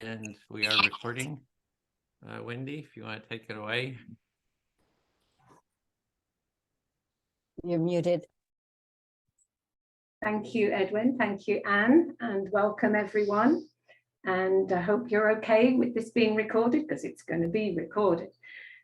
And we are recording. Wendy, if you want to take it away. You're muted. Thank you, Edwin. Thank you, Anne, and welcome everyone. And I hope you're okay with this being recorded, because it's going to be recorded.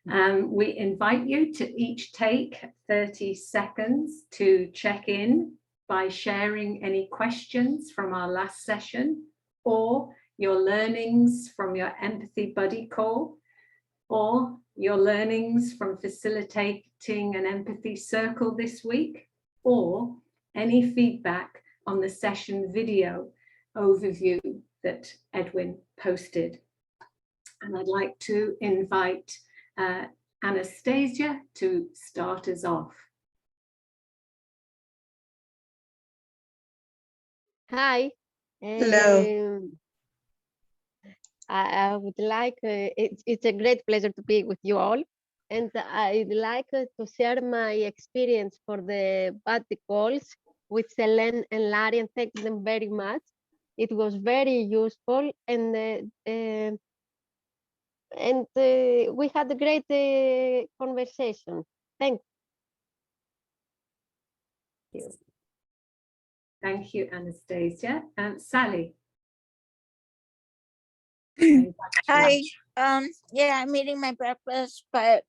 We invite you to each take 30 seconds to check in by sharing any questions from our last session, or your learnings from your empathy buddy call, or your learnings from facilitating an empathy circle this week, or any feedback on the session video overview that Edwin posted. And I'd like to invite Anastasia to start us off. Hi. Hello. I would like, it's a great pleasure to be with you all. And I'd like to share my experience for the buddy calls with Selene and Larry, and thank them very much. It was very useful, and we had a great conversation. Thank you. Thank you, Anastasia. And Sally. Hi. Yeah, I'm eating my breakfast, but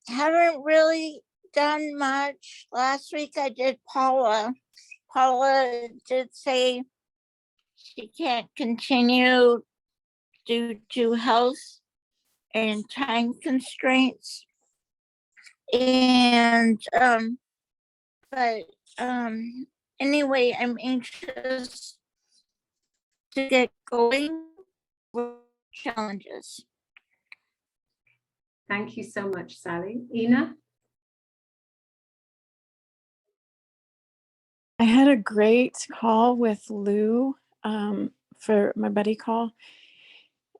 haven't really done much. Last week I did Paula. Paula did say she can't continue due to health and time constraints. And anyway, I'm anxious to get going with challenges. Thank you so much, Sally. Ina? I had a great call with Lou for my buddy call.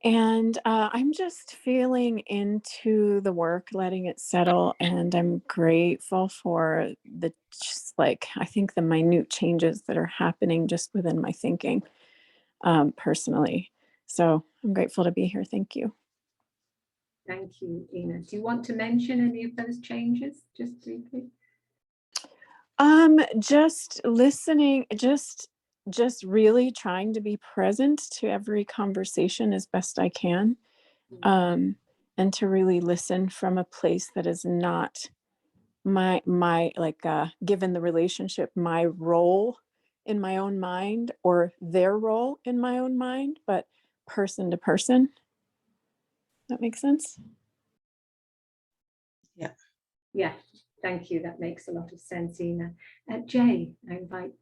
And I'm just feeling into the work, letting it settle. And I'm grateful for the, just like, I think the minute changes that are happening just within my thinking personally. So I'm grateful to be here. Thank you. Thank you, Ina. Do you want to mention any of those changes, just briefly? Just listening, just really trying to be present to every conversation as best I can, and to really listen from a place that is not my like given the relationship my role in my own mind or their role in my own mind, but person to person. That makes sense? Yeah, thank you. That makes a lot of sense, Ina. Jay, I invite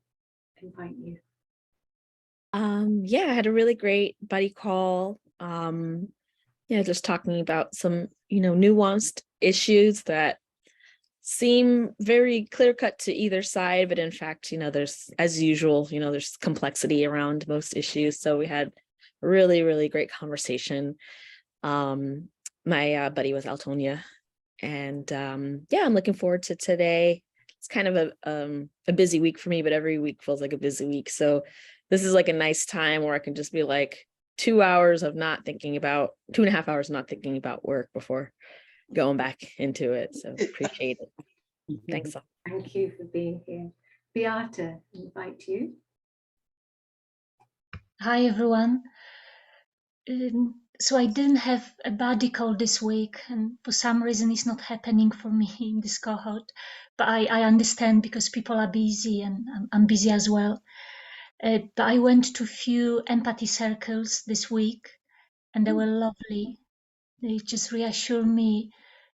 you. Yeah, I had a really great buddy call. Yeah, just talking about some, nuanced issues that seem very clear cut to either side, but in fact, there's, as usual, there's complexity around most issues. So we had a really, really great conversation. My buddy was Altonia, and yeah, I'm looking forward to today. It's kind of a busy week for me, but every week feels like a busy week. So this is like a nice time where I can just be like 2 hours of not thinking about, 2.5 hours not thinking about work before going back into it. So appreciate it. Thanks. Thank you for being here. Beata, I invite you. Hi, everyone. So I didn't have a buddy call this week, and for some reason it's not happening for me in this cohort, but I understand because people are busy and I'm busy as well. But I went to a few empathy circles this week, and they were lovely. They just reassure me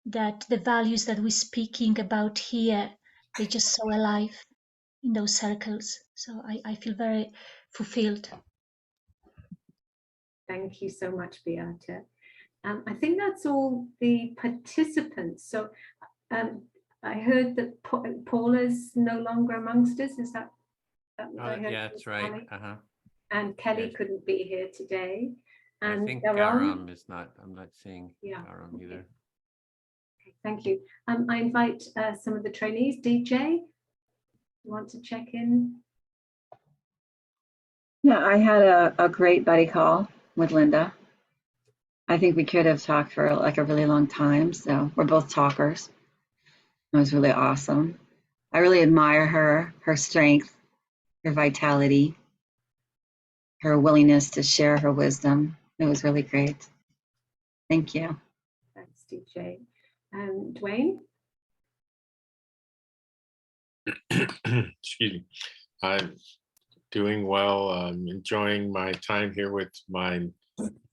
that the values that we're speaking about here, they're just so alive in those circles. So I feel very fulfilled. Thank you so much, Beata. I think that's all the participants. So I heard that Paula's no longer amongst us. Is that what I heard? Yeah, that's right. And Kelly Yes. couldn't be here today. And I think Garam Garam is not, I'm not seeing Yeah. Garam either. Okay, thank you. I invite some of the trainees. DJ, you want to check in? Yeah, I had a great buddy call with Linda. I think we could have talked for like a really long time. So we're both talkers. It was really awesome. I really admire her strength, her vitality, her willingness to share her wisdom. It was really great. Thank you. Thanks, DJ. Dwayne? Excuse me. I'm doing well. I'm enjoying my time here with my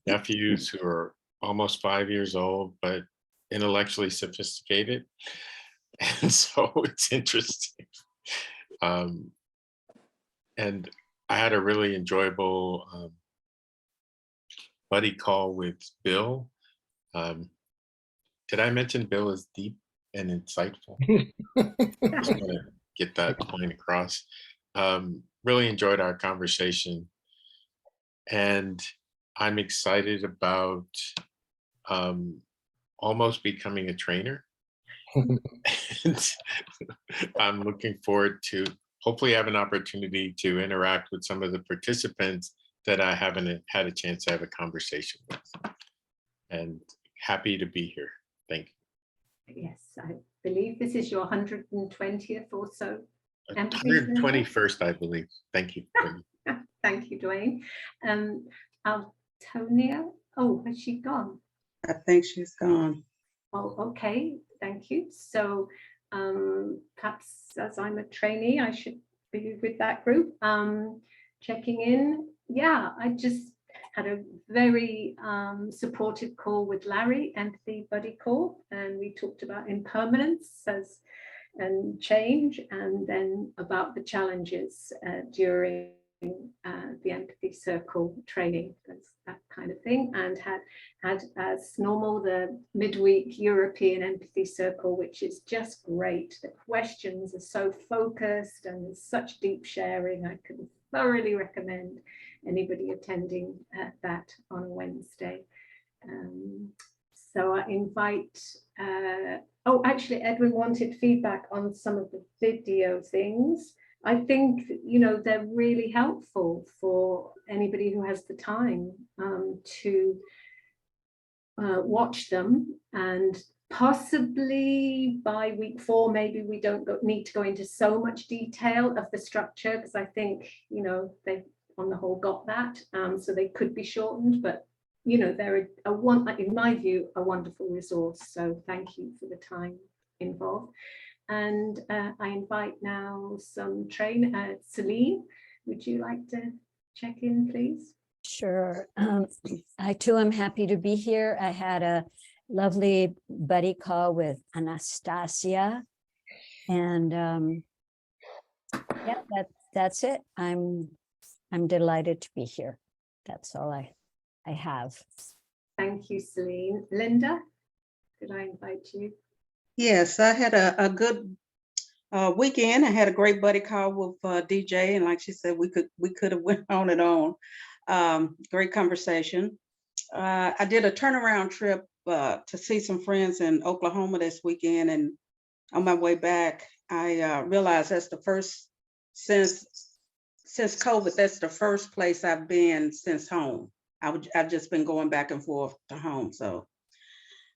nephews who are almost 5 years old, but intellectually sophisticated. And so it's interesting. And I had a really enjoyable buddy call with Bill. Did I mention Bill is deep and insightful? Just want to get that point across. Really enjoyed our conversation, and I'm excited about almost becoming a trainer. And I'm looking forward to hopefully have an opportunity to interact with some of the participants that I haven't had a chance to have a conversation with. And happy to be here. Thank you. Yes, I believe this is your 120th or so. 121st, I believe. Thank you. Thank you, Dwayne. Altonia, oh, has she gone? I think she's gone. Oh, okay, thank you. So perhaps as I'm a trainee, I should be with that group. Checking in. Yeah, I just had a very supportive call with Larry, Empathy Buddy Call, and we talked about impermanence and change, and then about the challenges during the empathy circle training, that kind of thing, and had as normal the midweek European empathy circle, which is just great. The questions are so focused and there's such deep sharing. I can thoroughly recommend anybody attending that on a Wednesday. So I invite, oh, actually Edwin wanted feedback on some of the video things. I think, you know, they're really helpful for anybody who has the time to watch them, and possibly by week 4, maybe we don't need to go into so much detail of the structure, because I think, you know, they on the whole got that, so they could be shortened, but you know, they're in my view, a wonderful resource. So thank you for the time involved. And I invite now some Celine, would you like to check in, please? Sure. I too am happy to be here. I had a lovely buddy call with Anastasia, and yeah, that's it. I'm delighted to be here. That's all I have. Thank you, Celine. Linda, could I invite you? Yes, I had a good weekend. I had a great buddy call with DJ, and like she said, we could have went on and on. Great conversation. I did a turnaround trip to see some friends in Oklahoma this weekend, and on my way back, I realized that's the first since COVID. That's the first place I've been since home. I've just been going back and forth to home, so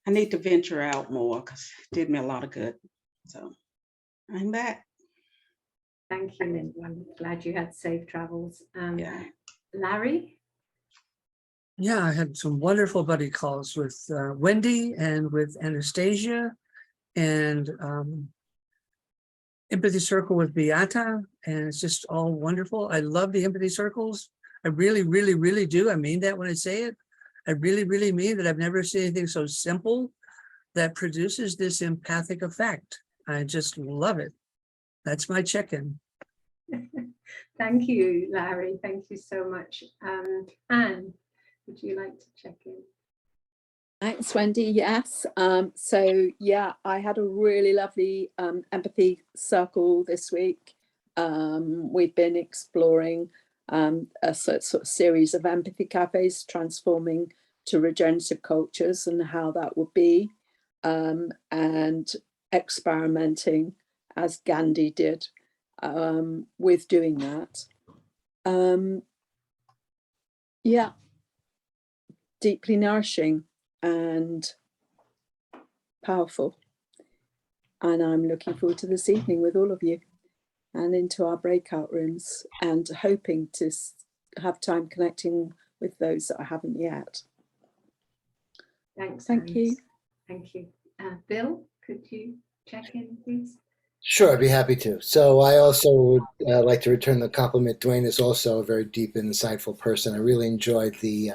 I need to venture out more because it did me a lot of good. So I'm back. Thank you, Linda. I'm glad you had safe travels. Yeah. Larry? Yeah, I had some wonderful buddy calls with Wendy and with Anastasia, and Empathy Circle with Beata, and it's just all wonderful. I love the empathy circles. I really, really, really do. I mean that when I say it. I really, really mean that. I've never seen anything so simple that produces this empathic effect. I just love it. That's my check-in. Thank you, Larry. Thank you so much. Anne, would you like to check in? Thanks, Wendy. Yes. So yeah, I had a really lovely empathy circle this week. We've been exploring a sort of series of empathy cafes transforming to regenerative cultures and how that would be, and experimenting as Gandhi did with doing that. Yeah, deeply nourishing and powerful. And I'm looking forward to this evening with all of you and into our breakout rooms, and hoping to have time connecting with those that I haven't yet. Thanks. Thank you. Thank you. Bill, could you check in, please? Sure, I'd be happy to. So I also would like to return the compliment. Dwayne is also a very deep and insightful person. I really enjoyed the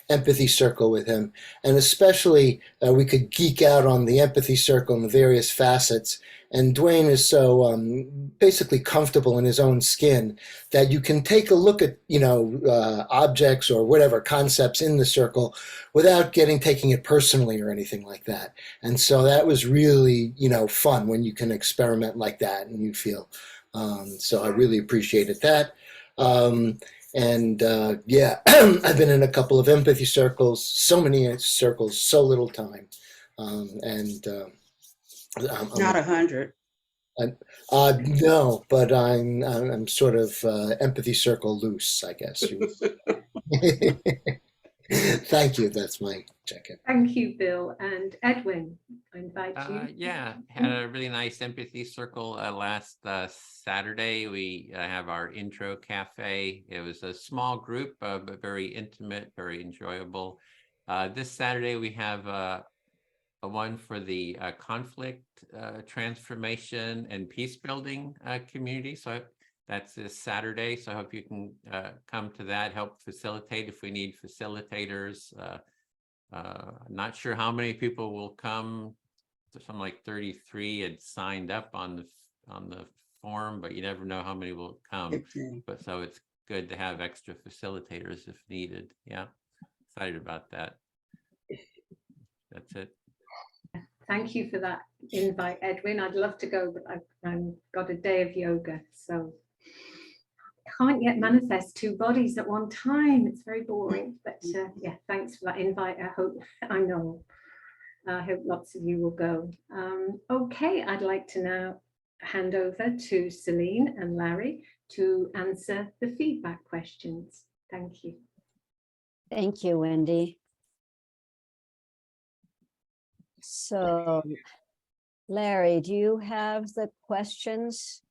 empathy circle with him. And especially we could geek out on the empathy circle and the various facets. And Dwayne is so basically comfortable in his own skin that you can take a look at, objects or whatever concepts in the circle without taking it personally or anything like that. And so that was really, fun when you can experiment like that and you feel. So I really appreciated that. Yeah, I've been in a couple of empathy circles, so many circles, so little time. Not 100. No, but I'm sort of empathy circle loose, I guess. Thank you. That's my check-in. Thank you, Bill. And Edwin, I invite you. Yeah, had a really nice empathy circle last Saturday. We have our intro cafe. It was a small group, but very intimate, very enjoyable. This Saturday, we have a one for the conflict transformation and peace building community. So that's this Saturday. So I hope you can come to that, help facilitate if we need facilitators. Not sure how many people will come. Something like 33 had signed up on the form, but you never know how many will come. But so it's good to have extra facilitators if needed. Yeah, excited about that. That's it. Thank you for that invite, Edwin. I'd love to go, but I've got a day of yoga, so I can't yet manifest two bodies at one time. It's very boring, but yeah, thanks for that invite. I hope lots of you will go. Okay, I'd like to now hand over to Celine and Larry to answer the feedback questions. Thank you. Thank you, Wendy. So, Larry, do you have the questions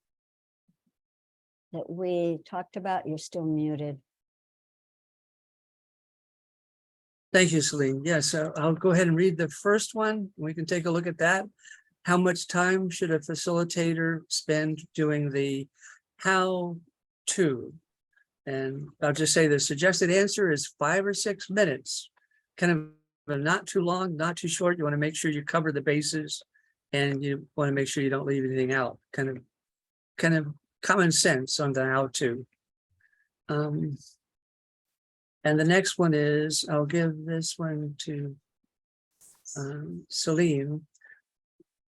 that we talked about? You're still muted. Thank you, Celine. Yes, I'll go ahead and read the first one. We can take a look at that. How much time should a facilitator spend doing the how-to? And I'll just say the suggested answer is 5 or 6 minutes. Kind of not too long, not too short. You want to make sure you cover the bases and you want to make sure you don't leave anything out. Kind of common sense on the how-to. And the next one is, I'll give this one to Celine.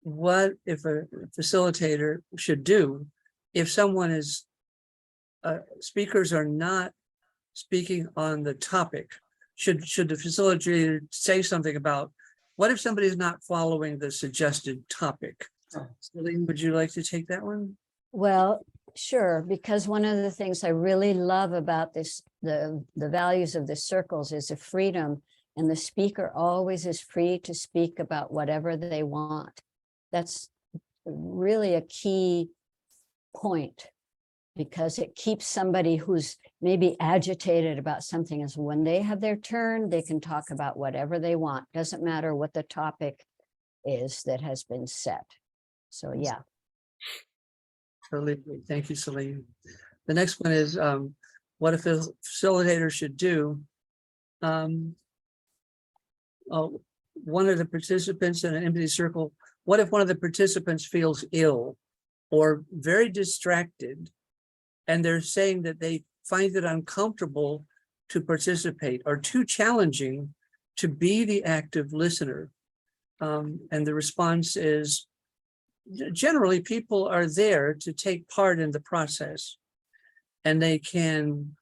What if a facilitator should do if someone is, speakers are not speaking on the topic? Should the facilitator say something about, what if somebody is not following the suggested topic? Celine, would you like to take that one? Well, sure, because one of the things I really love about this, the values of the circles is the freedom, and the speaker always is free to speak about whatever they want. That's really a key point, because it keeps somebody who's maybe agitated about something, as when they have their turn, they can talk about whatever they want. Doesn't matter what the topic is that has been set. So yeah. Totally agree. Thank you, Celine. The next one is, what a facilitator should do. One of the participants in an empathy circle, what if one of the participants feels ill or very distracted, and they're saying that they find it uncomfortable to participate or too challenging to be the active listener? And the response is, generally people are there to take part in the process, and you can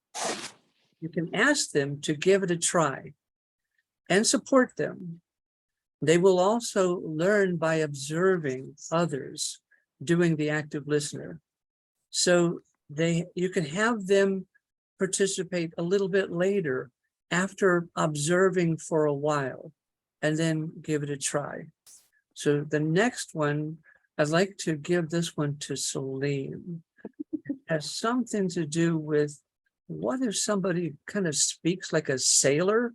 ask them to give it a try and support them. They will also learn by observing others doing the active listener. So you can have them participate a little bit later after observing for a while, and then give it a try. So the next one, I'd like to give this one to Celine. It has something to do with what if somebody kind of speaks like a sailor?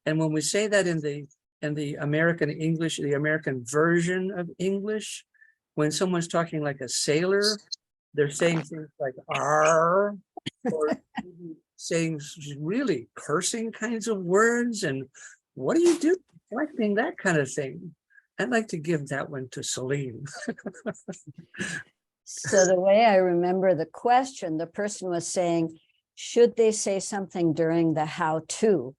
And when we say that in the American English, the American version of English, when someone's talking like a sailor, they're saying things like "r," or saying really cursing kinds of words. And what do you do reflecting that kind of thing? I'd like to give that one to Celine. So the way I remember the question, the person was saying, should they say something during the how-to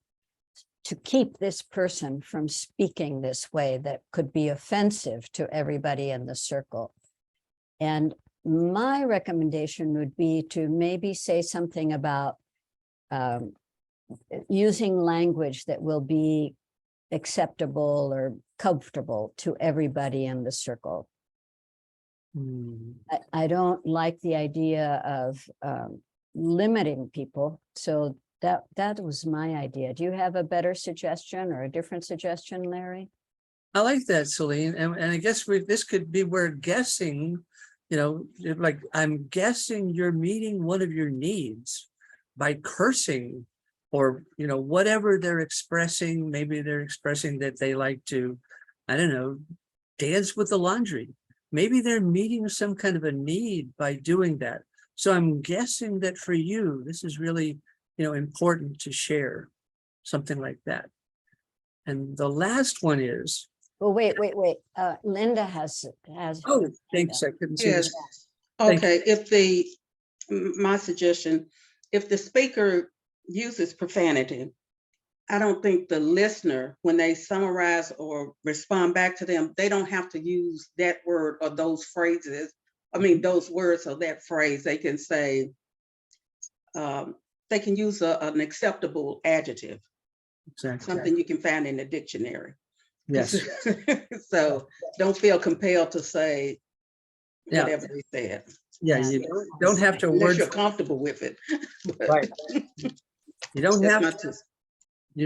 keep this person from speaking this way that could be offensive to everybody in the circle? And my recommendation would be to maybe say something about using language that will be acceptable or comfortable to everybody in the circle. I don't like the idea of limiting people. So that was my idea. Do you have a better suggestion or a different suggestion, Larry? I like that, Celine. And I guess this could be where guessing, like I'm guessing you're meeting one of your needs by cursing or, whatever they're expressing. Maybe they're expressing that they like to, I don't know, dance with the laundry. Maybe they're meeting some kind of a need by doing that. So I'm guessing that for you, this is really, important to share something like that. And the last one is. Well, wait. Linda has. Oh, thanks. I couldn't see Yes. this. Okay. My suggestion, if the speaker uses profanity, I don't think the listener, when they summarize or respond back to them, they don't have to use that word or those phrases. I mean, those words or that phrase. They can say, they can use an acceptable adjective. Exactly. Something you can find in the dictionary. Yes. So don't feel compelled to say whatever they said. Yeah, you don't have to unless you're comfortable with it. Right. You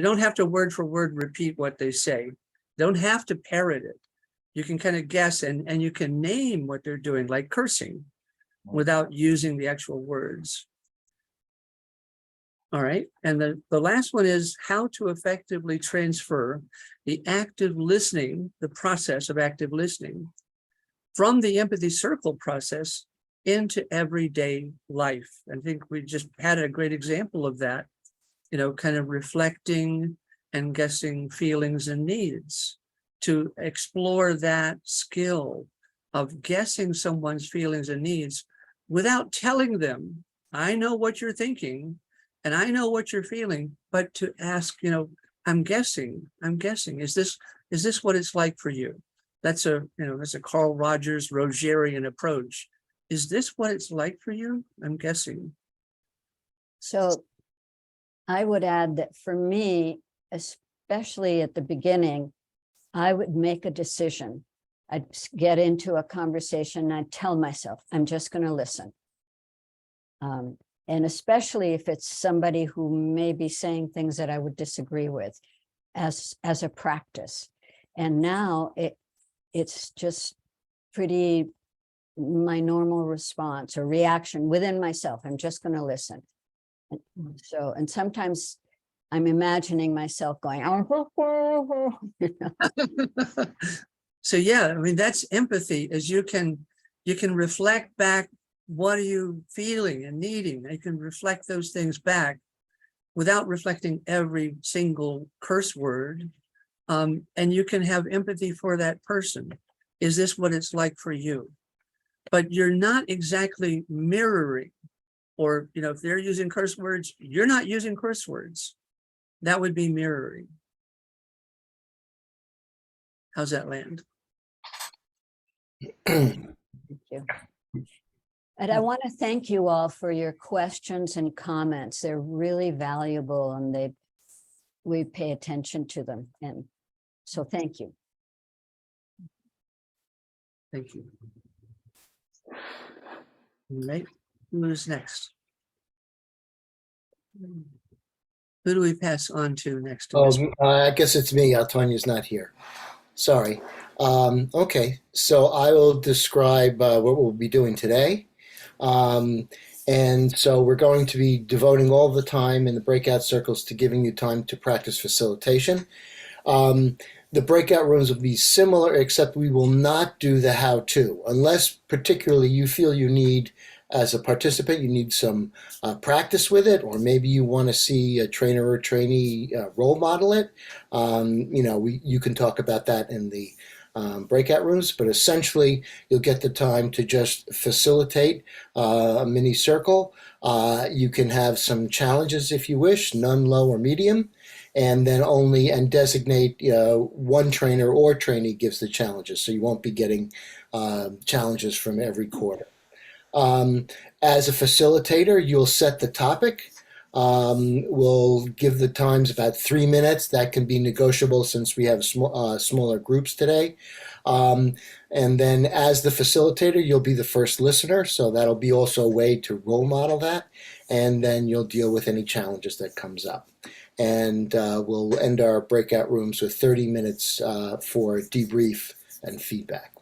don't have to word for word repeat what they say. Don't have to parrot it. You can kind of guess and you can name what they're doing, like cursing, without using the actual words. All right. And the last one is how to effectively transfer the active listening, the process of active listening, from the empathy circle process into everyday life. I think we just had a great example of that, kind of reflecting and guessing feelings and needs, to explore that skill of guessing someone's feelings and needs without telling them, I know what you're thinking and I know what you're feeling, but to ask, I'm guessing, is this what it's like for you? That's a Carl Rogers Rogerian approach. Is this what it's like for you? I'm guessing. So I would add that for me, especially at the beginning, I would make a decision. I'd get into a conversation and I'd tell myself, I'm just going to listen. And especially if it's somebody who may be saying things that I would disagree with as a practice. And now it's just pretty my normal response or reaction within myself. I'm just going to listen. And sometimes I'm imagining myself going, So yeah, I mean, that's empathy, as you can reflect back, what are you feeling and needing? You can reflect those things back without reflecting every single curse word. And you can have empathy for that person. Is this what it's like for you? But you're not exactly mirroring, or, if they're using curse words, you're not using curse words. That would be mirroring. How's that land? Thank you. And I want to thank you all for your questions and comments. They're really valuable and we pay attention to them. And so thank you. Thank you. Right. Who's next? Who do we pass on to next? I guess it's me. Altonia's not here. Sorry. Okay, so I will describe what we'll be doing today. And so we're going to be devoting all the time in the breakout circles to giving you time to practice facilitation. The breakout rooms will be similar, except we will not do the how-to, unless particularly you feel you need, as a participant, you need some practice with it, or maybe you want to see a trainer or trainee role model it. You can talk about that in the breakout rooms, but essentially you'll get the time to just facilitate a mini circle. You can have some challenges if you wish, none, low, or medium, and then designate one trainer or trainee gives the challenges, so you won't be getting challenges from every quarter. As a facilitator, you'll set the topic. We'll give the times about 3 minutes. That can be negotiable since we have smaller groups today. And then as the facilitator, you'll be the first listener. So that'll be also a way to role model that. And then you'll deal with any challenges that comes up. And we'll end our breakout rooms with 30 minutes for debrief and feedback.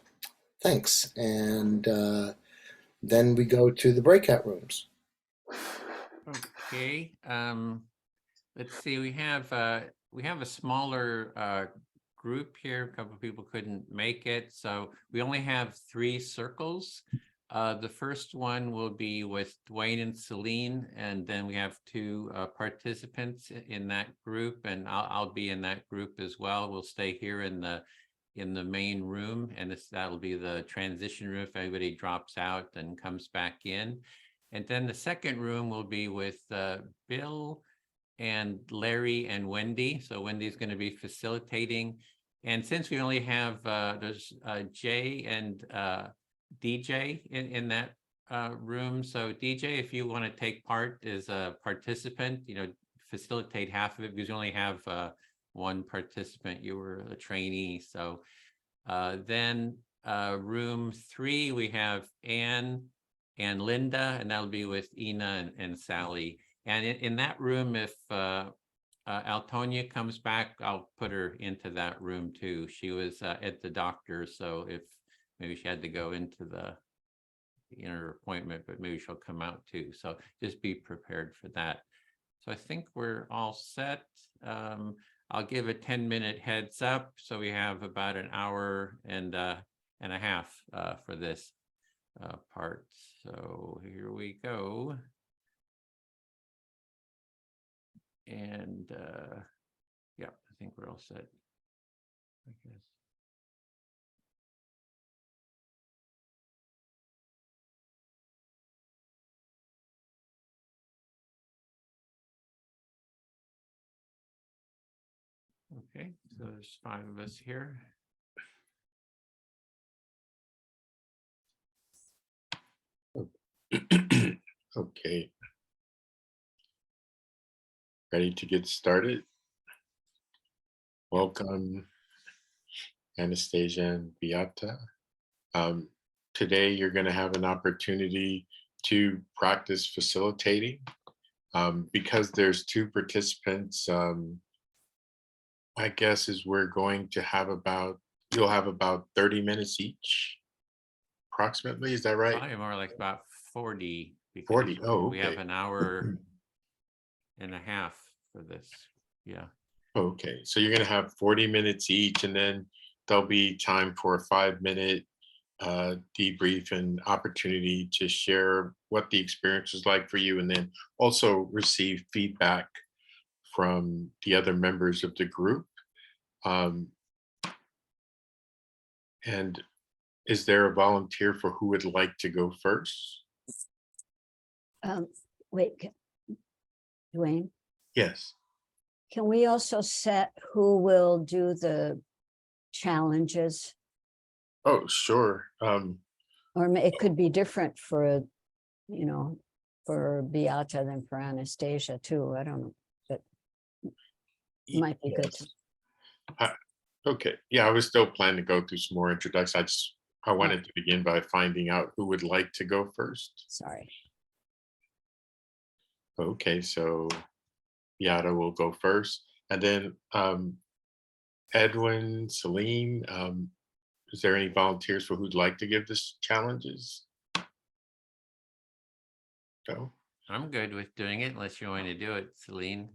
Thanks. And then we go to the breakout rooms. Okay. Let's see. We have a smaller group here. A couple of people couldn't make it, so we only have 3 circles. The first one will be with Dwayne and Celine, and then we have 2 participants in that group, and I'll be in that group as well. We'll stay here in the main room, and that'll be the transition room if anybody drops out and comes back in. And then the second room will be with Bill and Larry and Wendy. So Wendy's going to be facilitating. And since we only have, there's Jay and DJ in that room. So DJ, if you want to take part as a participant, facilitate half of it, because you only have 1 participant. You were a trainee. So then room 3, we have Anne and Linda, and that'll be with Ina and Sally. And in that room, if Altonia comes back, I'll put her into that room too. She was at the doctor, so if maybe she had to go into the inner appointment, but maybe she'll come out too. So just be prepared for that. So I think we're all set. I'll give a 10-minute heads up. So we have about an hour and a half for this part. So here we go. And yeah, I think we're all set, I guess. Okay, so there's 5 of us here. Okay. Ready to get started? Welcome, Anastasia and Beata. Today, you're going to have an opportunity to practice facilitating. Because there's 2 participants, my guess is we're going to have you'll have about 30 minutes each, approximately. Is that right? Probably more like about 40. 40. Oh, okay. We have an hour and a half for this. Yeah. Okay, so you're going to have 40 minutes each, and then there'll be time for a 5-minute debrief and opportunity to share what the experience was like for you, and then also receive feedback from the other members of the group. And is there a volunteer for who would like to go first? Wait, Dwayne? Yes. Can we also set who will do the challenges? Oh, sure. Or it could be different for, for Beata than for Anastasia too. I don't know, but it might be good. Okay. Yeah, I was still planning to go through some more introductions. I wanted to begin by finding out who would like to go first. Sorry. Okay, so Yada will go first, and then Edwin, Celine, is there any volunteers for who'd like to give this challenges? No? I'm good with doing it unless you want to do it, Celine.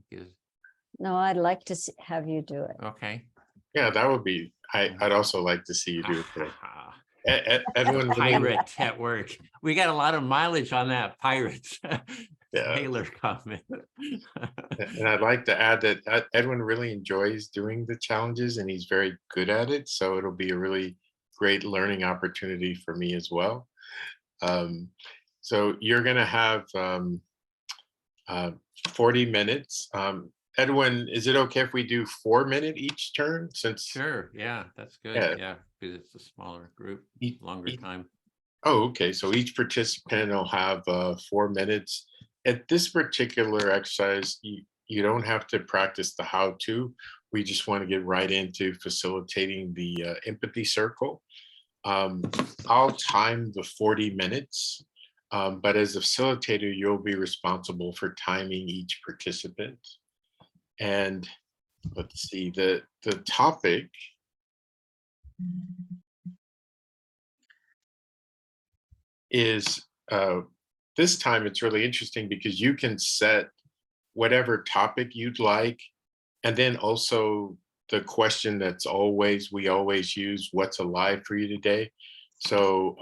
No, I'd like to have you do it. Okay. Yeah, that would be, I'd also like to see you do it today. Edwin, pirate at work. We got a lot of mileage on that pirate Yeah. Taylor comment. And I'd like to add that Edwin really enjoys doing the challenges and he's very good at it. So it'll be a really great learning opportunity for me as well. So you're going to have 40 minutes. Edwin, is it okay if we do 4 minute each turn? Since Sure, yeah, that's good. Yeah, because it's a smaller group, longer time. Oh, okay. So each participant will have 4 minutes. At this particular exercise, you don't have to practice the how-to. We just want to get right into facilitating the empathy circle. I'll time the 40 minutes, but as a facilitator, you'll be responsible for timing each participant. And let's see, the topic is, this time it's really interesting because you can set whatever topic you'd like, and then also the question that's we always use, what's alive for you today? So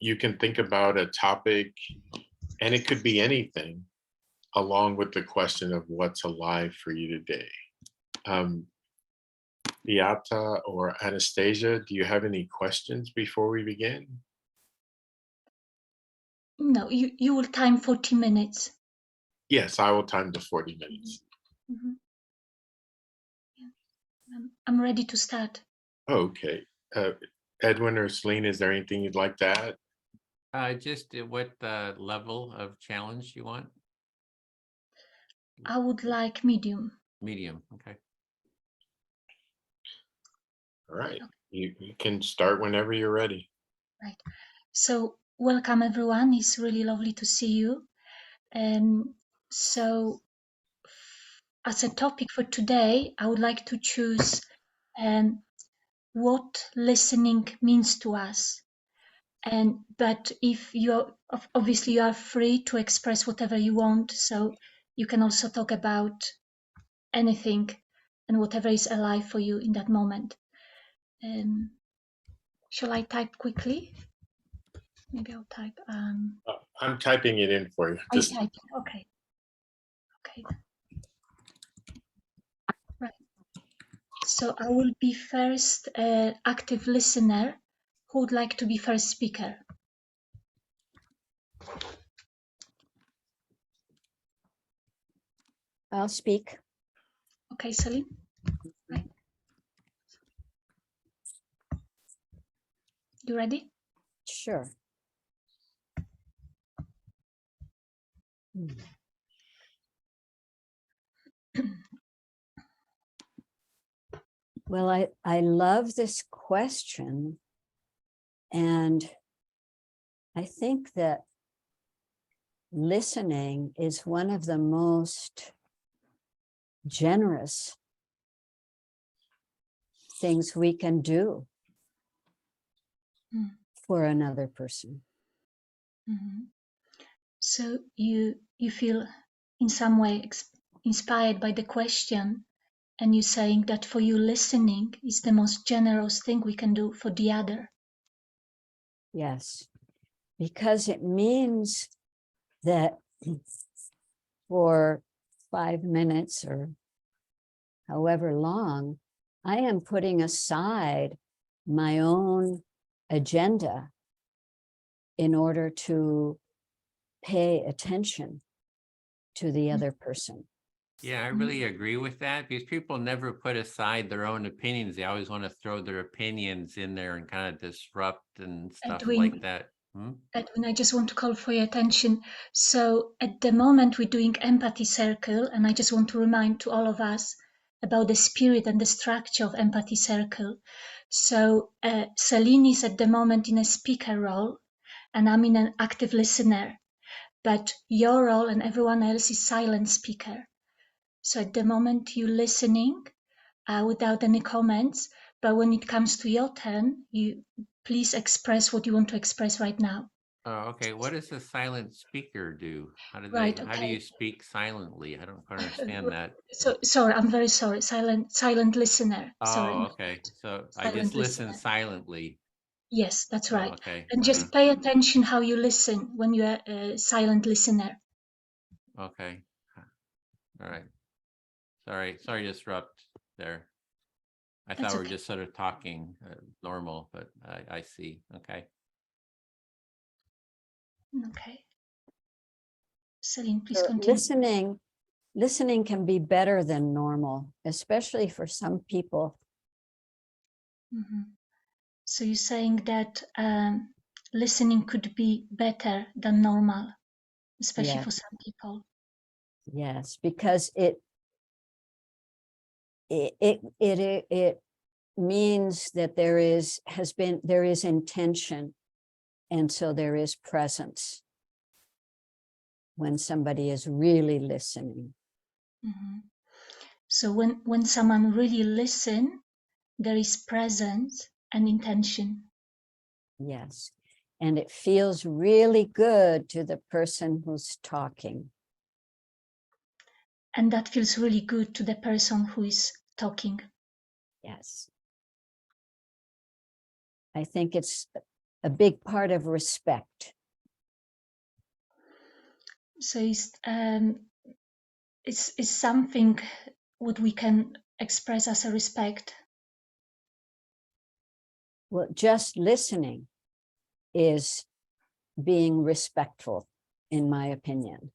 you can think about a topic, and it could be anything, along with the question of what's alive for you today. Beata or Anastasia, do you have any questions before we begin? No, you will time 40 minutes. Yes, I will time the 40 minutes. Mm-hmm. Yeah. I'm ready to start. Okay. Edwin or Celine, is there anything you'd like to add? Just what level of challenge you want? I would like medium. Medium, okay. All right, you can start whenever you're ready. Right. So welcome everyone. It's really lovely to see you. So as a topic for today, I would like to choose what listening means to us. But if you're obviously you are free to express whatever you want, so you can also talk about anything and whatever is alive for you in that moment. Shall I type quickly? Maybe I'll type. I'm typing it in for you. Just type. Okay. Okay. Right. So I will be first active listener. Who would like to be first speaker? I'll speak. Okay, Celine. Right. You ready? Sure. Well, I love this question, and I think that listening is one of the most generous things we can do for another person. Mm-hmm. So you feel in some way inspired by the question, and you're saying that for you listening is the most generous thing we can do for the other. Yes, because it means that for 5 minutes or however long, I am putting aside my own agenda in order to pay attention to the other person. Yeah, I really agree with that, because people never put aside their own opinions. They always want to throw their opinions in there and kind of disrupt and stuff like that. Edwin, I just want to call for your attention. So at the moment we're doing empathy circle, and I just want to remind to all of us about the spirit and the structure of empathy circle. So Celine is at the moment in a speaker role, and I'm in an active listener. but your role and everyone else is silent speaker. So at the moment you're listening without any comments, but when it comes to your turn, you please express what you want to express right now. Oh, okay. What does a silent speaker do? How do Right, how do okay. you speak silently? I don't quite understand that. So sorry, I'm very sorry. Silent listener. Sorry. Oh, okay. So I Silent just listen listener. silently. Yes, that's Oh, right. okay. And just pay attention how you listen when you are a silent listener. Okay. All right. Sorry to disrupt there. I That's thought we were okay. just sort of talking normal, but I see. Okay. Okay. Celine, please So continue. listening can be better than normal, especially for some people. Mhm. So you're saying that listening could be better than normal, especially for Yes, some people. yes, because it means that there is intention, and so there is presence when somebody is really listening. Mhm. So when someone really listen, there is presence and intention. Yes, and it feels really good to the person who's talking. And that feels really good to the person who is talking. Yes, I think it's a big part of respect. So it's something what we can express as a respect. Well, just listening is being respectful, in my opinion.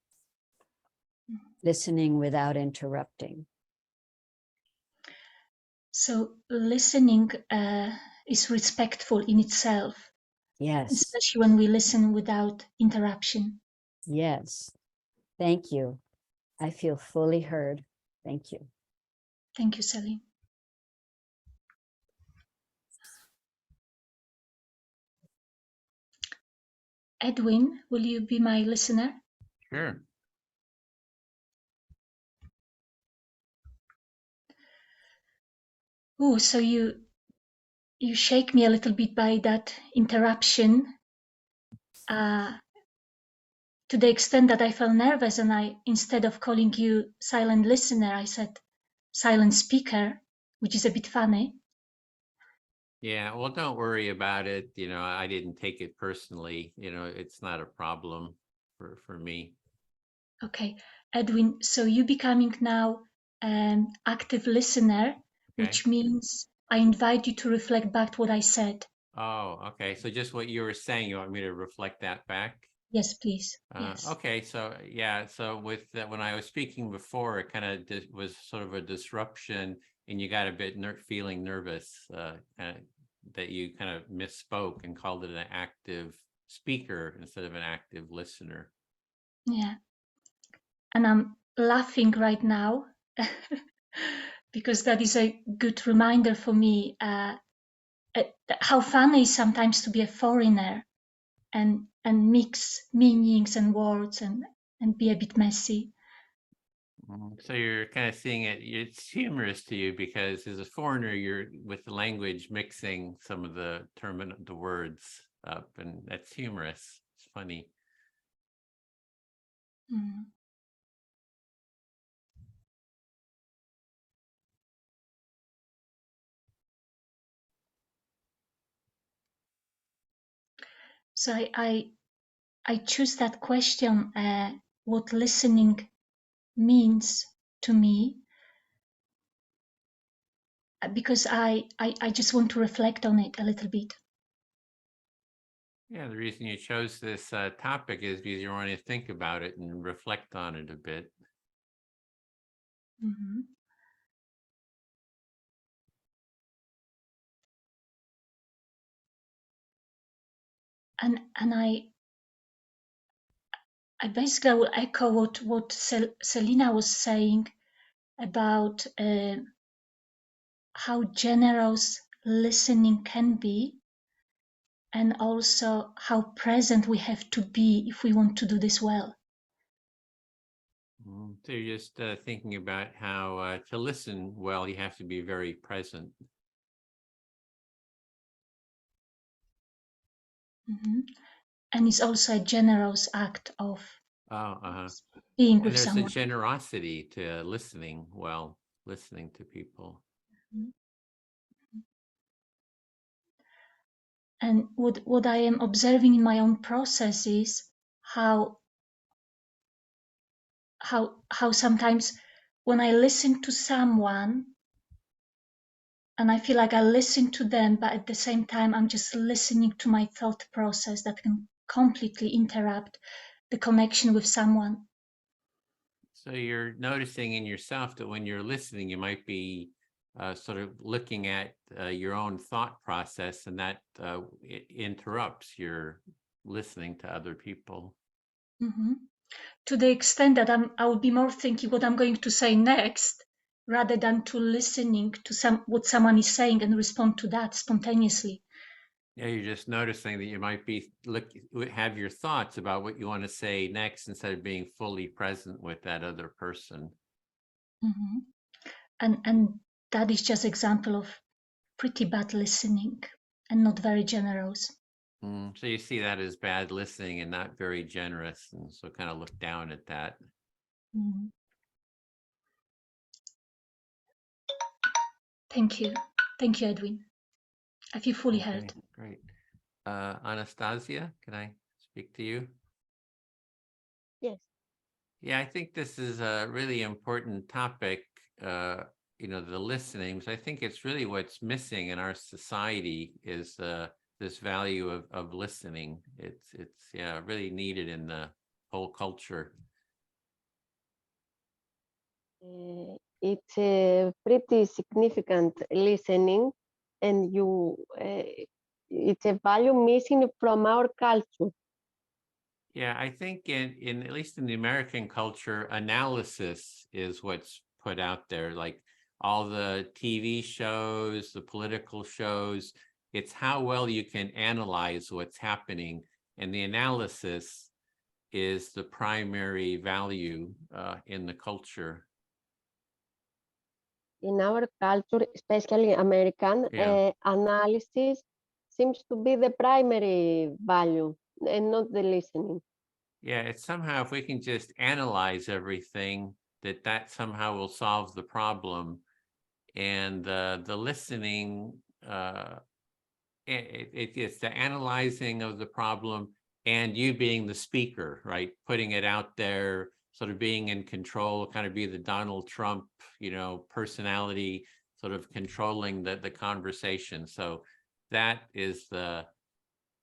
Listening without interrupting. So listening is respectful in itself, Yes, especially when we listen without interruption. yes. Thank you. I feel fully heard. Thank you. Thank you, Celine. Edwin, will you be my listener? Sure. Oh, so you shake me a little bit by that interruption, to the extent that I felt nervous, and I, instead of calling you silent listener, I said silent speaker, which is a bit funny. Yeah, well, don't worry about it. You know, I didn't take it personally. You know, it's not a problem for me. Okay, Edwin, so you becoming now an active listener, which means I invite you to reflect back what I said. Oh, okay. So just what you were saying, you want me to reflect that back? Yes, please. Yes. Okay, so yeah, so with that, when I was speaking before, it kind of was sort of a disruption, and you got a bit feeling nervous, kind of that you kind of misspoke and called it an active speaker instead of an active listener. Yeah. And I'm laughing right now because that is a good reminder for me how fun it is sometimes to be a foreigner and mix meanings and words and be a bit messy. So you're kind of seeing it, it's humorous to you because as a foreigner, you're with the language mixing some of the the words up, and that's humorous. It's funny. Mm. So I choose that question, what listening means to me, because I just want to reflect on it a little bit. Yeah, the reason you chose this topic is because you want to think about it and reflect on it a bit. Mm-hmm. And I basically will echo what Selina was saying about how generous listening can be, and also how present we have to be if we want to do this well. So you're just thinking about how to listen well, you have to be very present. And it's also a generous act of being And with there's someone. a generosity to listening well, listening to people. And what I am observing in my own process is how sometimes when I listen to someone and I feel like I listen to them, but at the same time I'm just listening to my thought process that can completely interrupt the connection with someone. So you're noticing in yourself that when you're listening, you might be sort of looking at your own thought process, and that it interrupts your listening to other people. To the extent that I would be more thinking what I'm going to say next, rather than to listening to what someone is saying and respond to that spontaneously. Yeah, you're just noticing that you might be have your thoughts about what you want to say next instead of being fully present with that other person. And that is just example of pretty bad listening and not very generous. So you see that as bad listening and not very generous, and so kind of look down at that. Thank you, Edwin. I feel fully heard. Great. Anastasia, can I speak to you? Yes. Yeah, I think this is a really important topic, the listening, because I think it's really what's missing in our society is this value of listening. It's really needed in the whole culture. It's a pretty significant listening, and it's a value missing from our culture. Yeah, I think in at least in the American culture, analysis is what's put out there, like all the TV shows, the political shows. It's how well you can analyze what's happening, and the analysis is the primary value in the culture. In our culture, especially American, analysis seems to be the primary value and not the listening. Yeah, it's somehow if we can just analyze everything, that somehow will solve the problem. And the listening, it's the analyzing of the problem and you being the speaker, right? Putting it out there, sort of being in control, kind of be the Donald Trump, personality, sort of controlling the conversation. So that is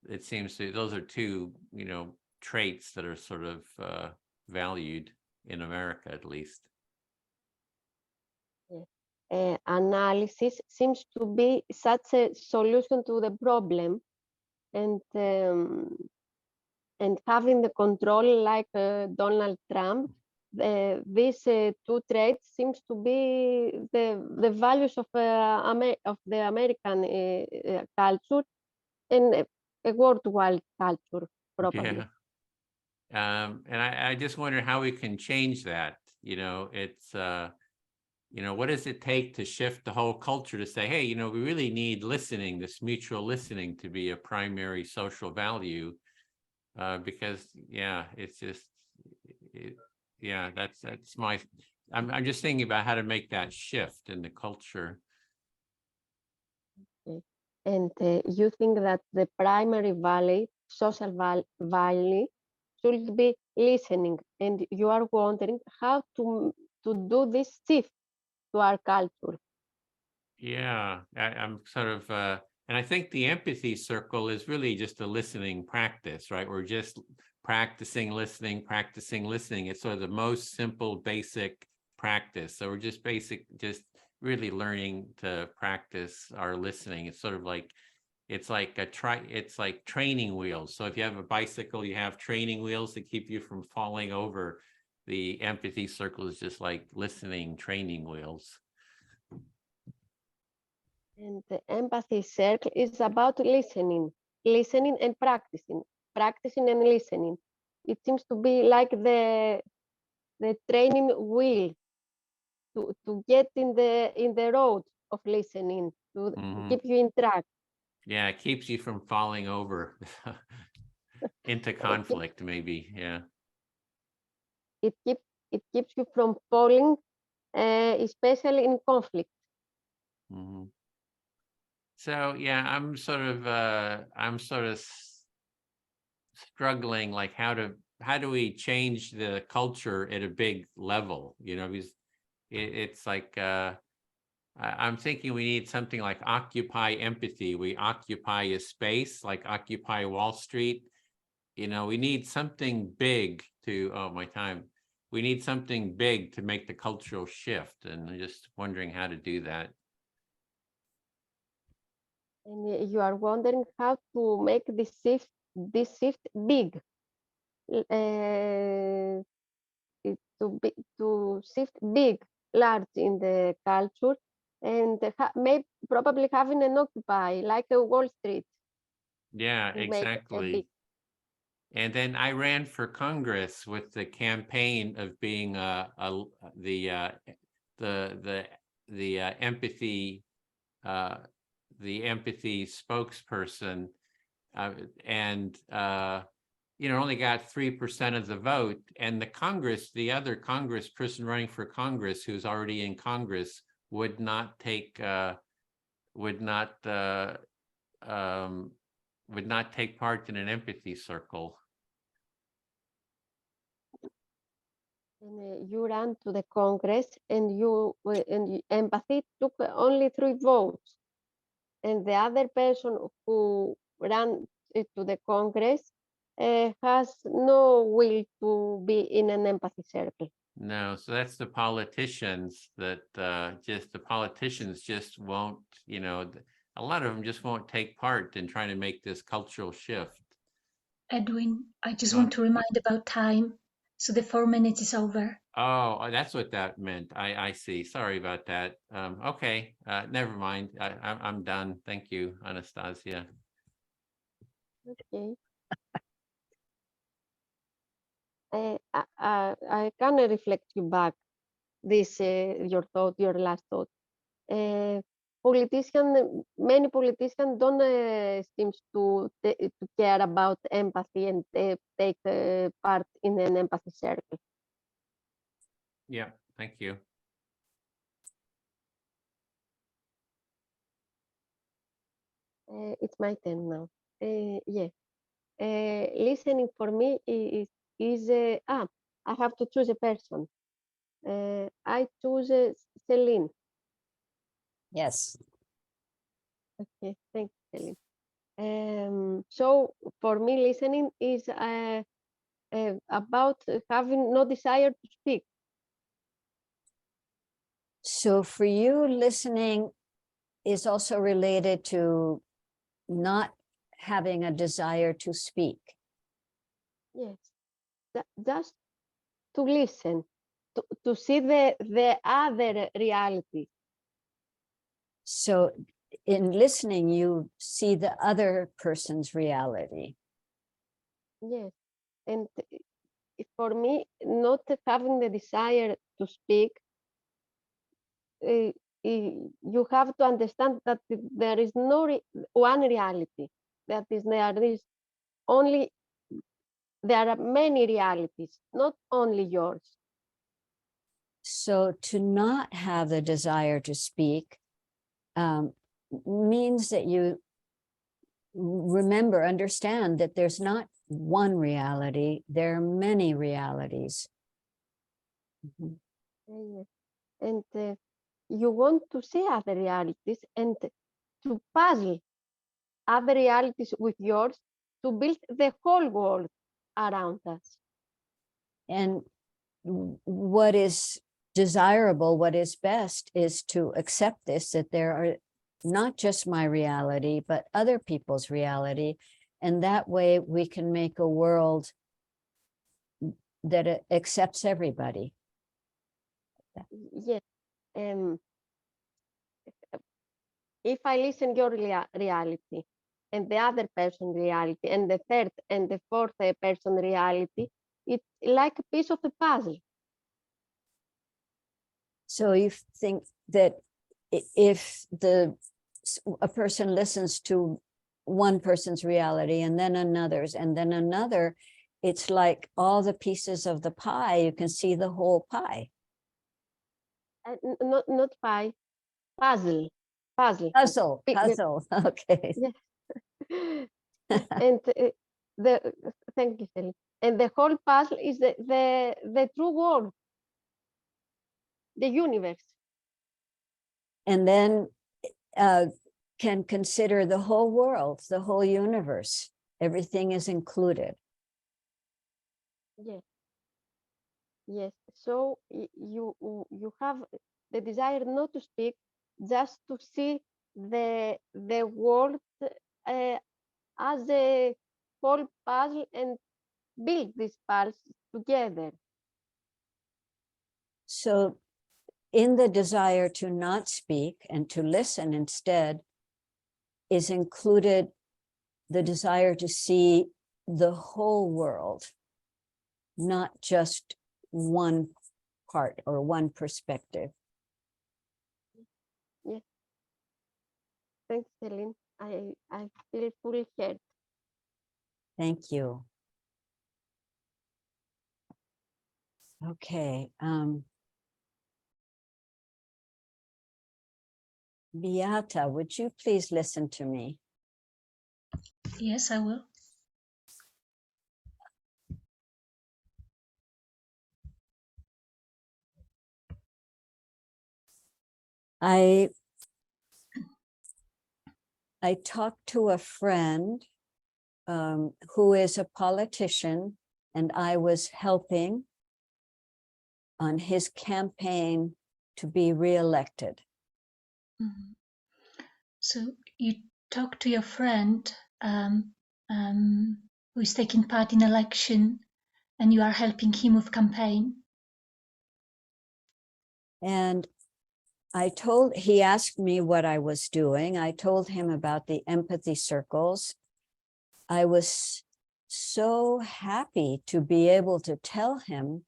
it seems to, those are two, traits that are sort of valued in America, at least. Analysis seems to be such a solution to the problem, and having the control like Donald Trump. These two traits seems to be the values of the American culture and a worldwide culture, probably. Yeah. And I just wonder how we can change that. It's what does it take to shift the whole culture to say, hey, we really need listening, this mutual listening, to be a primary social value, because it's just that's my I'm just thinking about how to make that shift in the culture. And you think that the primary value, social value, should be listening, and you are wondering how to do this shift to our culture. Yeah, I'm sort of, and I think the empathy circle is really just a listening practice, right? We're just practicing listening. It's sort of the most simple, basic practice. So we're just really learning to practice our listening. It's sort of like, it's like training wheels. So if you have a bicycle, you have training wheels to keep you from falling over. The empathy circle is just like listening training wheels. And the empathy circle is about listening and practicing and listening. It seems to be like the the training wheel to get in the road of listening, to keep you in track. Yeah, it keeps you from falling over into conflict, maybe. Yeah. It keeps you from falling, especially in conflict. So yeah, I'm sort of struggling, like how do we change the culture at a big level? You know, because it's like I'm thinking we need something like occupy empathy. We occupy a space, like Occupy Wall Street. You know, we need something big to, oh, my time. We need something big to make the cultural shift. And I'm just wondering how to do that. And you are wondering how to make this shift big. To shift big, large in the culture, and probably having an Occupy like a Wall Street. Yeah, exactly. And then I ran for Congress with the campaign of being the empathy spokesperson, and only got 3% of the vote. And the other Congress person running for Congress, who's already in Congress, would not take part in an empathy circle. And you ran to the Congress, and empathy took only 3 votes, and the other person who ran to the Congress has no will to be in an empathy circle. No, so that's the politicians that the politicians just won't, a lot of them just won't take part in trying to make this cultural shift. Edwin, I just want to remind about time. So the 4 minutes is over. Oh, that's what that meant. I see. Sorry about that. Okay, never mind. I'm done. Thank you, Anastasia. Okay. I can reflect you back this your last thought. Many politicians don't seem to care about empathy and take part in an empathy circle. Yeah, thank you. It's my turn now. Yeah. Listening for me is I have to choose a person. I choose Celine. Yes. Okay, thank you, Celine. So for me, listening is about having no desire to speak. So for you, listening is also related to not having a desire to speak. Yes, just to listen, to see the other reality. So in listening, you see the other person's reality. Yes, and for me, not having the desire to speak, you have to understand that there is no one reality. There are many realities, not only yours. So to not have the desire to speak means that you understand that there's not one reality, there are many realities. And you want to see other realities and to puzzle other realities with yours to build the whole world around us. And what is desirable, what is best, is to accept this, that there are not just my reality, but other people's reality. And that way we can make a world that accepts everybody. Yes. If I listen your reality and the other person reality and the third and the fourth person reality, it's like a piece of a puzzle. So you think that if a person listens to one person's reality and then another's and then another, it's like all the pieces of the pie, you can see the whole pie. Not pie, puzzle. Puzzle. Okay. Yeah. And thank you, Celine. And the whole puzzle is the true world, the universe. And then can consider the whole world, the whole universe. Everything is included. Yes. Yes. So you have the desire not to speak, just to see the world as a whole puzzle and build this puzzle together. So in the desire to not speak and to listen instead is included the desire to see the whole world, not just one part or one perspective. Yes. Thanks, Celine. I feel fully heard. Thank you. Okay. Beata, would you please listen to me? Yes, I will. I talked to a friend who is a politician, and I was helping on his campaign to be reelected. Mhm. So you talk to your friend who is taking part in election, and you are helping him with campaign. And he asked me what I was doing. I told him about the empathy circles. I was so happy to be able to tell him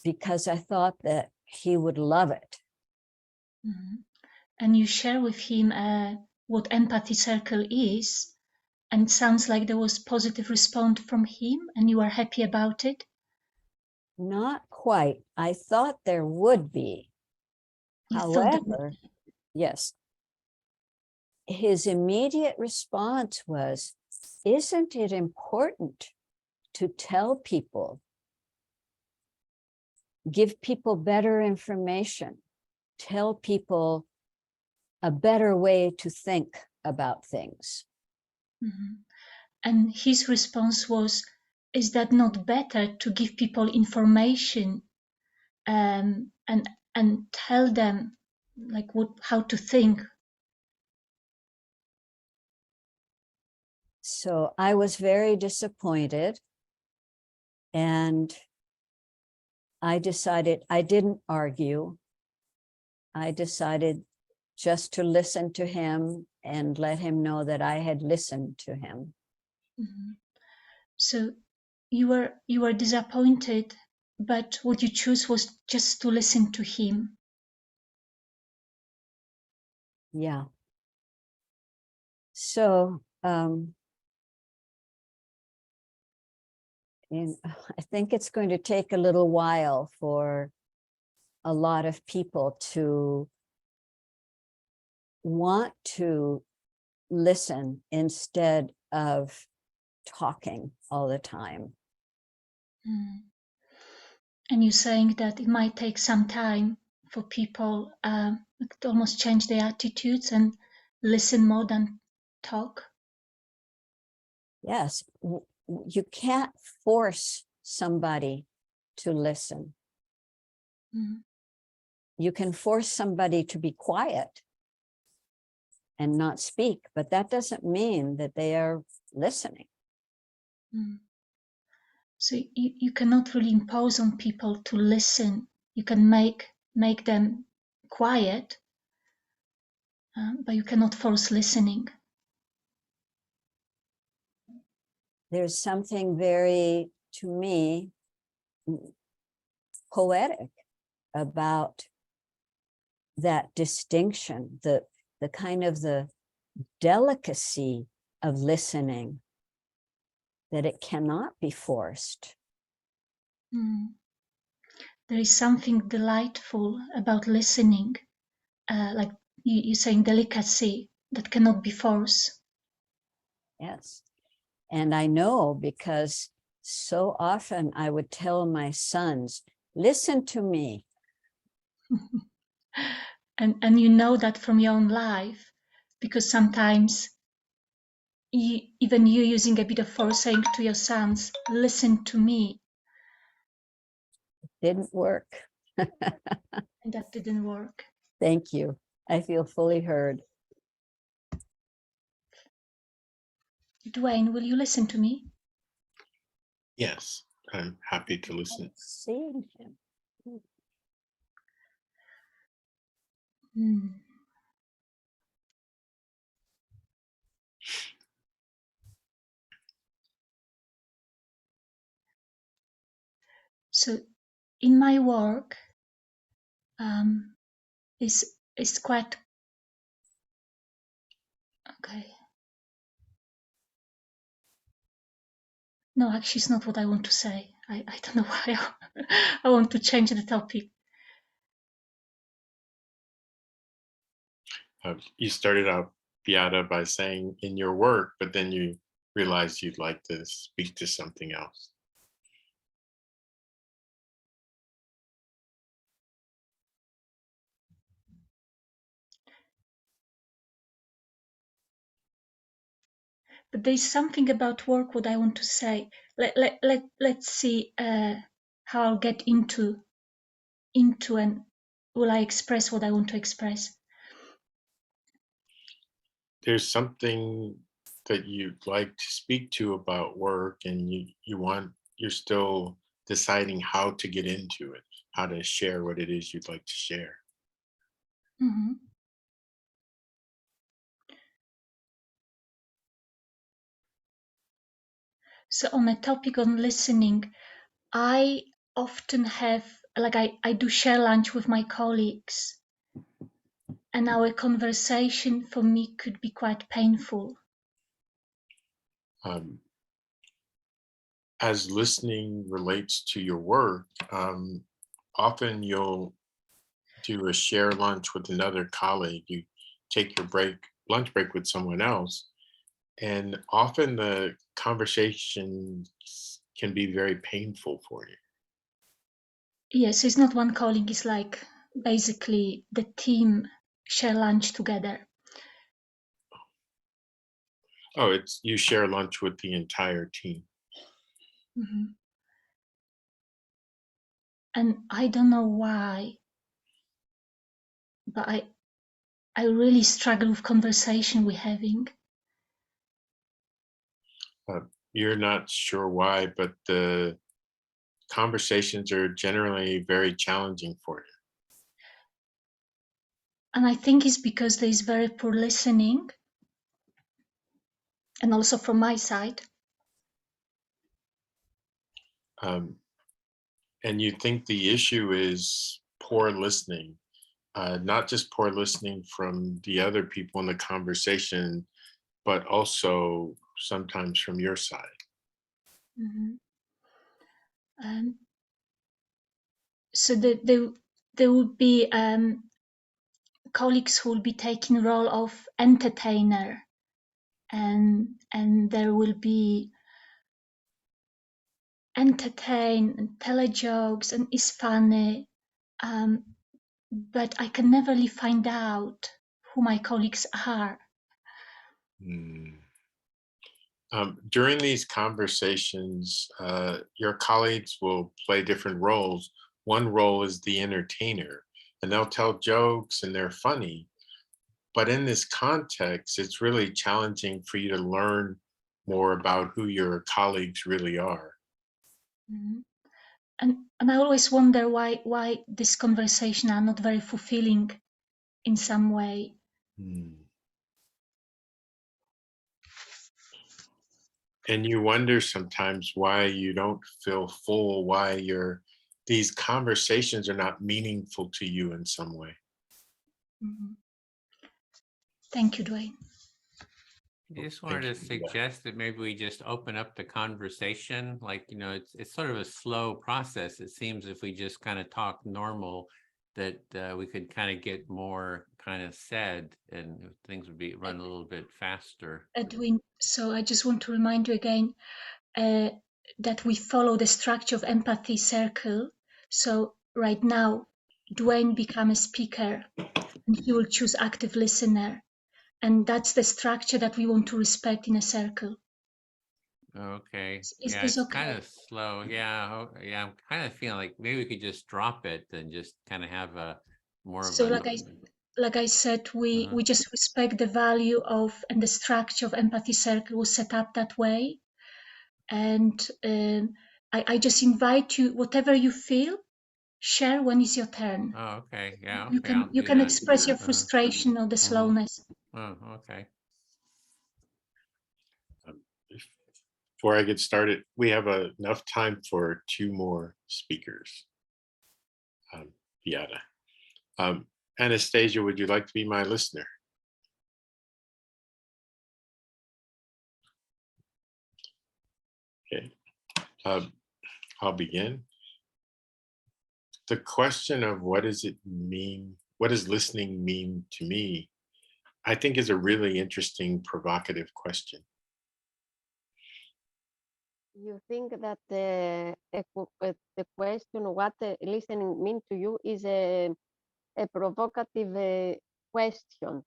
because I thought that he would love it. Mhm. And you share with him what empathy circle is, and it sounds like there was positive response from him and you are happy about it. Not quite. I thought there would be. You thought that However, yes, his immediate response was, isn't it important to tell people, give people better information, tell people a better way to think about things? Mhm. And his response was, is that not better to give people information and tell them like how to think? So I was very disappointed, and I decided, I didn't argue. I decided just to listen to him and let him know that I had listened to him. Mhm. So you were disappointed, but what you chose was just to listen to him. Yeah. So I think it's going to take a little while for a lot of people to want to listen instead of talking all the time. Mm. And you're saying that it might take some time for people to almost change their attitudes and listen more than talk. Yes, you can't force somebody to listen. Mm. You can force somebody to be quiet and not speak, but that doesn't mean that they are listening. Mm. So you cannot really impose on people to listen. You can make them quiet, but you cannot force listening. There's something very, to me, poetic about that distinction, the kind of the delicacy of listening, that it cannot be forced. There is something delightful about listening, like you're saying, delicacy that cannot be forced. Yes. And I know because so often I would tell my sons, listen to me. And you know that from your own life, because sometimes even you using a bit of force saying to your sons, listen to me. Didn't work. And that didn't work. Thank you. I feel fully heard. Dwayne, will you listen to me? Yes, I'm happy to listen. Seeing him. So in my work, is quite okay. No, actually, it's not what I want to say. I don't know why I want to change the topic. You started out, Beata, by saying in your work, but then you realized you'd like to speak to something else. But there's something about work what I want to say. Let's see how I'll get into and will I express what I want to express. There's something that you'd like to speak to about work, and you're still deciding how to get into it, how to share what it is you'd like to share. Mm-hmm. So on a topic on listening, I often have, like I do share lunch with my colleagues, and our conversation for me could be quite painful. As listening relates to your work, often you'll do a share lunch with another colleague. You take your lunch break with someone else, and often the conversations can be very painful for you. Yes, it's not one colleague, it's like basically the team share lunch together. Oh, it's you share lunch with the entire team. Mm-hmm. And I don't know why, but I really struggle with conversation we're having. You're not sure why, but the conversations are generally very challenging for you. And I think it's because there is very poor listening, and also from my side. And you think the issue is poor listening, not just poor listening from the other people in the conversation, but also sometimes from your side. Mm-hmm. So there would be colleagues who will be taking role of entertainer, and there will be entertain and tell a jokes and is funny, but I can never really find out who my colleagues are. During these conversations, your colleagues will play different roles. One role is the entertainer, and they'll tell jokes and they're funny. But in this context, it's really challenging for you to learn more about who your colleagues really are. Mm-hmm. And I always wonder why this conversation are not very fulfilling in some way. And you wonder sometimes why you don't feel full, why you're these conversations are not meaningful to you in some way. Mhm. Thank you, Dwayne. I just wanted to suggest that maybe we just open up the conversation. Like, you know, it's sort of a slow process. It seems if we just kind of talk normal, that we could kind of get more kind of said and things would be run a little bit faster. Edwin, so I just want to remind you again that we follow the structure of empathy circle. So right now, Dwayne become a speaker and he will choose active listener. And that's the structure that we want to respect in a circle. Okay. Is Yeah, this it's okay? kind of slow. Yeah. Yeah. I'm kind of feeling like maybe we could just drop it and just kind of have a more So of a. like I said, we just respect the value of and the structure of empathy circle was set up that way. And I just invite you, whatever you feel, share when it's your turn. Oh, okay. Yeah. You Okay. can I'll do express your that. frustration or the slowness. Oh, okay. Before I get started, we have enough time for 2 more speakers. Beata. Anastasia, would you like to be my listener? Okay. I'll begin. The question of what does it mean? What does listening mean to me? I think is a really interesting, provocative question. You think that the question what listening mean to you is a provocative question.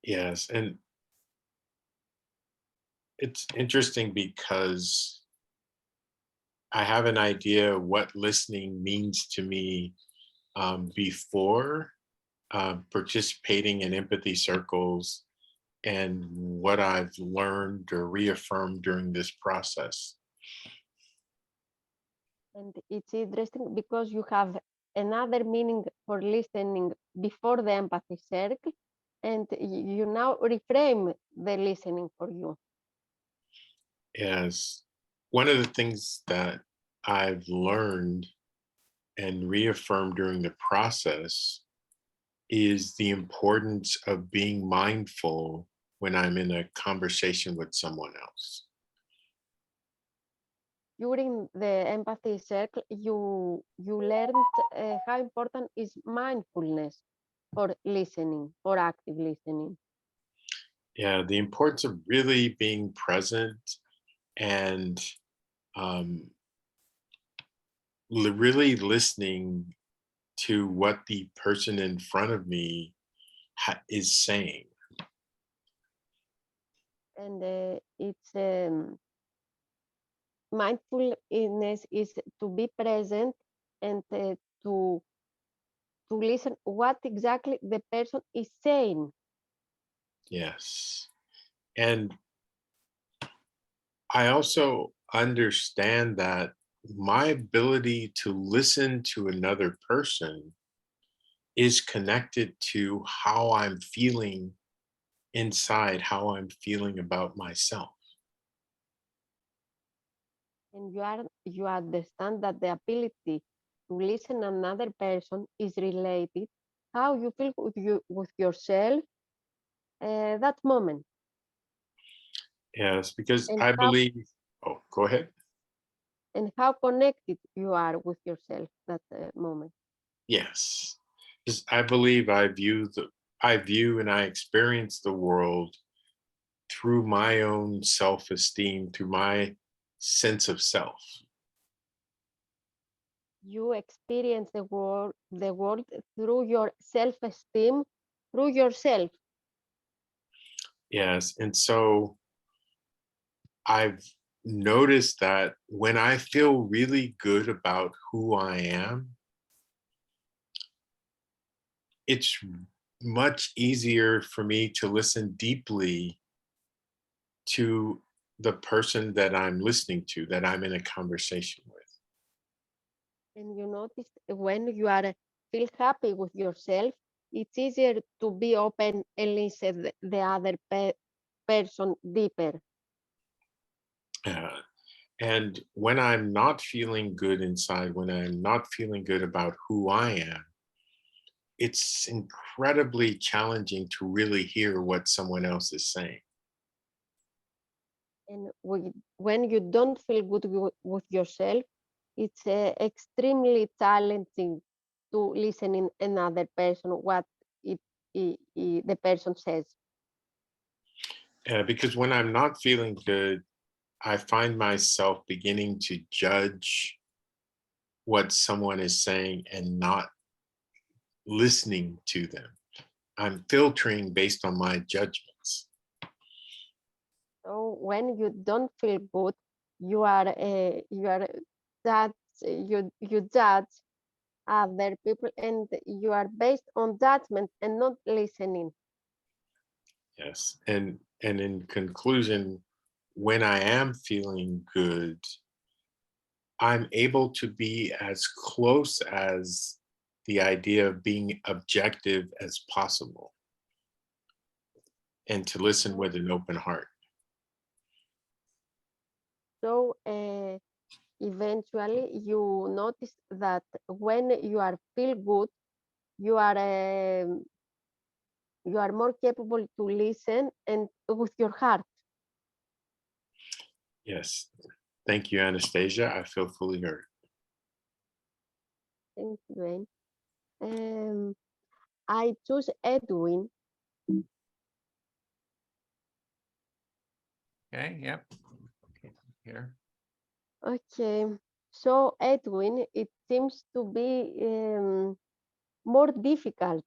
Yes, and it's interesting because I have an idea what listening means to me before participating in empathy circles and what I've learned or reaffirmed during this process. And it's interesting because you have another meaning for listening before the empathy circle, and you now reframe the listening for you. Yes, one of the things that I've learned and reaffirmed during the process is the importance of being mindful when I'm in a conversation with someone else. During the empathy circle, you learned how important is mindfulness for listening, for active listening. Yeah, the importance of really being present and really listening to what the person in front of me is saying. And it's mindfulness is to be present and to listen what exactly the person is saying. Yes. And I also understand that my ability to listen to another person is connected to how I'm feeling inside, how I'm feeling about myself. And you understand that the ability to listen another person is related how you feel with yourself that moment. Yes, because And I believe, oh, go ahead. And how connected you are with yourself that moment. Yes, because I believe I view and I experience the world through my own self-esteem, through my sense of self. You experience the world through your self-esteem, through yourself. Yes, and so I've noticed that when I feel really good about who I am, it's much easier for me to listen deeply to the person that I'm listening to, that I'm in a conversation with. And you notice when you are feel happy with yourself, it's easier to be open and listen the other person deeper. And when I'm not feeling good inside, when I'm not feeling good about who I am, it's incredibly challenging to really hear what someone else is saying. And when you don't feel good with yourself, it's extremely challenging to listen in another person what the person says. Because when I'm not feeling good, I find myself beginning to judge what someone is saying and not listening to them. I'm filtering based on my judgments. So when you don't feel good, you judge other people, and you are based on judgment and not listening. Yes. And in conclusion, when I am feeling good, I'm able to be as close as the idea of being objective as possible and to listen with an open heart. So eventually you notice that when you are feel good, you are more capable to listen and with your heart. Yes. Thank you, Anastasia. I feel fully heard. Thank you, Dwayne. I choose Edwin. Okay, yep. Okay, here. Okay, so Edwin, it seems to be more difficult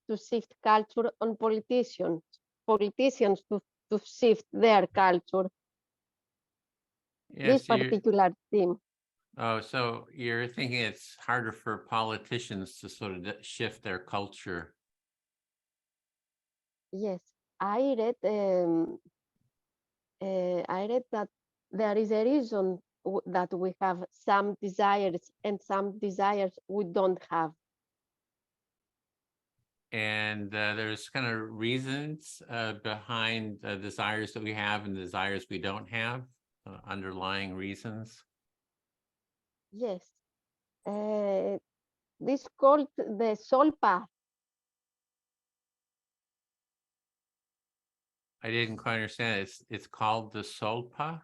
to shift culture on politicians to shift their culture. Yeah, This so particular team. oh, so you're thinking it's harder for politicians to sort of shift their culture. Yes, I read that there is a reason that we have some desires and some desires we don't have. And there's kind of reasons behind the desires that we have and desires we don't have, underlying reasons. Yes, this called the soul path. I didn't quite understand. It's called the Solpa.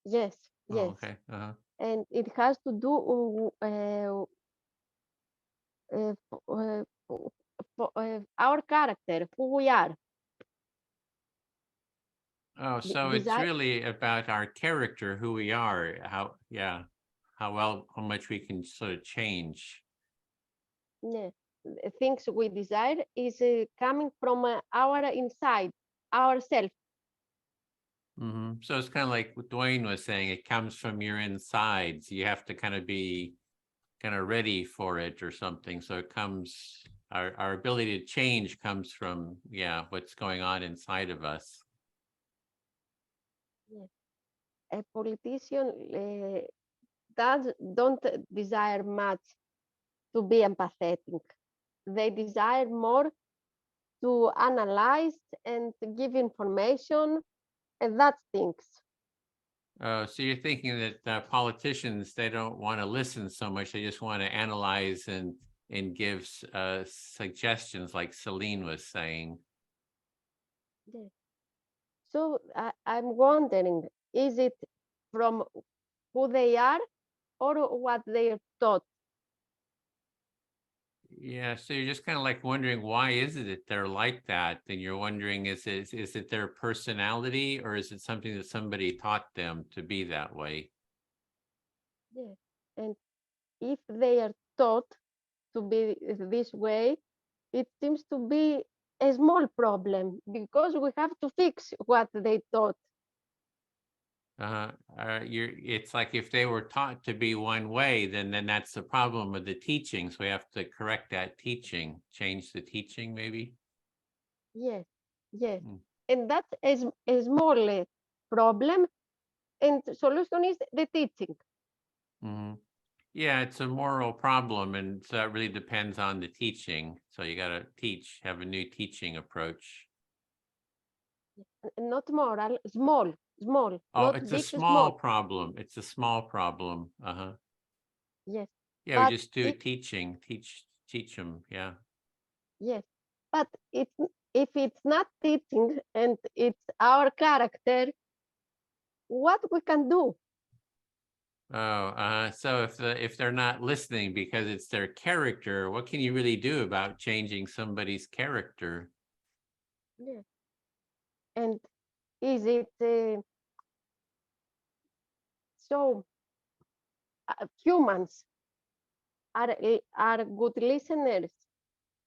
Yes, Oh, yes. okay. And it has to do our character, who we are. Oh, so it's really about our character, who we are, how much we can sort of change. Yeah, things we desire is coming from our inside, ourself. Mm-hmm. So it's kind of like what Dwayne was saying, it comes from your insides. You have to kind of be kind of ready for it or something. So it comes, our ability to change comes from, what's going on inside of us. Yes. A politician don't desire much to be empathetic. They desire more to analyze and to give information and that things. So you're thinking that politicians, they don't want to listen so much. They just want to analyze and give suggestions, like Celine was saying. Yes. So I'm wondering, is it from who they are or what they are taught? Yeah, so you're just kind of like wondering, why is it that they're like that? And you're wondering, is it their personality, or is it something that somebody taught them to be that way? Yes. And if they are taught to be this way, it seems to be a small problem because we have to fix what they taught. It's like if they were taught to be one way, then that's the problem with the teaching. So we have to correct that teaching, change the teaching, maybe. Yes, yes. And that's a small problem, and the solution is the teaching. Mm-hmm. Yeah, it's a moral problem, and so that really depends on the teaching. So you got to have a new teaching approach. Not moral, small Small, Oh, not it's a big, small small. problem. It's a small problem. Uh-huh. Yes. Yeah, But we just do if, teaching, teach them. Yeah. yes, but if it's not teaching and it's our character, what we can do? Oh, so if they're not listening because it's their character, what can you really do about changing somebody's character? Yes. And is it so humans are good listeners,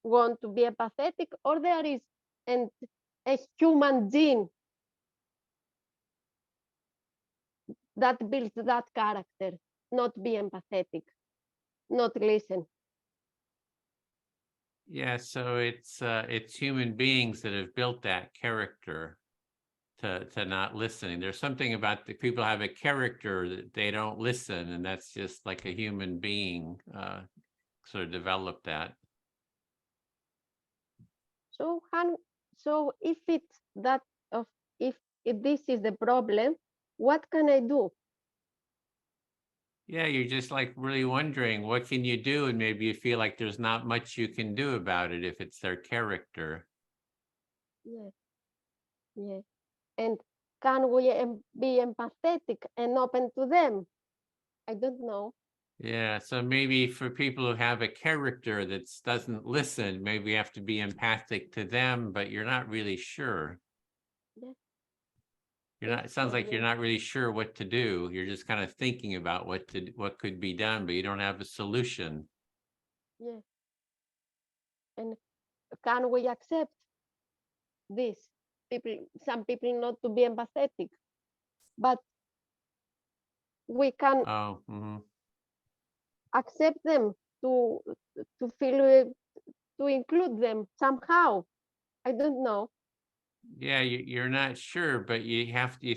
want to be empathetic, or there is and a human gene that builds that character, not be empathetic, not listen? Yeah, so it's human beings that have built that character to not listening. There's something about the people have a character that they don't listen, and that's just like a human being sort of developed that. So if it's that of if this is the problem, what can I do? Yeah, you're just like really wondering what can you do, and maybe you feel like there's not much you can do about it if it's their character. Yes, yes. And can we be empathetic and open to them? I don't know. Yeah, so maybe for people who have a character that doesn't listen, maybe you have to be empathic to them, but you're not really sure. Yes. You're not, it sounds like you're not really sure what to do. You're just kind of thinking about what could be done, but you don't have a solution. Yes. And can we accept this? Some people not to be empathetic, but we can Oh, mhm. accept them to feel to include them somehow. I don't know. Yeah, you're not sure, but you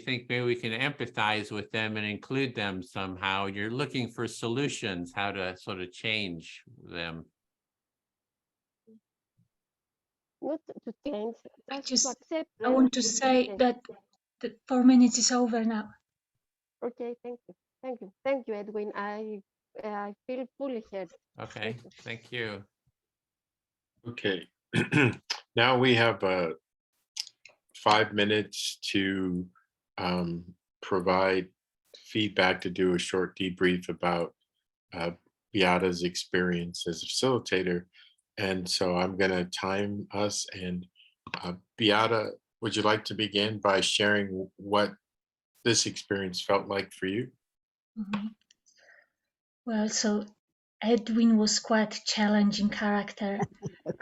think maybe we can empathize with them and include them somehow. You're looking for solutions, how to sort of change them. Not to change, just to accept I them. want to say that the 4 minutes is over now. Okay, thank you. Thank you. Thank you, Edwin. I feel fully heard. Okay, thank you. Okay. Now we have 5 minutes to provide feedback, to do a short debrief about Beata's experience as a facilitator. And so I'm going to time us. And Beata, would you like to begin by sharing what this experience felt like for you? Mhm. Well, so Edwin was quite challenging character.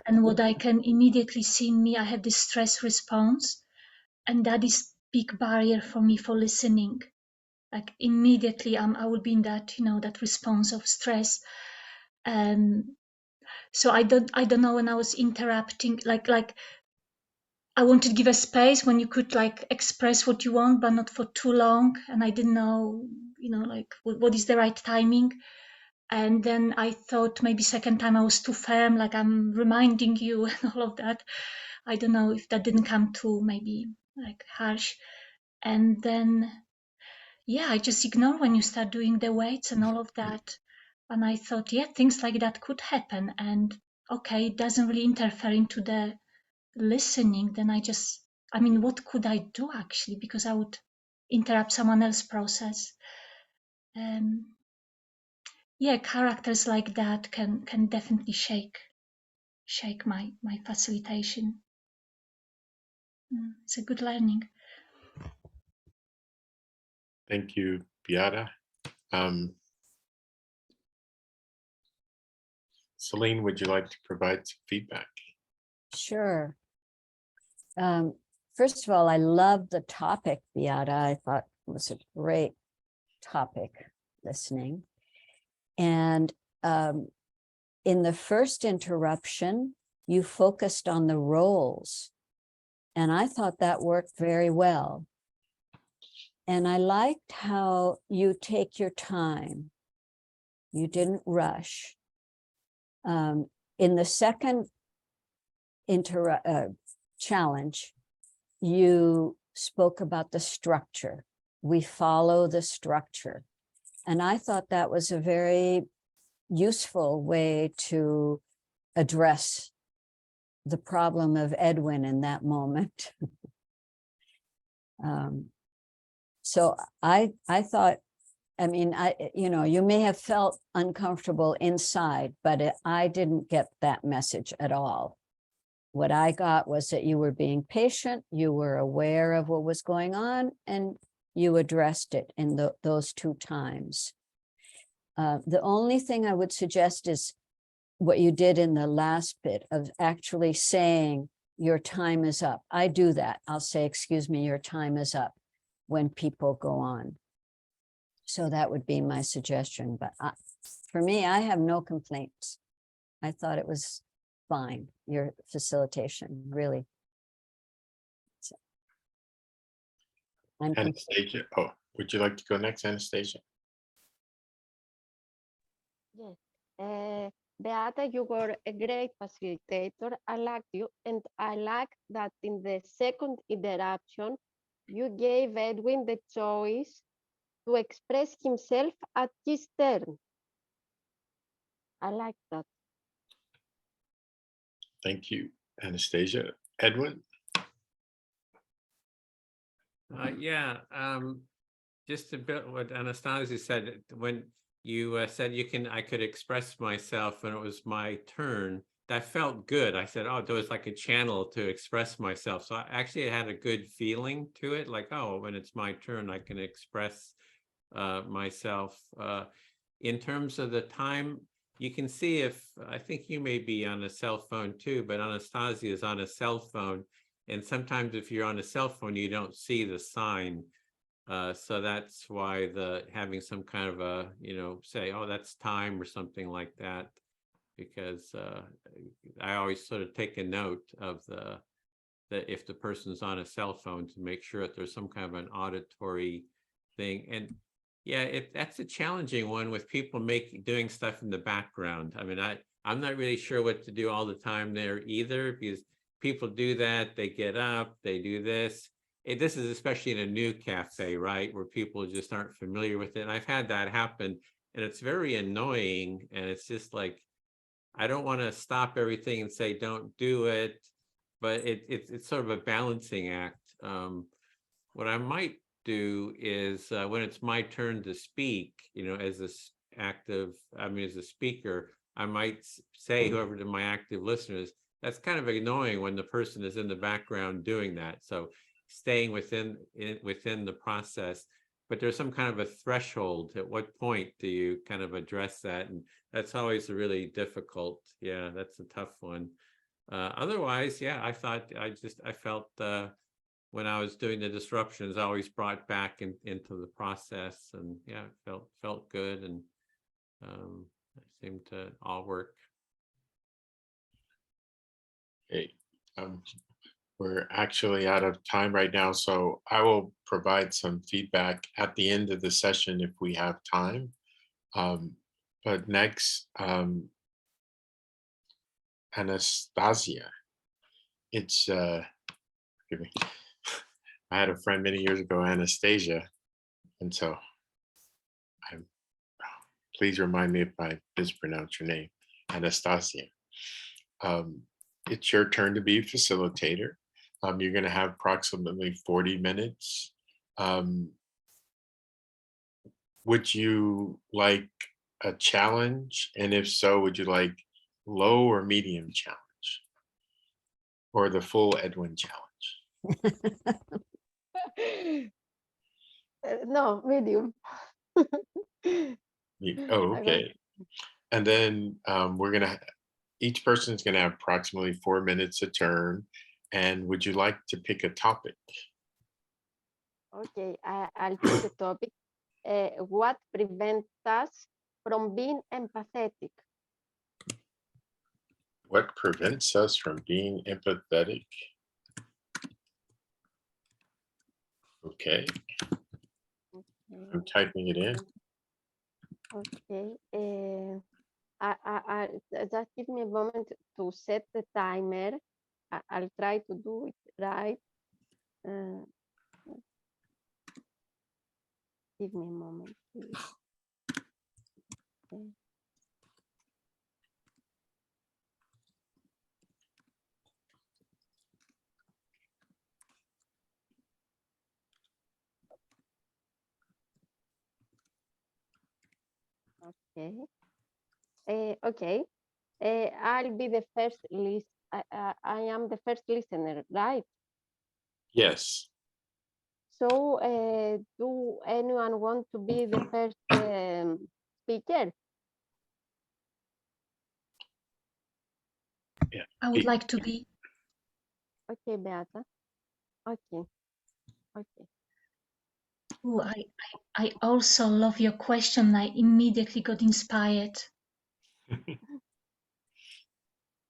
And what I can immediately see in me, I have this stress response. And that is big barrier for me for listening. Like immediately I will be in that, that response of stress. So I don't know, when I was interrupting, like I wanted to give a space when you could like express what you want, but not for too long. And I didn't know, like what is the right timing. And then I thought maybe second time I was too firm, like I'm reminding you and all of that. I don't know if that didn't come too maybe like harsh. And then, yeah, I just ignore when you start doing the weights and all of that. And I thought, yeah, things like that could happen. And okay, it doesn't really interfere into the listening. Then what could I do actually? Because I would interrupt someone else's process. Yeah, characters like that can definitely shake my facilitation. It's a good learning. Thank you, Beata. Celine, would you like to provide some feedback? Sure. First of all, I love the topic, Beata. I thought it was a great topic, listening. And in the first interruption, you focused on the roles. And I thought that worked very well. And I liked how you take your time. You didn't rush. In the second challenge, you spoke about the structure. we follow the structure. And I thought that was a very useful way to address the problem of Edwin in that moment. So I thought, I mean, you may have felt uncomfortable inside, but I didn't get that message at all. What I got was that you were being patient, you were aware of what was going on, and you addressed it in those 2 times. The only thing I would suggest is what you did in the last bit of actually saying your time is up. I do that. I'll say, excuse me, your time is up when people go on. So that would be my suggestion. But for me, I have no complaints. I thought it was fine, your facilitation, really. So, I'm complete. Anastasia, oh, would you like to go next, Anastasia? Yes. Beata, you were a great facilitator. I liked you, and I like that in the second interaction, you gave Edwin the choice to express himself at his turn. I like that. Thank you, Anastasia. Edwin? Yeah, just a bit what Anastasia said, when you said I could express myself when it was my turn, that felt good. I said, oh, there was like a channel to express myself. So I had a good feeling to it, like, oh, when it's my turn, I can express myself. In terms of the time, you can see I think you may be on a cell phone too, but Anastasia is on a cell phone. And sometimes if you're on a cell phone, you don't see the sign. So that's why having some kind of a, say, oh, that's time or something like that, because I always sort of take a note of that if the person's on a cell phone to make sure that there's some kind of an auditory thing. And yeah, that's a challenging one with people doing stuff in the background. I mean, I'm not really sure what to do all the time there either, because people do that, they get up, they do this. This is especially in a new cafe, right, where people just aren't familiar with it. And I've had that happen, and it's very annoying. And it's just like, I don't want to stop everything and say, don't do it. But it's sort of a balancing act. What I might do is when it's my turn to speak, as a speaker, I might say, whoever to my active listeners, that's kind of annoying when the person is in the background doing that. So staying within the process, but there's some kind of a threshold. At what point do you kind of address that? And that's always a really difficult. Yeah, that's a tough one. Otherwise, yeah, I felt when I was doing the disruptions, I always brought back into the process, and yeah, it felt good, and it seemed to all work. Okay. We're actually out of time right now, so I will provide some feedback at the end of the session if we have time. But next, Anastasia. Forgive me. I had a friend many years ago, Anastasia, and so please remind me if I mispronounce your name, Anastasia. It's your turn to be facilitator. You're going to have approximately 40 minutes. Would you like a challenge? And if so, would you like low or medium challenge? Or the full Edwin challenge? No, medium. Oh, okay. And then each person's going to have approximately 4 minutes a turn. And would you like to pick a topic? Okay, I'll pick the topic. What prevents us from being empathetic? What prevents us from being empathetic? Okay. I'm typing it in. Okay. I just give me a moment to set the timer. I'll try to do it right. Give me a moment, please. Okay. Okay. I'll be the first list. I am the first listener, right? Yes. So, do anyone want to be the first speaker? Yeah. I would like to be. Okay, Beata. Okay. Okay. Oh, I also love your question. I immediately got inspired.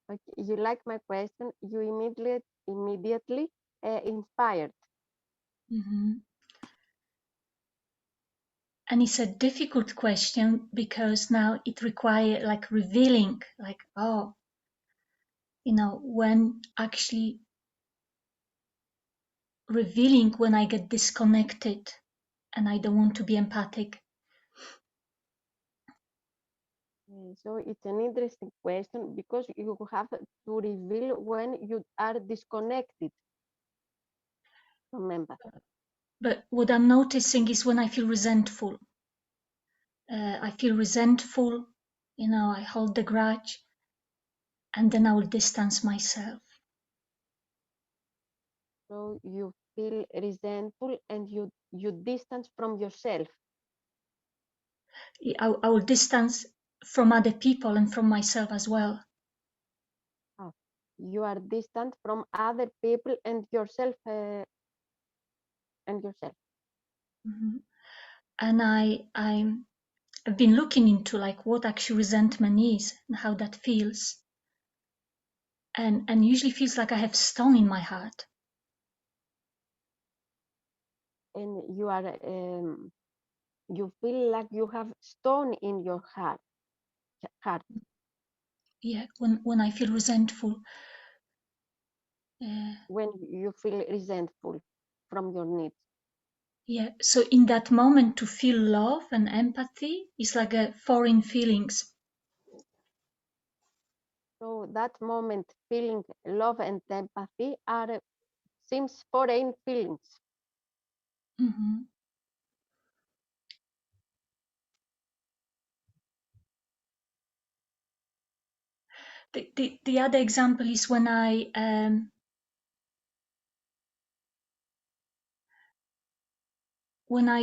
Okay. You like my question? You immediately inspired. Mhm. And it's a difficult question because now it requires like revealing, like, oh, when actually revealing when I get disconnected and I don't want to be empathic. So it's an interesting question because you have to reveal when you are disconnected from empathy. But what I'm noticing is when I feel resentful. I feel resentful, I hold the grudge, and then I will distance myself. So you feel resentful and you distance from yourself. I will distance from other people and from myself as well. Oh, you are distant from other people and yourself. Mm-hmm. And I've been looking into like what actually resentment is and how that feels. And usually feels like I have stone in my heart. And you are you feel like you have stone in your heart. Yeah, when I feel resentful. When you feel resentful from your needs. Yeah, so in that moment to feel love and empathy is like a foreign feelings. So that moment feeling love and empathy seems foreign feelings. Mm-hmm. The other example is when I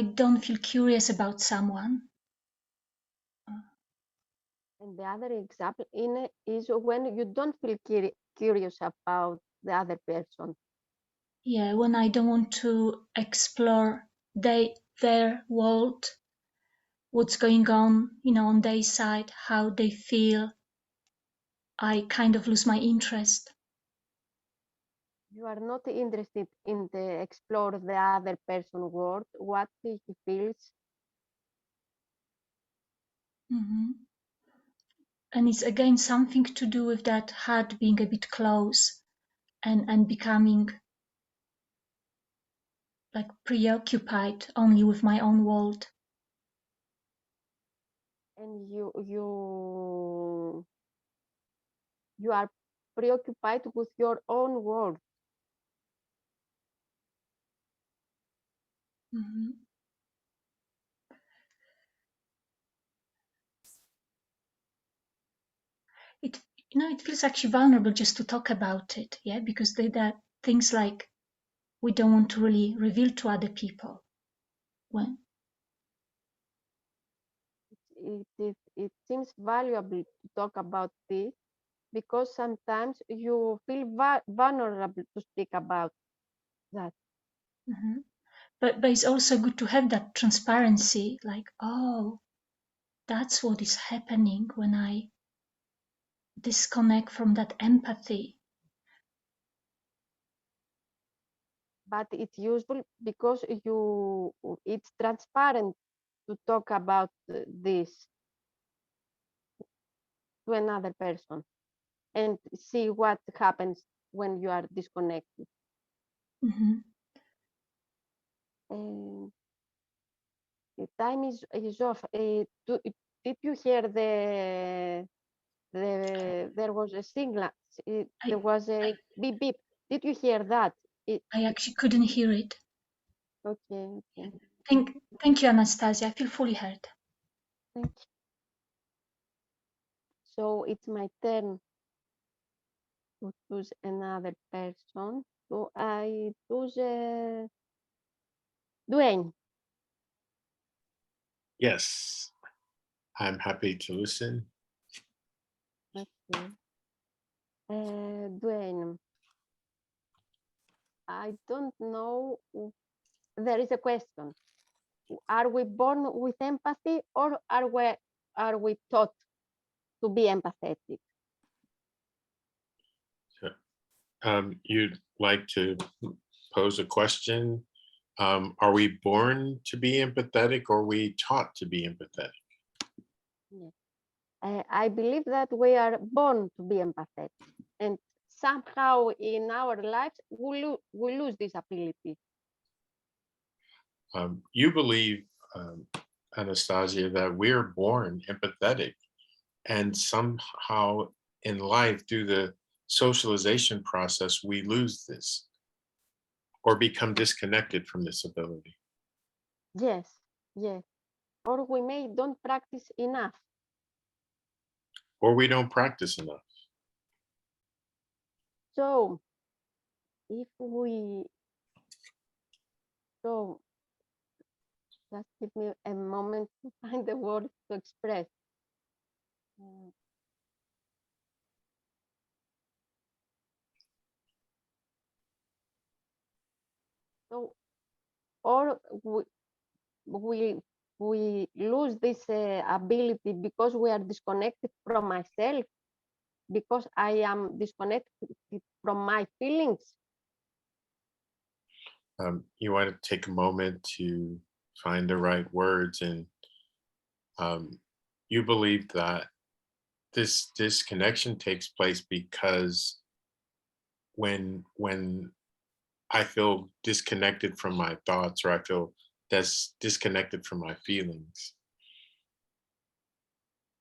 don't feel curious about someone. And the other example is when you don't feel curious about the other person. Yeah, when I don't want to explore their world, what's going on, on their side, how they feel, I kind of lose my interest. You are not interested in the explore the other person's world, what he feels. Mm-hmm. And it's again something to do with that heart being a bit close and becoming like preoccupied only with my own world. And you are preoccupied with your own world. Mm-hmm. It feels actually vulnerable just to talk about it, yeah, because there are things like we don't want to really reveal to other people. When it seems valuable to talk about this because sometimes you feel vulnerable to speak about that. mm-hmm. But it's also good to have that transparency, like, oh, that's what is happening when I disconnect from that empathy. But it's useful because it's transparent to talk about this to another person and see what happens when you are disconnected. Mm-hmm. The time is off. Did you hear there was a signal? There was a beep beep. Did you hear that? I actually couldn't hear it. Okay. Okay. Thank you, Anastasia. I feel fully heard. Thank you. So it's my turn to choose another person. So I choose Dwayne. Yes, I'm happy to listen. Okay. Dwayne, I don't know. There is a question. Are we born with empathy, or are we taught to be empathetic? You'd like to pose a question. Are we born to be empathetic, or are we taught to be empathetic? Yes. I believe that we are born to be empathetic, and somehow in our lives we lose this ability. You believe, Anastasia, that we're born empathetic, and somehow in life, through the socialization process, we lose this or become disconnected from this ability. Yes, yes. Or we may don't practice enough. Or we don't practice enough. So if we, so just give me a moment to find the words to express. So, or we lose this ability because we are disconnected from myself, because I am disconnected from my feelings. You want to take a moment to find the right words, and you believe that this disconnection takes place because when I feel disconnected from my thoughts, or I feel disconnected from my feelings.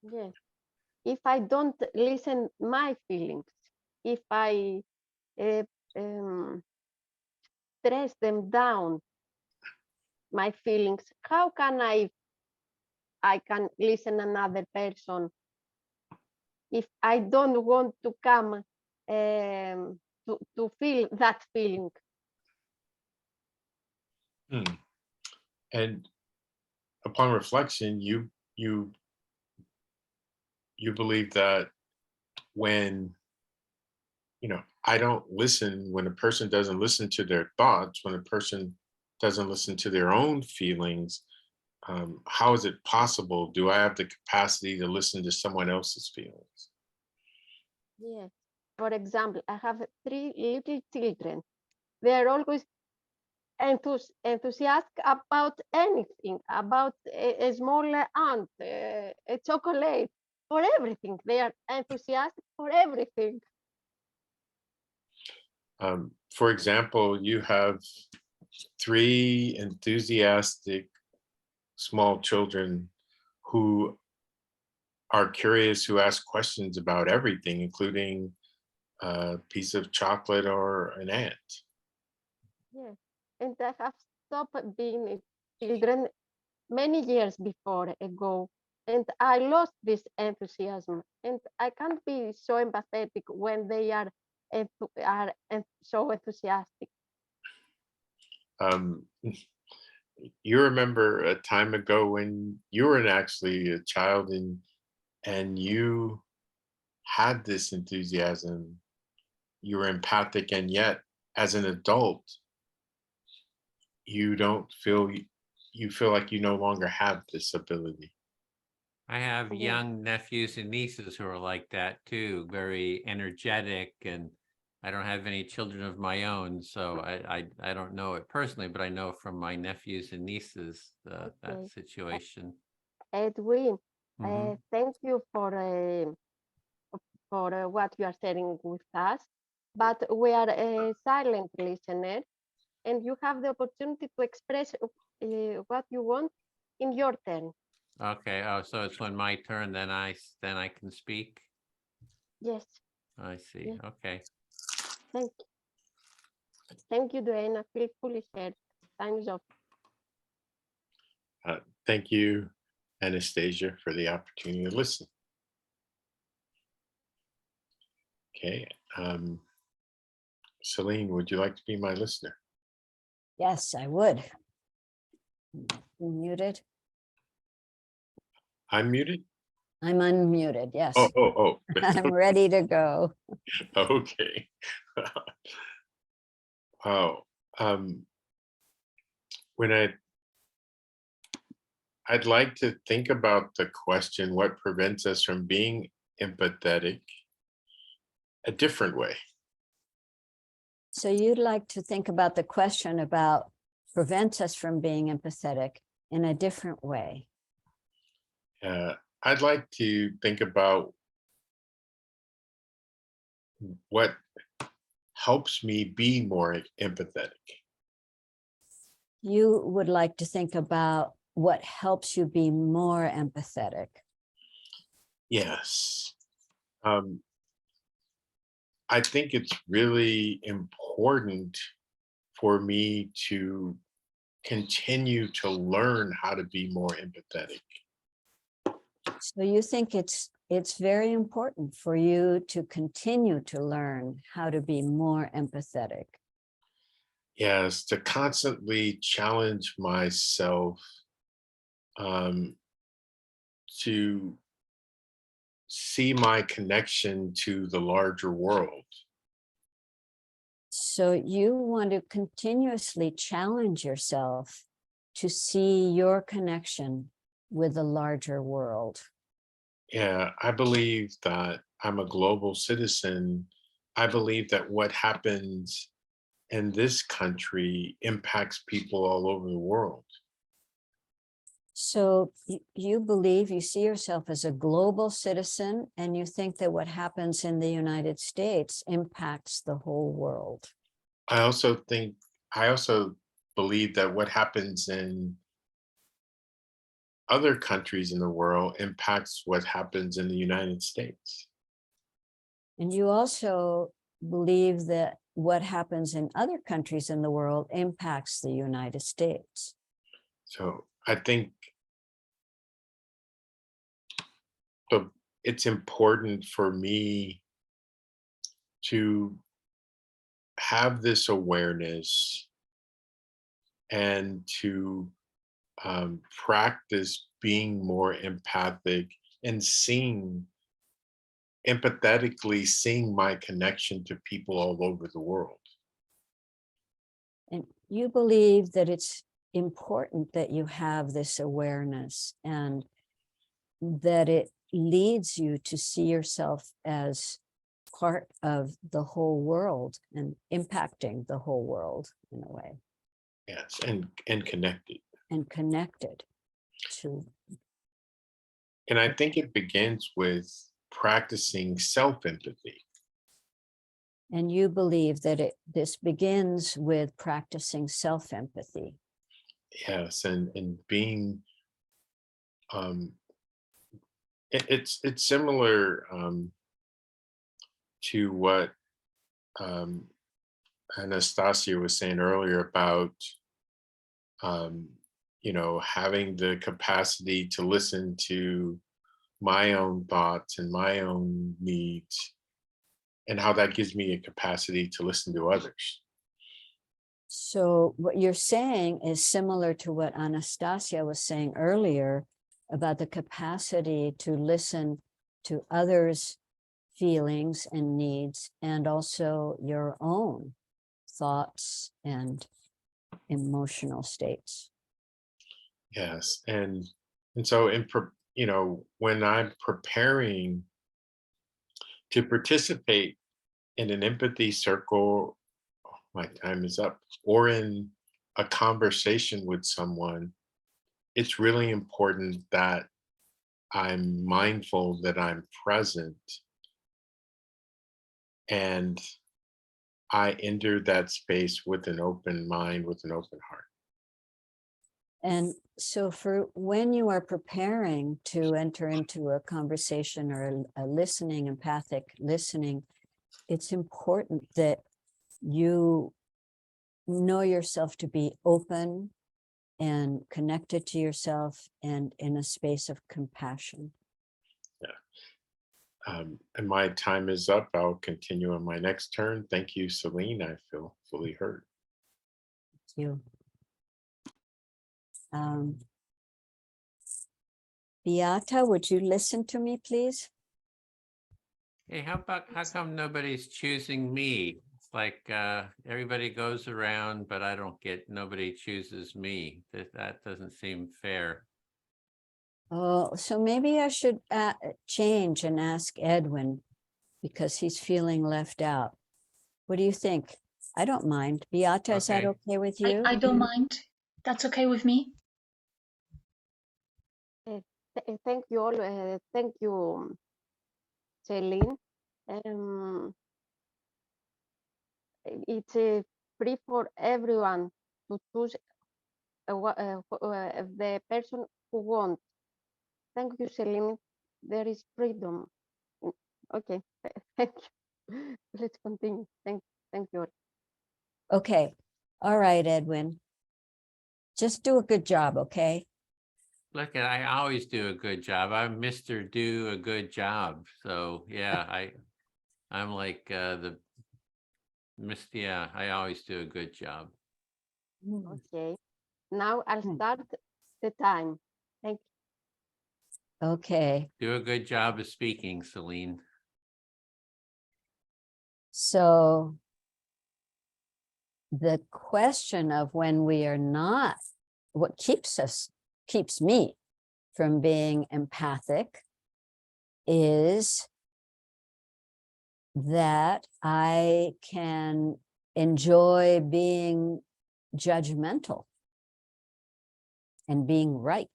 Yes. If I don't listen my feelings, if I stress them down, my feelings, how can I can listen another person if I don't want to come to feel that feeling? And upon reflection, you believe that when I don't listen, when a person doesn't listen to their thoughts, when a person doesn't listen to their own feelings, how is it possible? Do I have the capacity to listen to someone else's feelings? Yes. For example, I have 3 little children. They are always enthusiastic about anything, about a small ant, a chocolate, for everything. They are enthusiastic for everything. For example, you have 3 enthusiastic small children who are curious, who ask questions about everything, including a piece of chocolate or an ant. Yes, and I have stopped being children many years before ago, and I lost this enthusiasm, and I can't be so empathetic when they are so enthusiastic. You remember a time ago when you were actually a child, and you had this enthusiasm, you were empathic, and yet as an adult, you don't feel, you feel like you no longer have this ability. I have young nephews and nieces who are like that too, very energetic, and I don't have any children of my own, so I don't know it personally, but I know from my nephews and nieces that situation. Edwin, thank you for what you are sharing with us, but we are a silent listener, and you have the opportunity to express what you want in your turn. Okay. Oh, so it's when my turn, then I can speak. Yes. I see. Yeah. Okay. Thank you. Thank you, Dwayne. I feel fully heard. Time's up. Thank you, Anastasia, for the opportunity to listen. Okay. Celine, would you like to be my listener? Yes, I would. Muted. I'm muted? I'm unmuted. Yes. Oh. I'm ready to go. Okay. Wow. When I'd like to think about the question, what prevents us from being empathetic, a different way. So you'd like to think about the question about prevents us from being empathetic in a different way. I'd like to think about what helps me be more empathetic. You would like to think about what helps you be more empathetic. Yes. I think it's really important for me to continue to learn how to be more empathetic. So you think it's very important for you to continue to learn how to be more empathetic. Yes, to constantly challenge myself to see my connection to the larger world. So you want to continuously challenge yourself to see your connection with the larger world. Yeah, I believe that I'm a global citizen. I believe that what happens in this country impacts people all over the world. So you believe, you see yourself as a global citizen, and you think that what happens in the United States impacts the whole world. I also believe that what happens in other countries in the world impacts what happens in the United States. And you also believe that what happens in other countries in the world impacts the United States. So I think it's important for me to have this awareness and to practice being more empathic and empathetically seeing my connection to people all over the world. And you believe that it's important that you have this awareness and that it leads you to see yourself as part of the whole world and impacting the whole world in a way. Yes, and connected. And connected to. And I think it begins with practicing self-empathy. And you believe that this begins with practicing self-empathy. Yes, and being it's similar to what Anastasia was saying earlier about having the capacity to listen to my own thoughts and my own needs, and how that gives me a capacity to listen to others. So what you're saying is similar to what Anastasia was saying earlier about the capacity to listen to others' feelings and needs, and also your own thoughts and emotional states. Yes, and so when I'm preparing to participate in an empathy circle, my time is up, or in a conversation with someone, it's really important that I'm mindful that I'm present and I enter that space with an open mind, with an open heart. And so for when you are preparing to enter into a conversation or a listening, empathic listening, it's important that you know yourself to be open and connected to yourself and in a space of compassion. And my time is up. I'll continue on my next turn. Thank you, Celine. I feel fully heard. Thank you. Beata, would you listen to me, please? Hey, how come nobody's choosing me? It's like everybody goes around, but nobody chooses me. That doesn't seem fair. Oh, so maybe I should change and ask Edwin because he's feeling left out. What do you think? I don't mind. Beata, is that okay with you? I don't mind. That's okay with me. Thank you all. Thank you, Celine. It's free for everyone to choose the person who wants. Thank you, Celine. There is freedom. Okay, thank you. Let's continue. Thank you all. Okay. All right, Edwin. Just do a good job, okay? Look, I always do a good job. I'm Mr. Do a good job. So yeah, I'm like I always do a good job. Okay. Now I'll start the time. Thank you. Okay. Do a good job of speaking, Celine. So the question of when we are not, what keeps me from being empathic is that I can enjoy being judgmental and being right.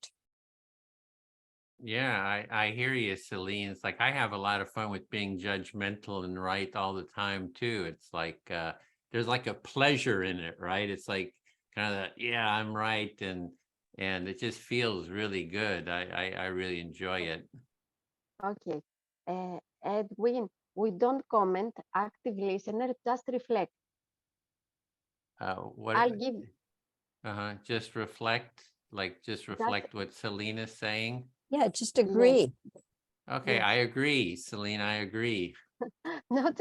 Yeah, I hear you, Celine. It's like I have a lot of fun with being judgmental and right all the time too. It's like there's like a pleasure in it, right? It's like kind of that, yeah, I'm right, and it just feels really good. I really enjoy it. Okay. Edwin, we don't comment, active listener, just reflect. I'll give. Just reflect, what Celine is saying. Yeah, just agree. Yes. Okay, Yes. I agree, Celine, I agree. Not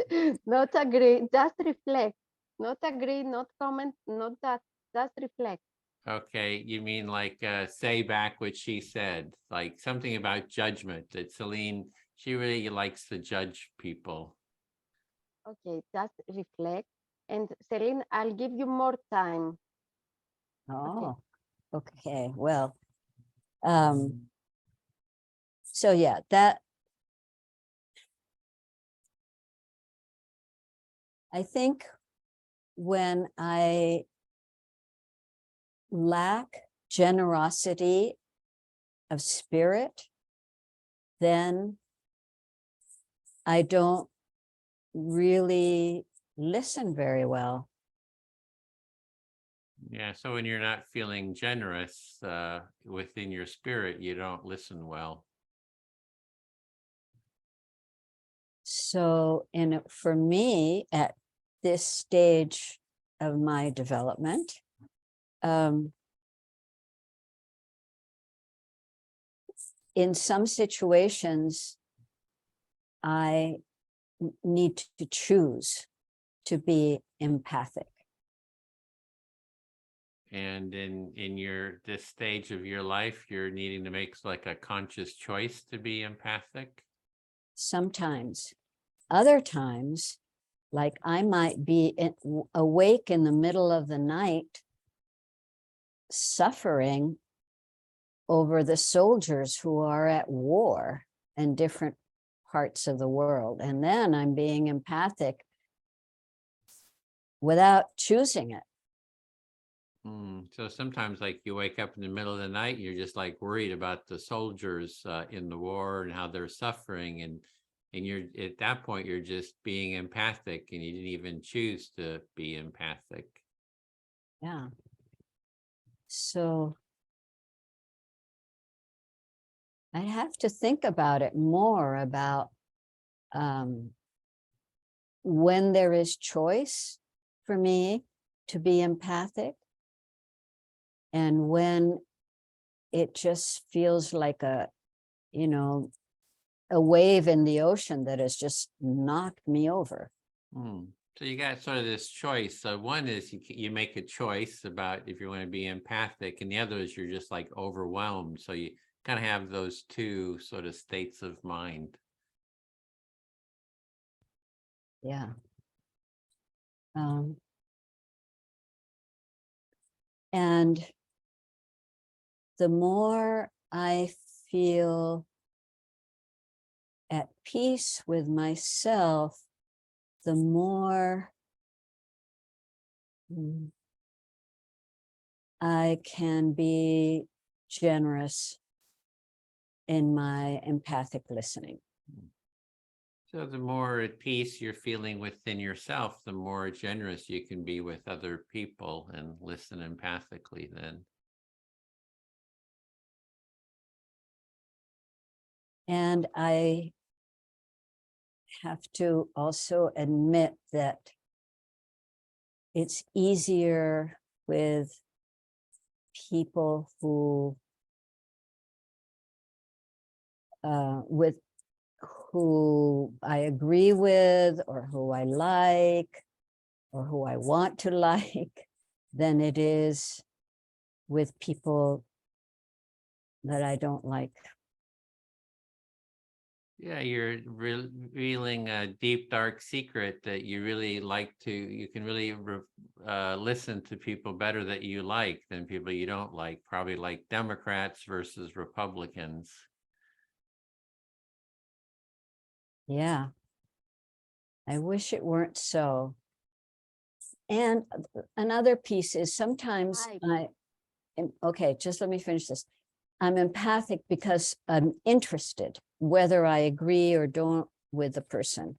agree, just reflect. Not agree, not comment, not that, just reflect. Okay, you mean like say back what she said, like something about judgment, that Celine, she really likes to judge people. Okay, just reflect. And Celine, I'll give you more time. Oh, okay. Well, so yeah, that I think when I lack generosity of spirit, then I don't really listen very well. Yeah, so when you're not feeling generous within your spirit, you don't listen well. So for me, at this stage of my development, in some situations, I need to choose to be empathic. And in this stage of your life, you're needing to make like a conscious choice to be empathic. Sometimes, other times, like I might be awake in the middle of the night, suffering over the soldiers who are at war in different parts of the world. And then I'm being empathic without choosing it. So sometimes like you wake up in the middle of the night, you're just like worried about the soldiers in the war and how they're suffering. And you're at that point, you're just being empathic and you didn't even choose to be empathic. Yeah. So I'd have to think about it more about when there is choice for me to be empathic and when it just feels like a, you know, a wave in the ocean that has just knocked me over. So you got sort of this choice. So one is you make a choice about if you want to be empathic, and the other is you're just like overwhelmed. So you kind of have those two sort of states of mind. Yeah. And the more I feel at peace with myself, the more I can be generous in my empathic listening. So the more at peace you're feeling within yourself, the more generous you can be with other people and listen empathically then. And I have to also admit that it's easier with people who I agree with, or who I like, or who I want to like, than it is with people that I don't like. Yeah, you're revealing a deep, dark secret that you really like to, you can really listen to people better that you like than people you don't like, probably like Democrats versus Republicans. Yeah, I wish it weren't so. And another piece is sometimes okay, just let me finish this. I'm empathic because I'm interested, whether I agree or don't with the person.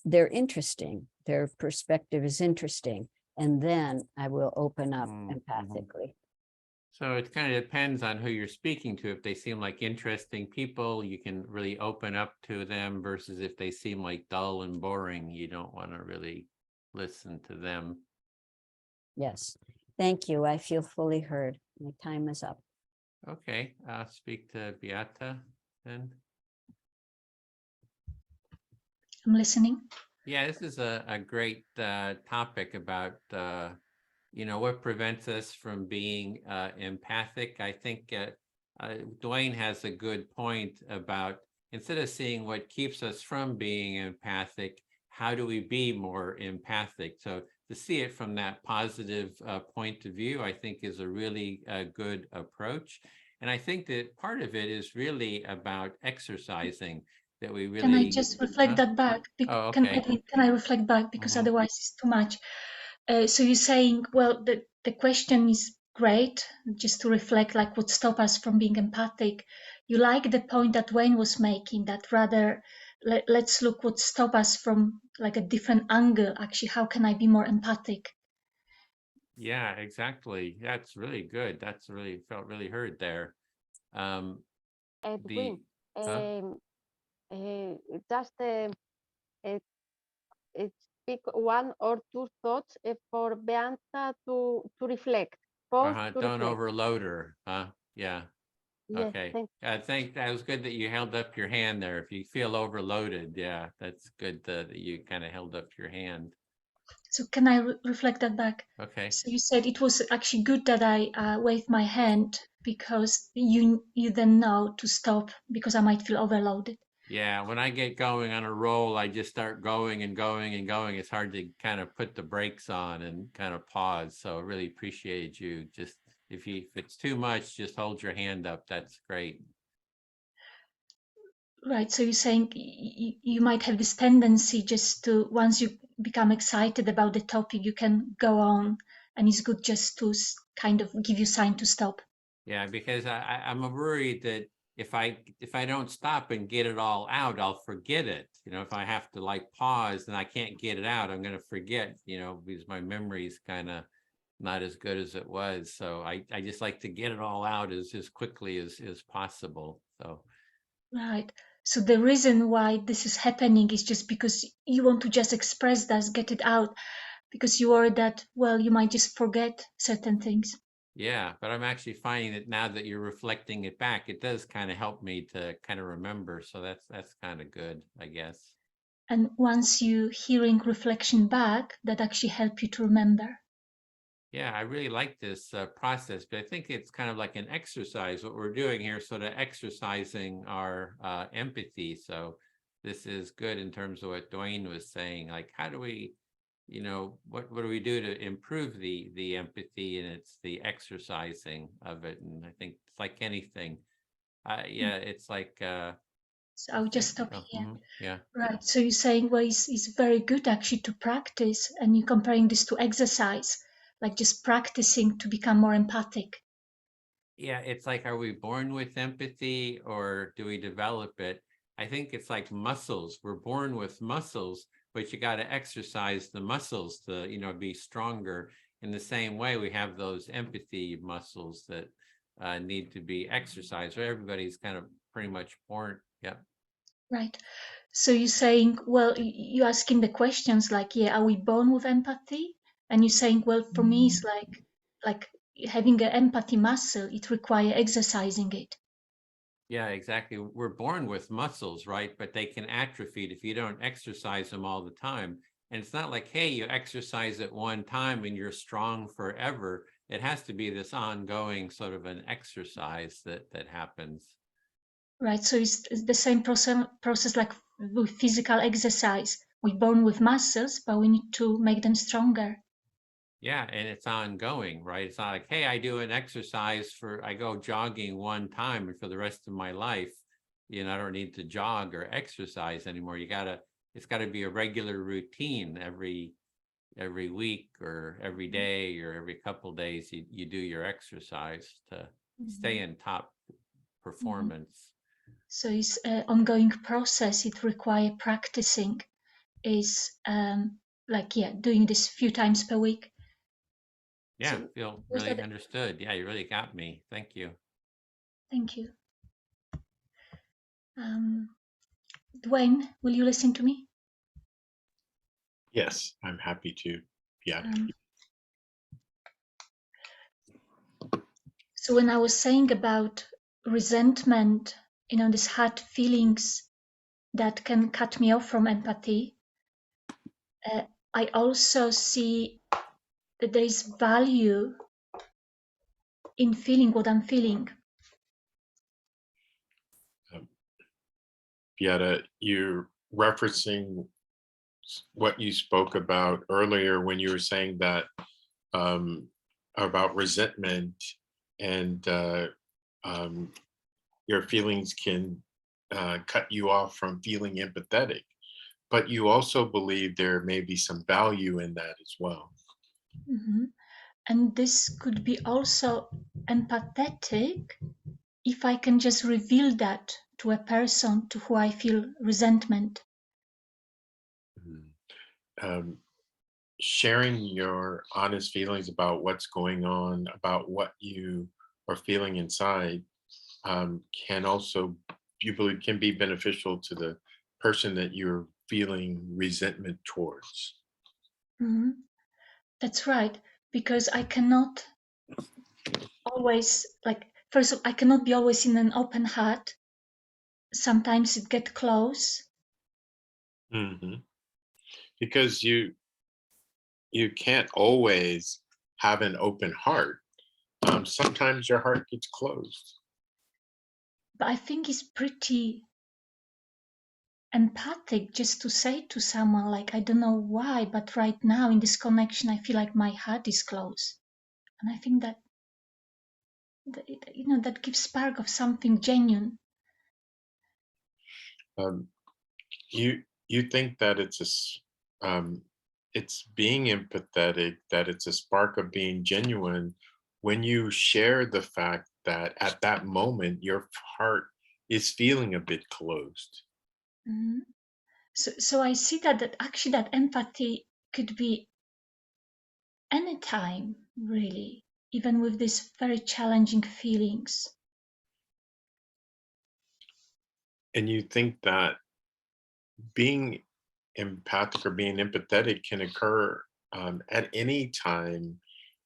They're interesting. Their perspective is interesting. And then I will open up empathically. So it kind of depends on who you're speaking to. If they seem like interesting people, you can really open up to them, versus if they seem like dull and boring, you don't want to really listen to them. Yes. Thank you. I feel fully heard. My time is up. Okay, I'll speak to Beata then. I'm listening. Yeah, this is a great topic about, what prevents us from being empathic. I think Dwayne has a good point about, instead of seeing what keeps us from being empathic, how do we be more empathic? So to see it from that positive point of view, I think is a really good approach. And I think that part of it is really about exercising, that we really— Can I just reflect that back? Oh, okay. Can I reflect back, because otherwise it's too much. So you're saying, well, the question is great, just to reflect like what stops us from being empathic. You like the point that Wayne was making, that rather let's look what stops us from like a different angle. Actually, how can I be more empathic? Yeah, exactly. That's really good. That's really felt really heard there. Edwin, just speak one or two thoughts for Beata to reflect. Pause to Don't reflect. overload her. Yeah. Yes, Okay. thank I think that was good that you held up your hand there. If you feel overloaded, yeah, that's good that you kind of held up your hand. So can I reflect that back? Okay. So you said it was actually good that I waved my hand, because you then know to stop, because I might feel overloaded. Yeah, when I get going on a roll, I just start going and going and going. It's hard to kind of put the brakes on and kind of pause. So I really appreciate you. Just if it's too much, just hold your hand up. That's great. Right. So you're saying you might have this tendency just to, once you become excited about the topic, you can go on, and it's good just to kind of give you sign to stop. Yeah, because I'm worried that if I don't stop and get it all out, I'll forget it. If I have to like pause and I can't get it out, I'm going to forget, because my memory's kind of not as good as it was. So I just like to get it all out as quickly as possible. So. Right. So the reason why this is happening is just because you want to just express that, get it out, because you worry that, well, you might just forget certain things. Yeah, but I'm actually finding that now that you're reflecting it back, it does kind of help me to kind of remember. So that's kind of good, I guess. And once you hearing reflection back, that actually help you to remember. Yeah, I really like this process, but I think it's kind of like an exercise, what we're doing here, sort of exercising our empathy. So this is good in terms of what Dwayne was saying, like, how do we, what do we do to improve the empathy? And it's the exercising of it. And I think it's like anything. Yeah, it's like. So I'll just stop here. Yeah. Right. So you're saying, well, it's very good actually to practice, and you're comparing this to exercise, like just practicing to become more empathic. Yeah, it's like, are we born with empathy or do we develop it? I think it's like muscles. We're born with muscles, but you got to exercise the muscles to, be stronger. In the same way, we have those empathy muscles that need to be exercised. So everybody's kind of pretty much born. Yeah. Right. So you're saying, well, you're asking the questions like, yeah, are we born with empathy? And you're saying, well, for me, it's like having an empathy muscle, it requires exercising it. Yeah, exactly. We're born with muscles, right? But they can atrophy if you don't exercise them all the time. And it's not like, hey, you exercise it one time and you're strong forever. It has to be this ongoing sort of an exercise that happens. Right. So it's the same process like with physical exercise. We're born with muscles, but we need to make them stronger. Yeah, and it's ongoing, right? It's not like, hey, I do an exercise I go jogging one time and for the rest of my life, I don't need to jog or exercise anymore. It's gotta be a regular routine every week or every day or every couple days. You do your exercise to stay in top performance. So it's an ongoing process. It requires practicing. Is doing this few times per week. Yeah, So feel really understood. Yeah, you really got me. Thank you. Thank you. Dwayne, will you listen to me? Yes, I'm happy to. Yeah. So when I was saying about resentment, these hard feelings that can cut me off from empathy, I also see that there is value in feeling what I'm feeling. Beata, you're referencing what you spoke about earlier when you were saying that about resentment and your feelings can cut you off from feeling empathetic, but you also believe there may be some value in that as well. Mm-hmm. And this could be also empathetic if I can just reveal that to a person to who I feel resentment. Sharing your honest feelings about what's going on, about what you are feeling inside, can also, you believe, can be beneficial to the person that you're feeling resentment towards. Mm-hmm. That's right, because I cannot always, first of all, I cannot be always in an open heart. Sometimes it gets close. Mm-hmm. Because you can't always have an open heart. Sometimes your heart gets closed. But I think it's pretty empathic just to say to someone, like, I don't know why, but right now in this connection, I feel like my heart is closed. And I think that that gives spark of something genuine. You think that it's being empathetic, that it's a spark of being genuine when you share the fact that at that moment your heart is feeling a bit closed. Mm-hmm. So I see that actually that empathy could be anytime, really, even with these very challenging feelings. And you think that being empathic or being empathetic can occur at any time,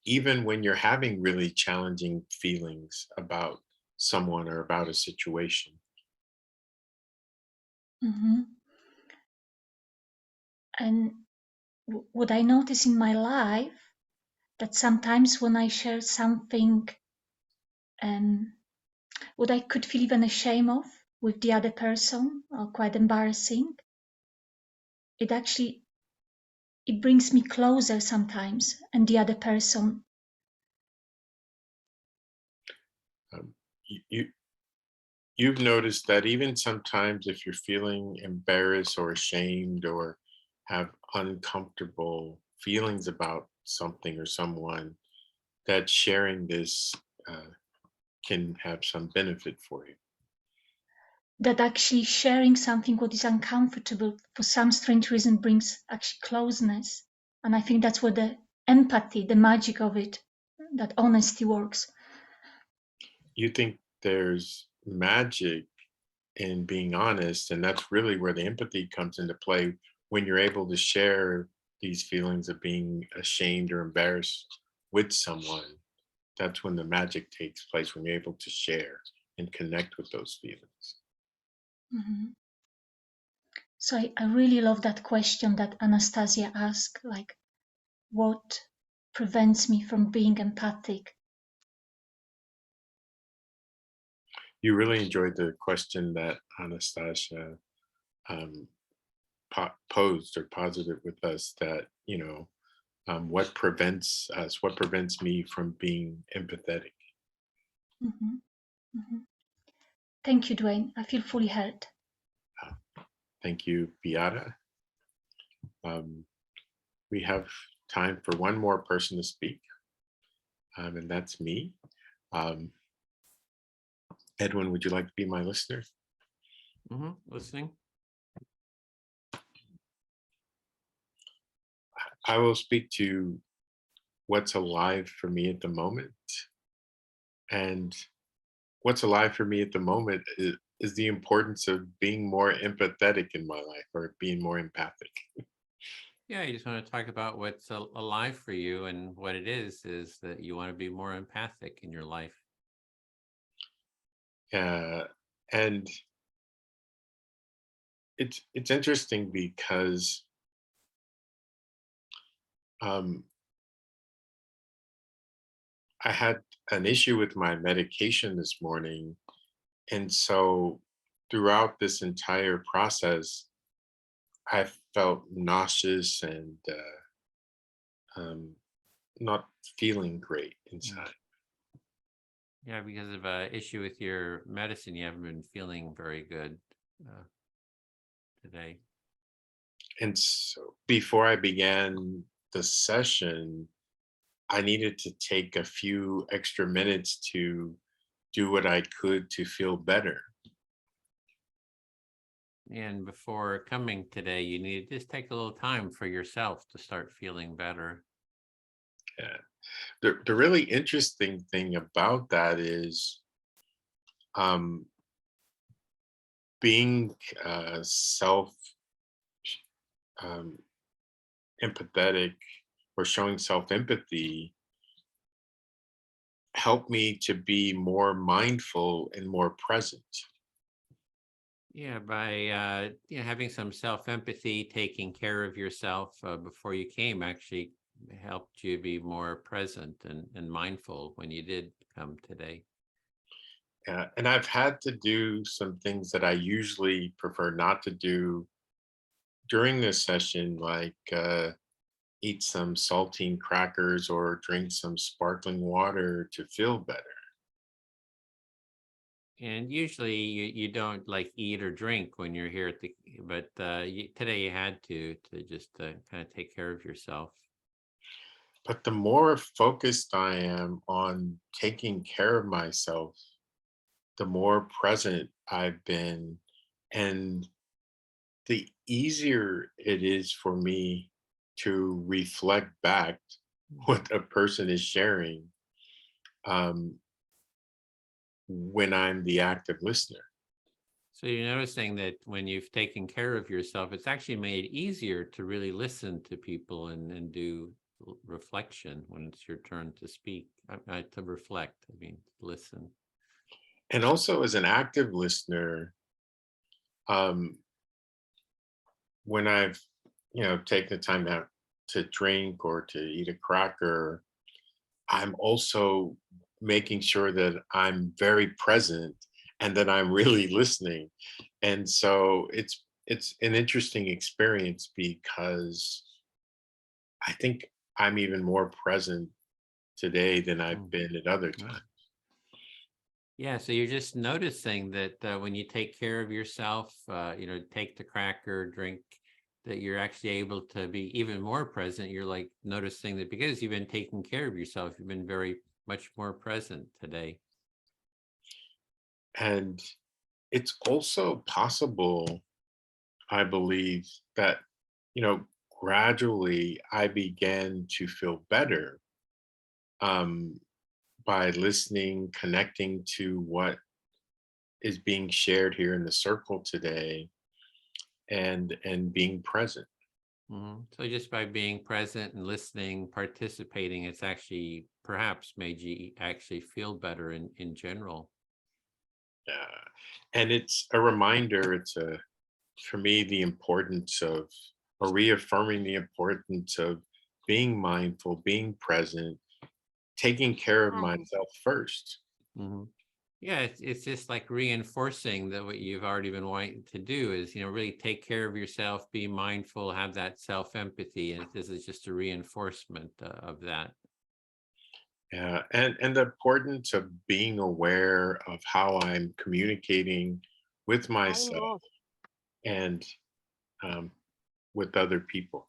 even when you're having really challenging feelings about someone or about a situation. Mhm. And what I notice in my life, that sometimes when I share something what I could feel even ashamed of with the other person, or quite embarrassing, it brings me closer sometimes, and the other person. Um, you've noticed that even sometimes if you're feeling embarrassed or ashamed or have uncomfortable feelings about something or someone, that sharing this can have some benefit for you. That actually sharing something what is uncomfortable for some strange reason brings actually closeness. And I think that's where the empathy, the magic of it, that honesty works. You think there's magic in being honest, and that's really where the empathy comes into play, when you're able to share these feelings of being ashamed or embarrassed with someone. That's when the magic takes place, when you're able to share and connect with those feelings. Mhm. So I really love that question that Anastasia asked, like, what prevents me from being empathic? You really enjoyed the question that Anastasia posed or posited with us, that, what prevents us, what prevents me from being empathetic? Mhm. Mhm. Thank you, Dwayne. I feel fully heard. Thank you, Beata. We have time for one more person to speak, and that's me. Edwin, would you like to be my listener? Listening. I will speak to what's alive for me at the moment. And what's alive for me at the moment is the importance of being more empathetic in my life, or being more empathic. Yeah, you just want to talk about what's alive for you, and what it is that you want to be more empathic in your life. And it's interesting because I had an issue with my medication this morning. And so throughout this entire process, I felt nauseous and not feeling great inside. Yeah, because of an issue with your medicine, you haven't been feeling very good today. And so before I began the session, I needed to take a few extra minutes to do what I could to feel better. And before coming today, you need to just take a little time for yourself to start feeling better. Yeah. The really interesting thing about that is being self empathetic, or showing self empathy, helped me to be more mindful and more present. Yeah, by having some self-empathy, taking care of yourself before you came actually helped you be more present and mindful when you did come today. And I've had to do some things that I usually prefer not to do during this session, like eat some saltine crackers or drink some sparkling water to feel better. And usually you don't like eat or drink when you're here but today you had to just kind of take care of yourself. But the more focused I am on taking care of myself, the more present I've been, and the easier it is for me to reflect back what a person is sharing when I'm the active listener. So you're noticing that when you've taken care of yourself, it's actually made it easier to really listen to people and do reflection when it's your turn to speak, to reflect, I mean, listen. And also as an active listener, when I've, taken the time out to drink or to eat a cracker, I'm also making sure that I'm very present and that I'm really listening. And so it's an interesting experience because I think I'm even more present today than I've been at other times. Yeah, so you're just noticing that when you take care of yourself, take the cracker, drink, that you're actually able to be even more present. You're like noticing that because you've been taking care of yourself, you've been very much more present today. And it's also possible, I believe, that, gradually I began to feel better by listening, connecting to what is being shared here in the circle today, and being present. So just by being present and listening, participating, it's actually perhaps made you actually feel better in general. Yeah. And it's a reminder, for me, the importance of, or reaffirming the importance of being mindful, being present, taking care of myself first. Yeah, it's just like reinforcing that what you've already been wanting to do is, really take care of yourself, be mindful, have that self-empathy. And this is just a reinforcement of that. Yeah, and the importance of being aware of how I'm communicating with myself and with other people.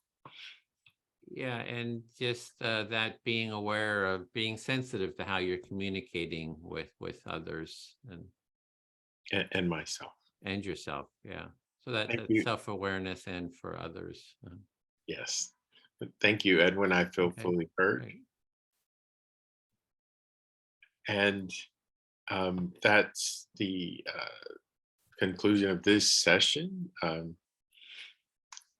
Yeah, and just that being aware of being sensitive to how you're communicating with others and myself and yourself. Yeah, so that self-awareness and for others. Yes, thank you, Edwin. I feel fully heard. Right. And that's the conclusion of this session.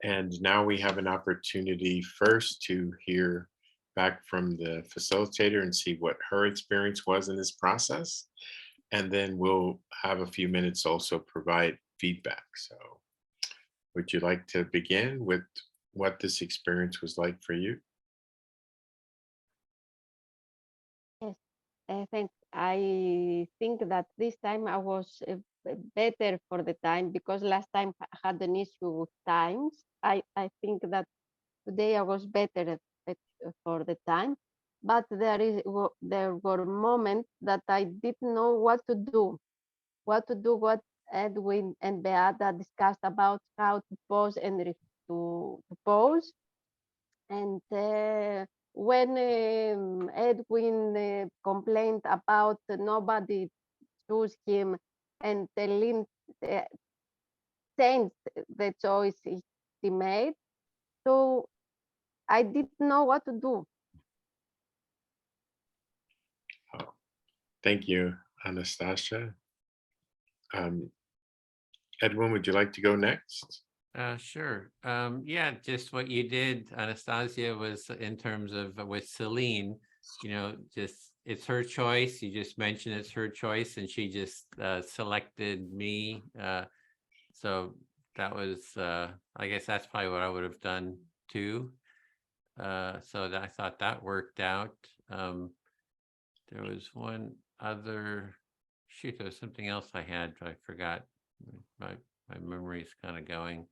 And now we have an opportunity first to hear back from the facilitator and see what her experience was in this process. And then we'll have a few minutes also provide feedback. So would you like to begin with what this experience was like for you? Yes, thanks. I think that this time I was better for the time because last time I had an issue with times. I think that today I was better for the time, but there were moments that I didn't know what to do. What Edwin and Beata discussed about how to pause and to pause. And when Edwin complained about nobody chose him and Lynn changed the choice he made, so I didn't know what to do. Oh, thank you, Anastasia. Edwin, would you like to go next? Sure. Yeah, just what you did, Anastasia, was in terms of with Celine, just it's her choice. You just mentioned it's her choice, and she just selected me. So that was, I guess that's probably what I would have done too. So I thought that worked out. There was one other, shoot, there was something else I had, but I forgot. My memory is kind of going.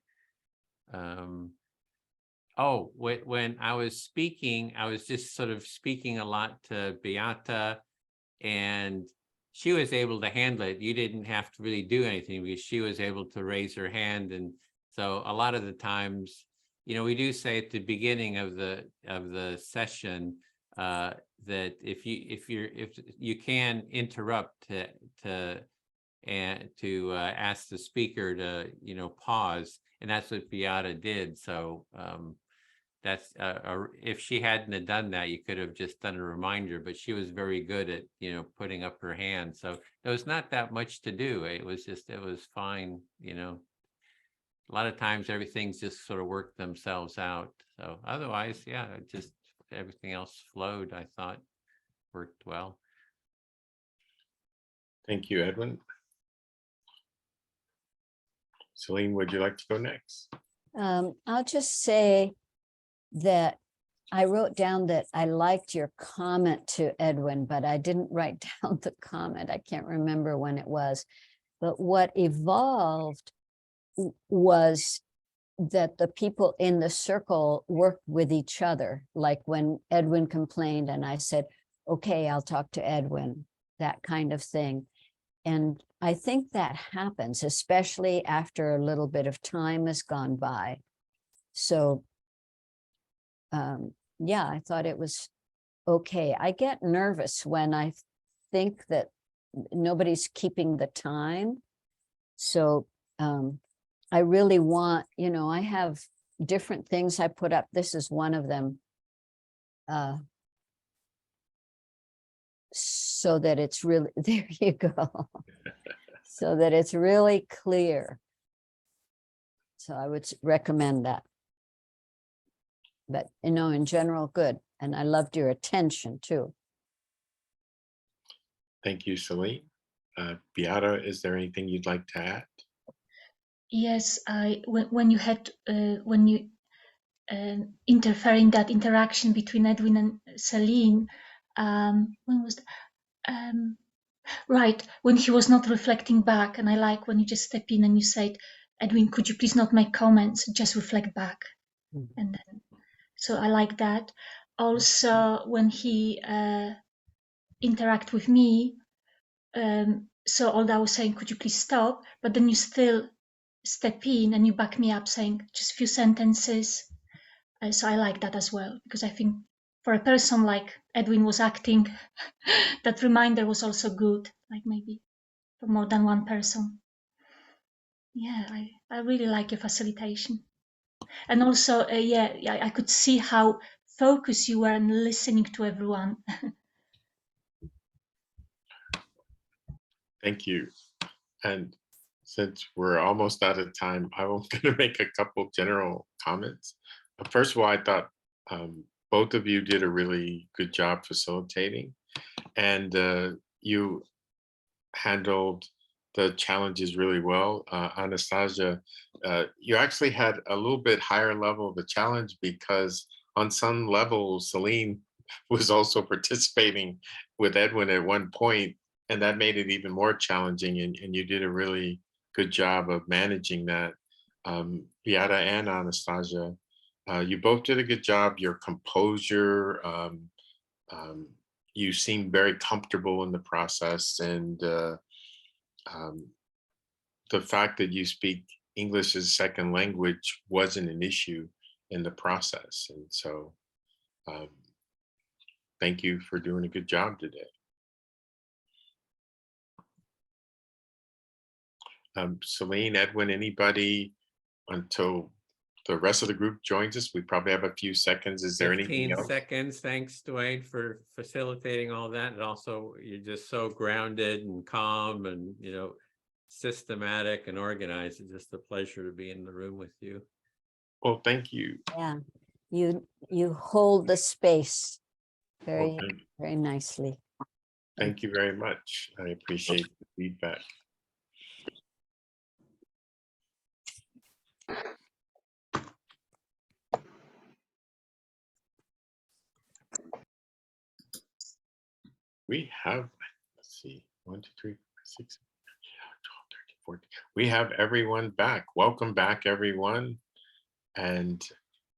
When I was speaking, I was just sort of speaking a lot to Beata, and she was able to handle it. You didn't have to really do anything because she was able to raise her hand. And so a lot of the times, we do say at the beginning of the session that if you can interrupt to ask the speaker to pause, and that's what Beata did. So that's if she hadn't have done that, you could have just done a reminder, but she was very good at, you know, putting up her hand. So there was not that much to do. It was fine, you know. A lot of times everything's just sort of worked themselves out. So otherwise, yeah, just everything else flowed, I thought worked well. Thank you, Edwin. Celine, would you like to go next? I'll just say that I wrote down that I liked your comment to Edwin, but I didn't write down the comment. I can't remember when it was. But what evolved was that the people in the circle worked with each other. Like when Edwin complained and I said, okay, I'll talk to Edwin, that kind of thing. And I think that happens, especially after a little bit of time has gone by. So yeah, I thought it was okay. I get nervous when I think that nobody's keeping the time. So I really want, you know, I have different things I put up. This is one of them. So that it's really, there you go. So that it's really clear. So I would recommend that. But, you know, in general, good. And I loved your attention too. Thank you, Celine. Beata, is there anything you'd like to add? Yes, when you had when you interfere in that interaction between Edwin and Celine, when was that? Right, when he was not reflecting back, and I like when you just step in and you said, Edwin, could you please not make comments, just reflect back. And then, so I like that. Also, when he interact with me, so although I was saying, could you please stop? But then you still step in and you back me up saying just a few sentences. So I like that as well, because I think for a person like Edwin was acting, that reminder was also good, like maybe for more than one person. Yeah, I really like your facilitation. And also, yeah, I could see how focused you were in listening to everyone. Thank you. And since we're almost out of time, I'm going to make a couple general comments. First of all, I thought both of you did a really good job facilitating, and you handled the challenges really well. Anastasia, you actually had a little bit higher level of the challenge because on some level, Celine was also participating with Edwin at one point, and that made it even more challenging, and you did a really good job of managing that. Beata and Anastasia, you both did a good job. Your composure, you seemed very comfortable in the process, and the fact that you speak English as a second language wasn't an issue in the process. And so thank you for doing a good job today. Celine, Edwin, anybody until the rest of the group joins us? We probably have a few seconds. Is there anything 15 else? seconds. Thanks, Dwayne, for facilitating all that. And also, you're just so grounded and calm and, you know, systematic and organized. It's just a pleasure to be in the room with you. Well, thank you. Yeah, you hold the space very, Well, very nicely. thank you very much. I appreciate the feedback. We have, let's see, 1, 2, 3, 4, 6, 12, 13, 14. We have everyone back. Welcome back, everyone. And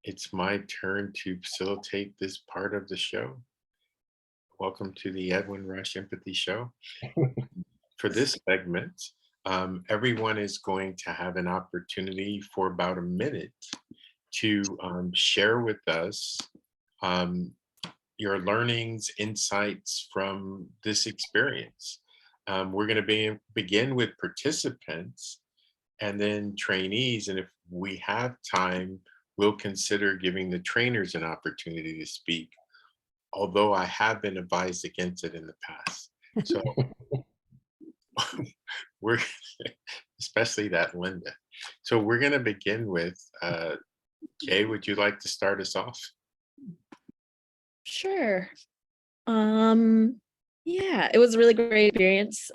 it's my turn to facilitate this part of the show. Welcome to the Edwin Rush Empathy Show. For this segment, everyone is going to have an opportunity for about a minute to share with us your learnings, insights from this experience. We're going to begin with participants and then trainees. And if we have time, will consider giving the trainers an opportunity to speak, although I have been advised against it in the past. So we're, especially that Linda. So we're going to begin with, Kay, would you like to start us off? Sure. Yeah, it was a really great experience.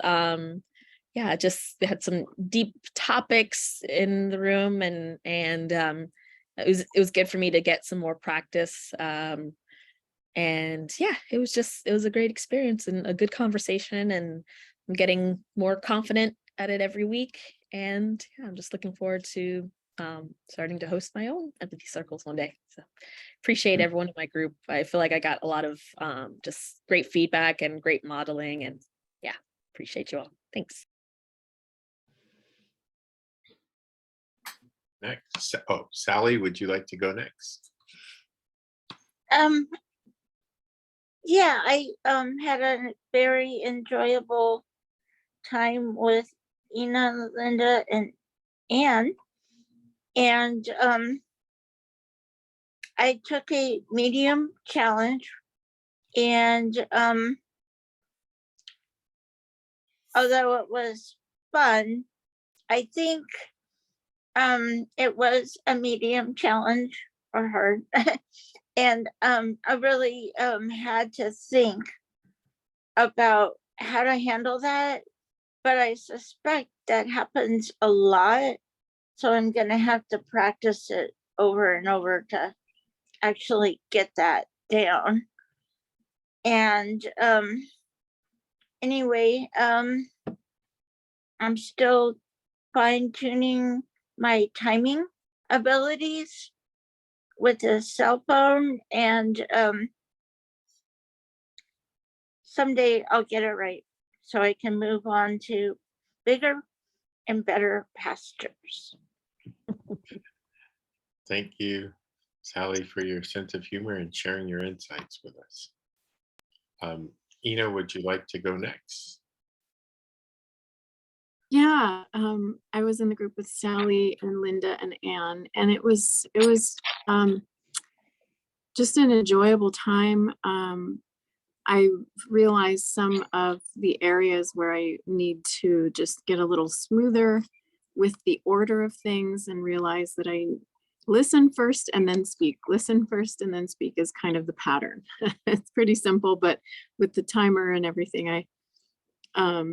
Yeah, just had some deep topics in the room, and it was good for me to get some more practice. And yeah, it was a great experience and a good conversation, and I'm getting more confident at it every week. And yeah, I'm just looking forward to starting to host my own empathy circles one day. So appreciate everyone in my group. I feel like I got a lot of just great feedback and great modeling, and yeah, appreciate you all. Thanks. Next, oh, Sally, would you like to go next? Yeah, I had a very enjoyable time with Ina, Linda, and Anne. And I took a medium challenge, and although it was fun, I think it was a medium challenge or hard. And I really had to think about how to handle that, but I suspect that happens a lot. So I'm gonna have to practice it over and over to actually get that down. And anyway, I'm still fine-tuning my timing abilities with a cell phone, and someday I'll get it right so I can move on to bigger and better pastures. Thank you, Sally, for your sense of humor and sharing your insights with us. Ina, would you like to go next? Yeah, I was in the group with Sally and Linda and Anne, and it was just an enjoyable time. I realized some of the areas where I need to just get a little smoother with the order of things, and realize that I listen first and then speak. Listen first and then speak is kind of the pattern. It's pretty simple, but with the timer and everything, I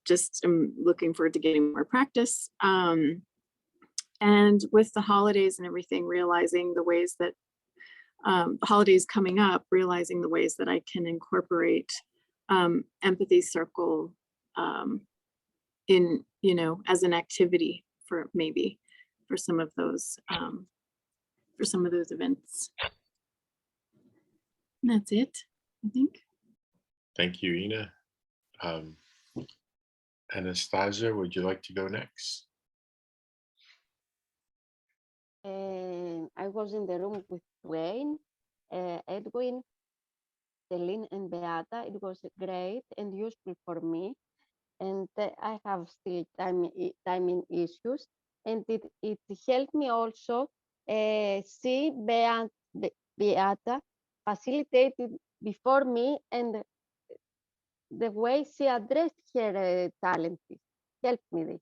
just am looking forward to getting more practice. And with the holidays and everything, realizing the ways that holidays coming up, realizing the ways that I can incorporate empathy circle in, as an activity for some of those events. And that's it, I think. Thank you, Ina. Anastasia, would you like to go next? I was in the room with Wayne, Edwin, Celine, and Beata. It was great and useful for me. And I have still timing issues. And it helped me also see Beata facilitated before me, and the way she addressed her talent helped me this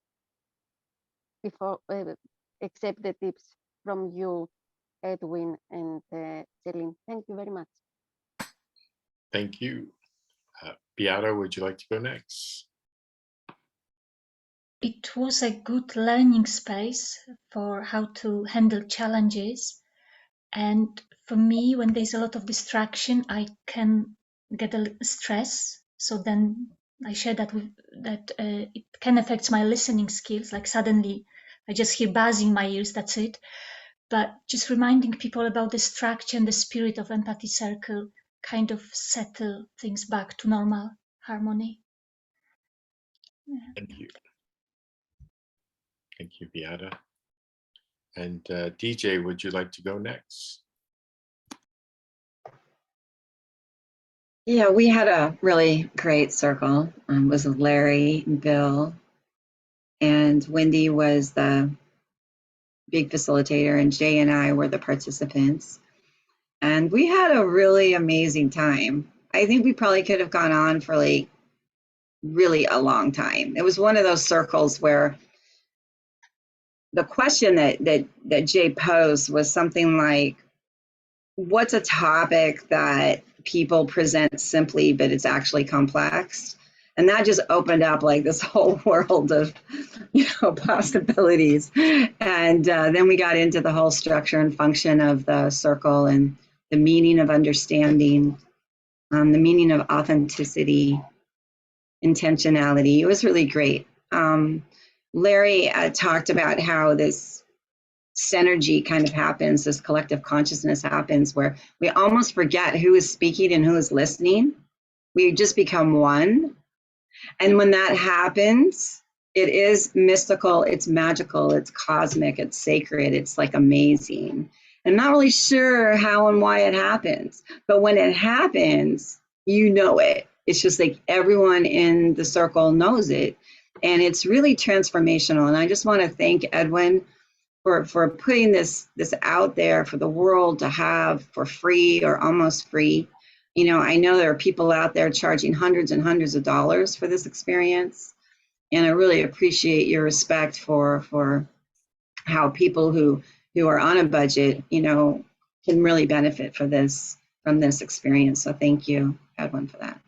before, accept the tips from you, Edwin and Celine. Thank you very much. Thank you. Beata, would you like to go next? It was a good learning space for how to handle challenges. And for me, when there's a lot of distraction, I can get a little stress. So then I share that it can affect my listening skills. Like suddenly I just hear buzzing in my ears, that's it. But just reminding people about the structure and the spirit of empathy circle kind of settle things back to normal harmony. Yeah. Thank you. Thank you, Beata. And DJ, would you like to go next? Yeah, we had a really great circle. It was with Larry, Bill, and Wendy was the big facilitator, and Jay and I were the participants. And we had a really amazing time. I think we probably could have gone on for like really a long time. It was one of those circles where the question that Jay posed was something like, what's a topic that people present simply, but it's actually complex? And that just opened up like this whole world of, possibilities. And then we got into the whole structure and function of the circle and the meaning of understanding, the meaning of authenticity, intentionality. It was really great. Larry talked about how this synergy kind of happens, this collective consciousness happens where we almost forget who is speaking and who is listening. We just become one. And when that happens, it is mystical, it's magical, it's cosmic, it's sacred, it's like amazing. I'm not really sure how and why it happens, but when it happens, you know it. It's just like everyone in the circle knows it. And it's really transformational. And I just want to thank Edwin for putting this out there for the world to have for free or almost free. I know there are people out there charging hundreds and hundreds of dollars for this experience. And I really appreciate your respect for how people who are on a budget, can really benefit from this experience. So thank you, Edwin, for that.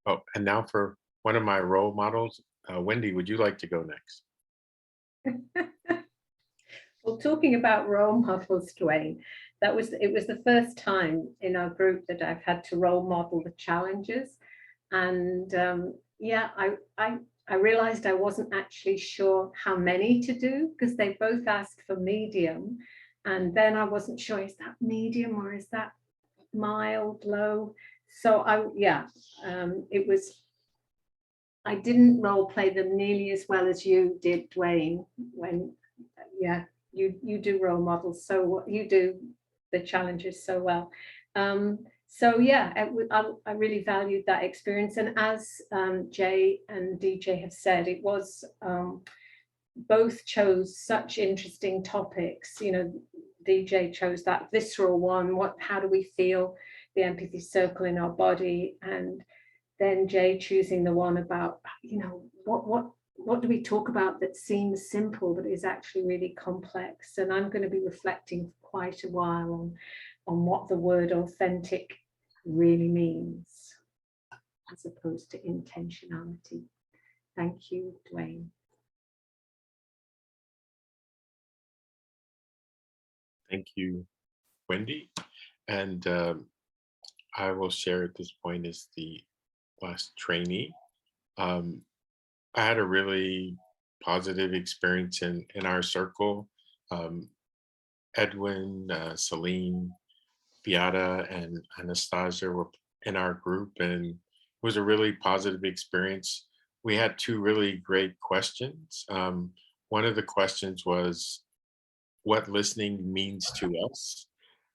Oh, and now for one of my role models, Wendy, would you like to go next? Well, talking about role models, Dwayne, it was the first time in our group that I've had to role model the challenges. And yeah, I realized I wasn't actually sure how many to do because they both asked for medium. And then I wasn't sure, is that medium or is that mild, low? So I didn't role play them nearly as well as you did, Dwayne, when, you do role models. So you do the challenges so well. So yeah, I really valued that experience. And as Jay and DJ have said, it was both chose such interesting topics. DJ chose that visceral one. How do we feel the empathy circle in our body? And then Jay choosing the one about, what do we talk about that seems simple but is actually really complex? And I'm going to be reflecting for quite a while on what the word authentic really means, as opposed to intentionality. Thank you, Dwayne. Thank you, Wendy. And I will share at this point as the last trainee. I had a really positive experience in our circle. Edwin, Celine, Beata, and Anastasia were in our group, and it was a really positive experience. We had two really great questions. One of the questions was what listening means to us.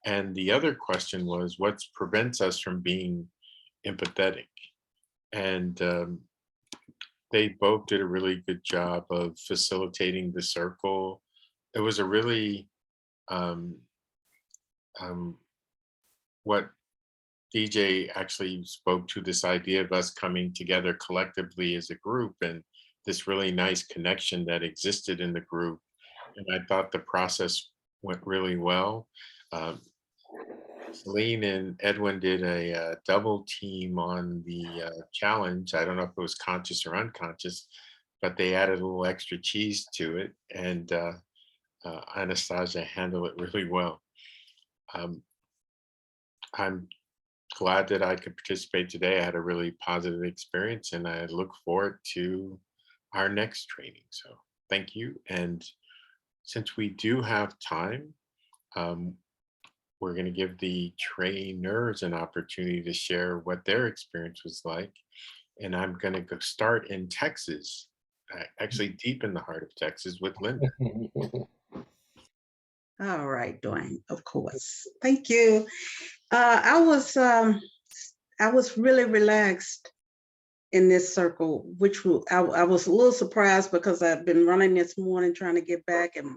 And the other question was what prevents us from being empathetic. And they both did a really good job of facilitating the circle. It was a really, what DJ actually spoke to, this idea of us coming together collectively as a group and this really nice connection that existed in the group. And I thought the process went really well. Celine and Edwin did a double team on the challenge. I don't know if it was conscious or unconscious, but they added a little extra cheese to it, and Anastasia handled it really well. I'm glad that I could participate today. I had a really positive experience, and I look forward to our next training. So thank you. And since we do have time, we're going to give the trainers an opportunity to share what their experience was like. And I'm going to go start in Texas, actually deep in the heart of Texas with Linda. All right, Dwayne, of course. Thank you. I was really relaxed in this circle, which I was a little surprised because I've been running this morning trying to get back and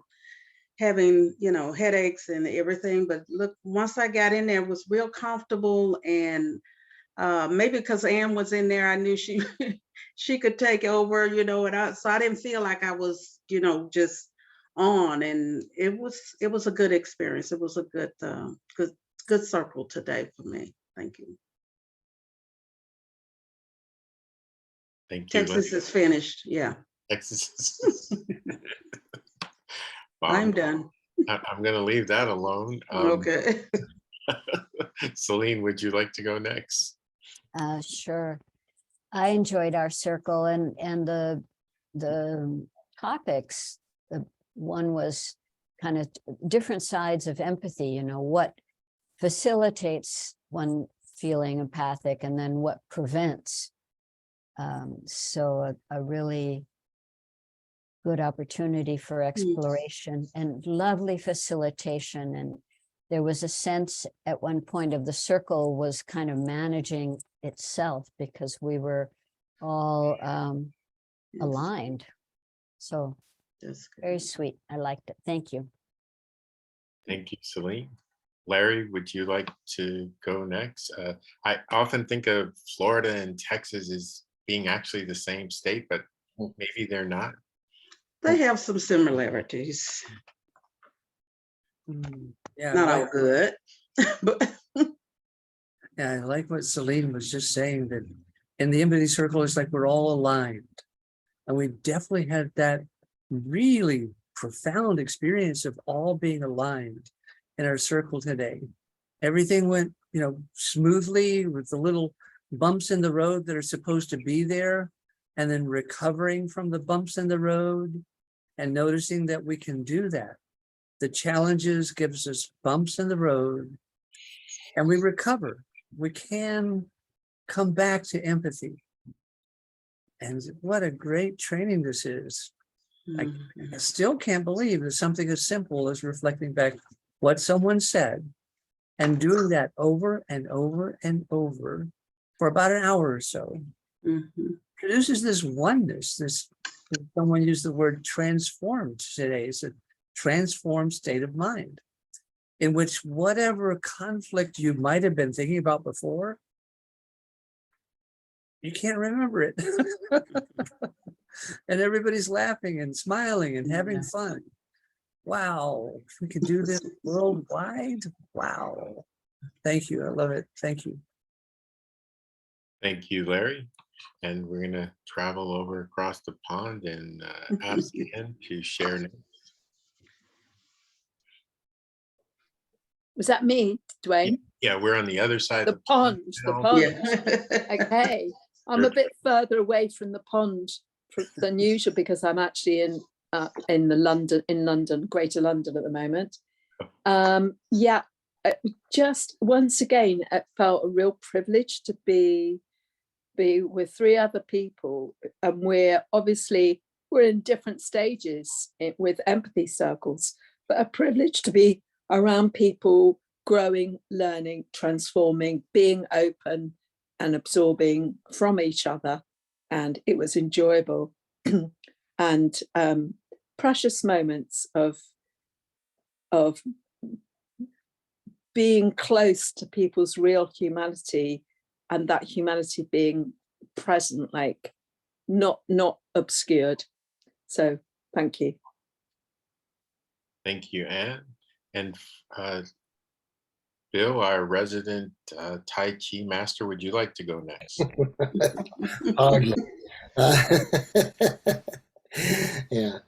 having, headaches and everything. But look, once I got in there, it was real comfortable, and maybe because Ann was in there, I knew she she could take over, and so I didn't feel like I was, just on. And it was a good experience. It was a good circle today for me. Thank you. Thank you. Texas is finished. Yeah. Texas. Well, I'm done. I'm going to leave that alone. Okay. Celine, would you like to go next? Sure. I enjoyed our circle and the topics. The one was kind of different sides of empathy, what facilitates one feeling empathic and then what prevents. So a really good opportunity for exploration and lovely facilitation. And there was a sense at one point of the circle was kind of managing itself because we were all aligned. So very sweet. I liked it. Thank you. Thank you, Celine. Larry, would you like to go next? I often think of Florida and Texas as being actually the same state, but maybe they're not. They have some similarities. Yeah, Not all good, but yeah, I like what Celine was just saying, that in the empathy circle, it's like we're all aligned. And we definitely had that really profound experience of all being aligned in our circle today. Everything went, smoothly with the little bumps in the road that are supposed to be there, and then recovering from the bumps in the road and noticing that we can do that. The challenges gives us bumps in the road and we recover. We can come back to empathy. And what a great training this is. I still can't believe that something as simple as reflecting back what someone said and doing that over and over and over for about an hour or so produces this oneness. Someone used the word transformed today. It's a transformed state of mind in which whatever conflict you might have been thinking about before, you can't remember it. And everybody's laughing and smiling and having fun. Wow, we can do this worldwide. Wow. Thank you. I love it. Thank you. Thank you, Larry. And we're going to travel over across the pond and ask Ann to share next. Was that me, Dwayne? Yeah, we're on the other side The of pond, the now. pond. Okay. I'm a bit further away from the pond than usual because I'm actually in London, Greater London at the moment. Yeah, just once again, it felt a real privilege to be with three other people, and we're in different stages with empathy circles, but a privilege to be around people growing, learning, transforming, being open and absorbing from each other. And it was enjoyable. And precious moments of being close to people's real humanity, and that humanity being present, like not obscured. So thank you. Thank you, Ann. And Bill, our resident Tai Chi master, would you like to go next? Hardly. Yeah.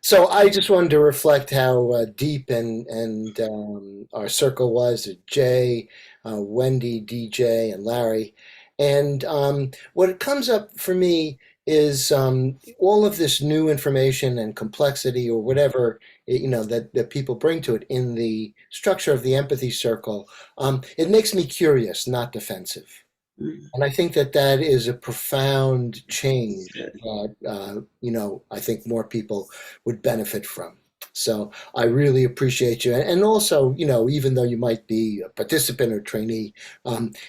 So I just wanted to reflect how deep and our circle was. Jay, Wendy, DJ, and Larry. And what comes up for me is all of this new information and complexity, or whatever that people bring to it in the structure of the empathy circle. It makes me curious, not defensive. And I think that is a profound change that, I think more people would benefit from. So I really appreciate you. And also, you know, even though you might be a participant or trainee,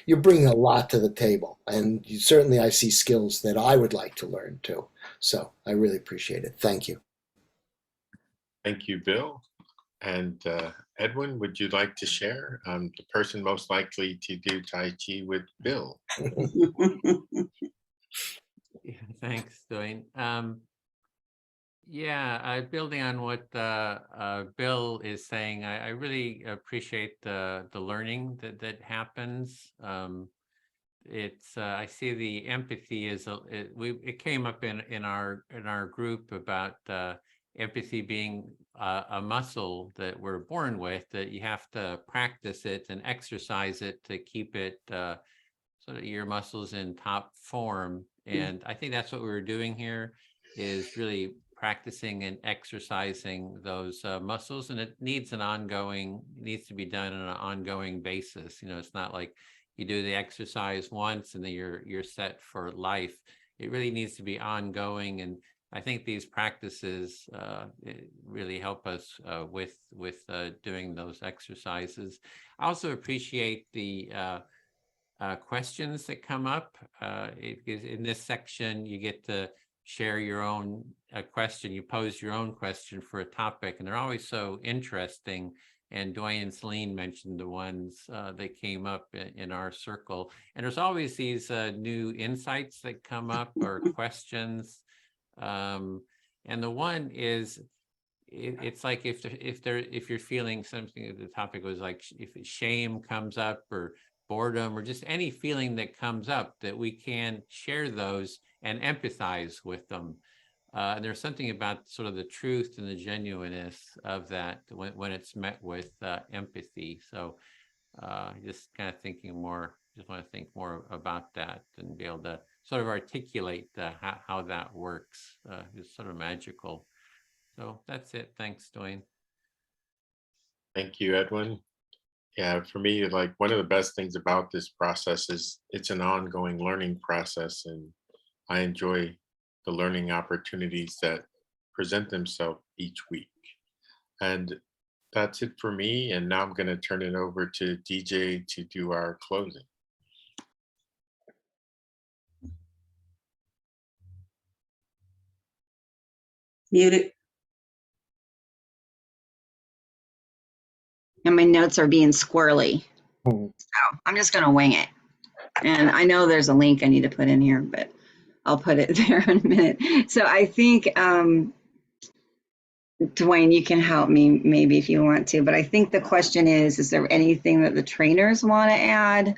you're bringing a lot to the table. And certainly I see skills that I would like to learn too. So I really appreciate it. Thank you. Thank you, Bill. And Edwin, would you like to share? The person most likely to do Tai Chi with Bill. Yeah, thanks, Dwayne. Yeah, building on what Bill is saying, I really appreciate the learning that happens. It's I see the empathy is it came up in our group about empathy being a muscle that we're born with, that you have to practice it and exercise it to keep it sort of your muscles in top form. And I think that's what we were doing here, is really practicing and exercising those muscles, and it needs to be done on an ongoing basis. You know, it's not like you do the exercise once and then you're set for life. It really needs to be ongoing, and I think these practices really help us with doing those exercises. I also appreciate the questions that come up. In this section, you get to share your own question. You pose your own question for a topic, and they're always so interesting. And Dwayne and Celine mentioned the ones that came up in our circle. And there's always these new insights that come up or questions. And the one is, it's like if you're feeling something, the topic was like, if shame comes up or boredom or just any feeling that comes up, that we can share those and empathize with them. There's something about sort of the truth and the genuineness of that when it's met with empathy. So just kind of just want to think more about that and be able to sort of articulate how that works. It's sort of magical. So that's it. Thanks, Dwayne. Thank you, Edwin. Yeah, for me, like one of the best things about this process is it's an ongoing learning process, and I enjoy the learning opportunities that present themselves each week. And that's it for me. And now I'm going to turn it over to DJ to do our closing. Muted. And my notes are being squirrely. So I'm just going to wing it. And I know there's a link I need to put in here, but I'll put it there in a minute. So I think, Dwayne, you can help me maybe if you want to, but I think the question is there anything that the trainers want to add?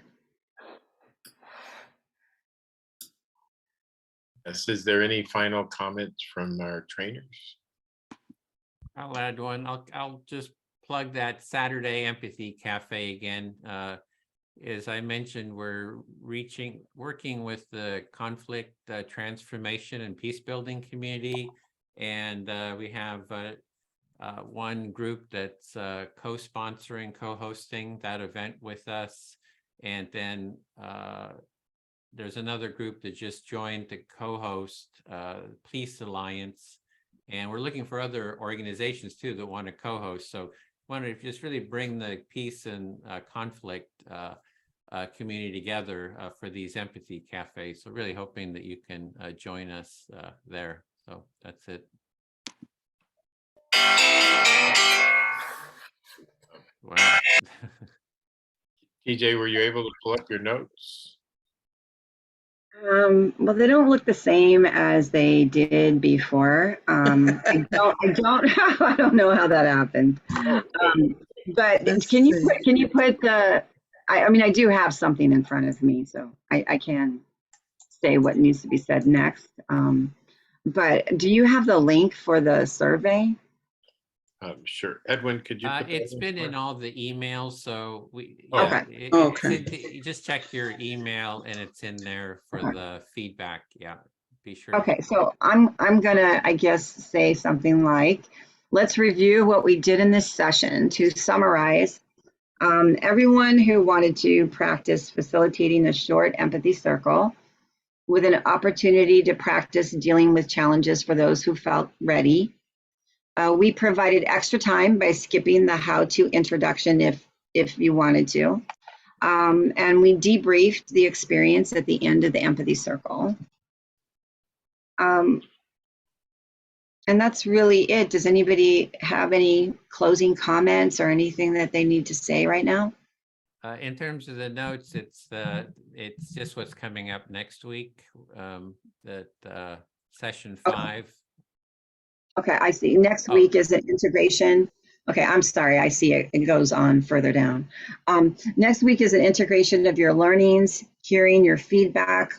Yes, is there any final comments from our trainers? I'll add one. I'll just plug that Saturday Empathy Cafe again. As I mentioned, we're working with the conflict transformation and peace building community, and we have one group that's co-sponsoring, co-hosting that event with us, and then there's another group that just joined to co-host Peace Alliance, and we're looking for other organizations too that want to co-host. So want to just really bring the peace and conflict community together for these empathy cafes. So really hoping that you can join us there. So that's it. Wow. TJ, were you able to pull up your notes? Well, they don't look the same as they did before. I don't know how that happened. But can you put the, I mean, I do have something in front of me, so I can say what needs to be said next. But do you have the link for the survey? Sure. Edwin, could you? It's been in all the emails, so Okay. You just check your email and it's in there for the feedback. Yeah, be sure. Okay, so I'm gonna, I guess, say something like, let's review what we did in this session. To summarize, everyone who wanted to practice facilitating a short empathy circle with an opportunity to practice dealing with challenges for those who felt ready, We provided extra time by skipping the how-to introduction if you wanted to. And we debriefed the experience at the end of the empathy circle. And that's really it. Does anybody have any closing comments or anything that they need to say right now? In terms of the notes, it's just what's coming up next week. That session 5. Okay, I see. Next week is an integration. Okay, I'm sorry. I see it. It goes on further down. Next week is an integration of your learnings, hearing your feedback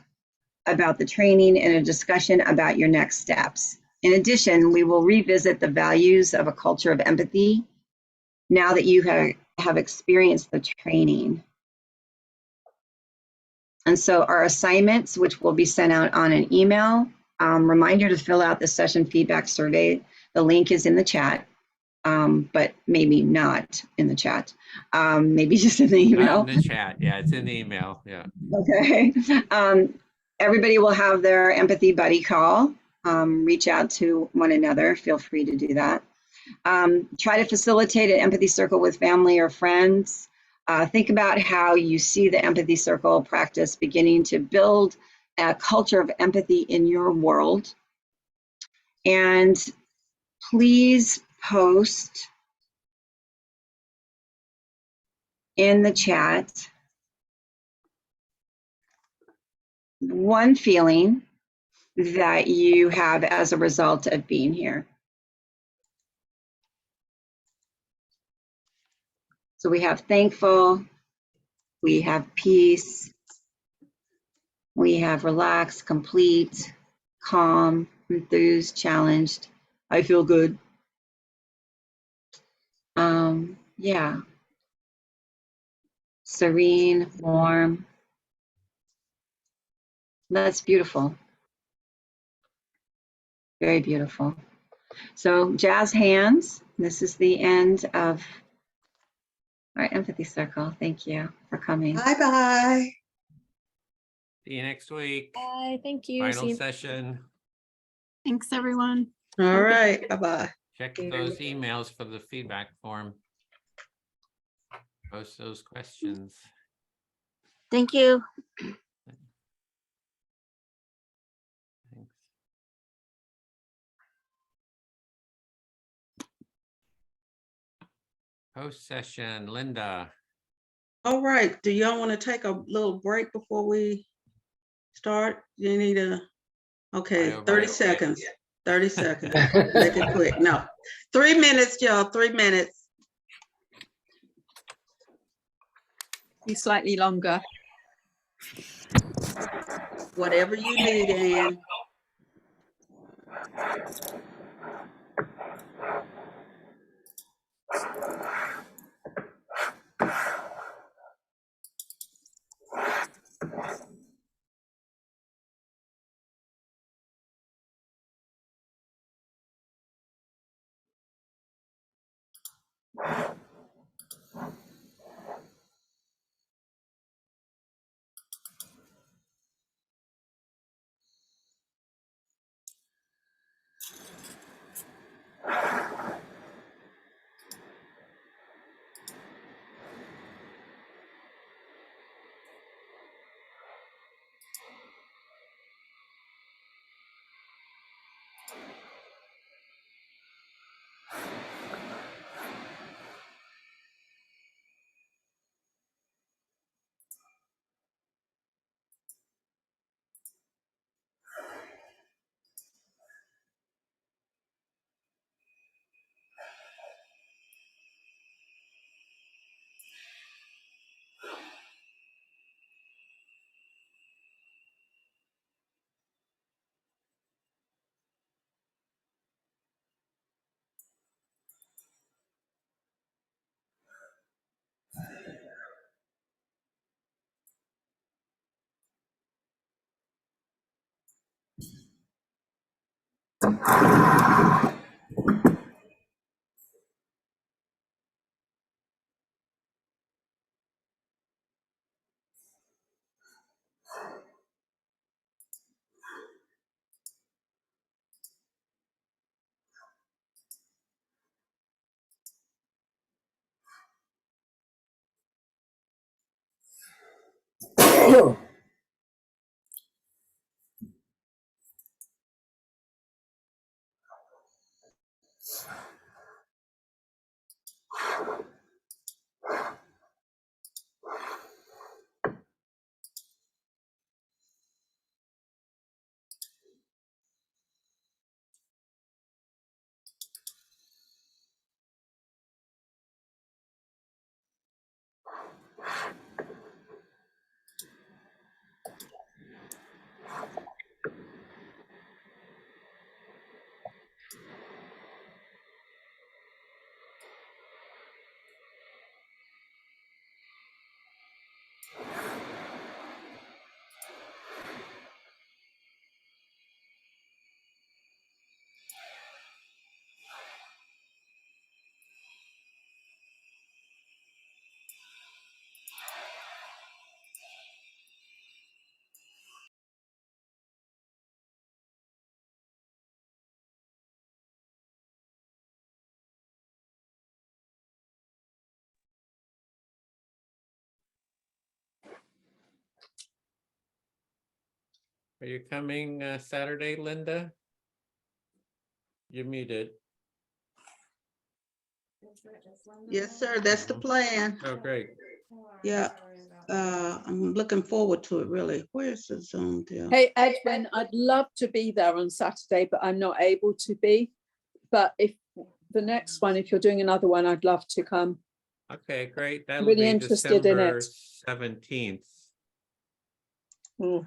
about the training, and a discussion about your next steps. In addition, we will revisit the values of a culture of empathy now that you have experienced the training. And so our assignments, which will be sent out on an email, reminder to fill out the session feedback survey. The link is in the chat, but maybe not in the chat. Maybe just in the email. Not in the chat. Yeah, it's in the email. Yeah. Okay. Everybody will have their empathy buddy call. Reach out to one another. Feel free to do that. Try to facilitate an empathy circle with family or friends. Think about how you see the empathy circle practice beginning to build a culture of empathy in your world. And please post in the chat one feeling that you have as a result of being here. So we have thankful, we have peace, we have relaxed, complete, calm, enthused, challenged. I feel good. Yeah. Serene, warm. That's beautiful. Very beautiful. So jazz hands. This is the end of our empathy circle. Thank you for coming. Bye-bye. See you next week. Bye. Thank you. Final session. Thanks, everyone. All right. Bye-bye. Check those emails for the feedback form. Post those questions. Thank you. Thanks. Post session, Linda. All right. Do y'all want to take a little break before we start? You need a, okay, 30 seconds. 30 seconds. Make it quick. No, 3 minutes, y'all. 3 minutes. Be slightly longer. Whatever you need, Ann. Are you coming Saturday, Linda? You're muted. Yes, sir. That's the plan. Oh, great. Yeah. I'm looking forward to it, really. Where's the Zoom deal? Hey, Edwin, I'd love to be there on Saturday, but I'm not able to be. But if the next one, if you're doing another one, I'd love to come. Okay, great. That'll Really be interested in December it. 17th. Mm.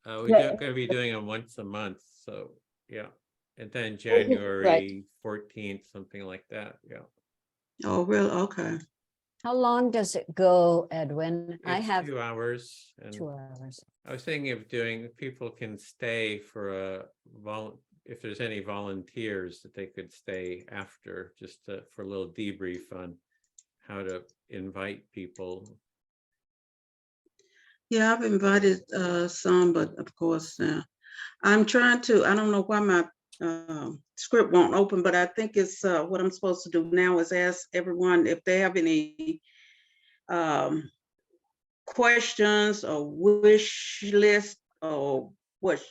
We're Yeah. going to be doing them once a month. So, yeah. And then Right. January 14th, something like that. Yeah. Oh, really? Okay. How long does it go, Edwin? I It's have 2 hours. And 2 hours. I was thinking of doing, people can stay for a if there's any volunteers that they could stay after, just for a little debrief on how to invite people. Yeah, I've invited some, but of course, I'm trying to, I don't know why my script won't open, but I think it's what I'm supposed to do now is ask everyone if they have any questions or wish list or what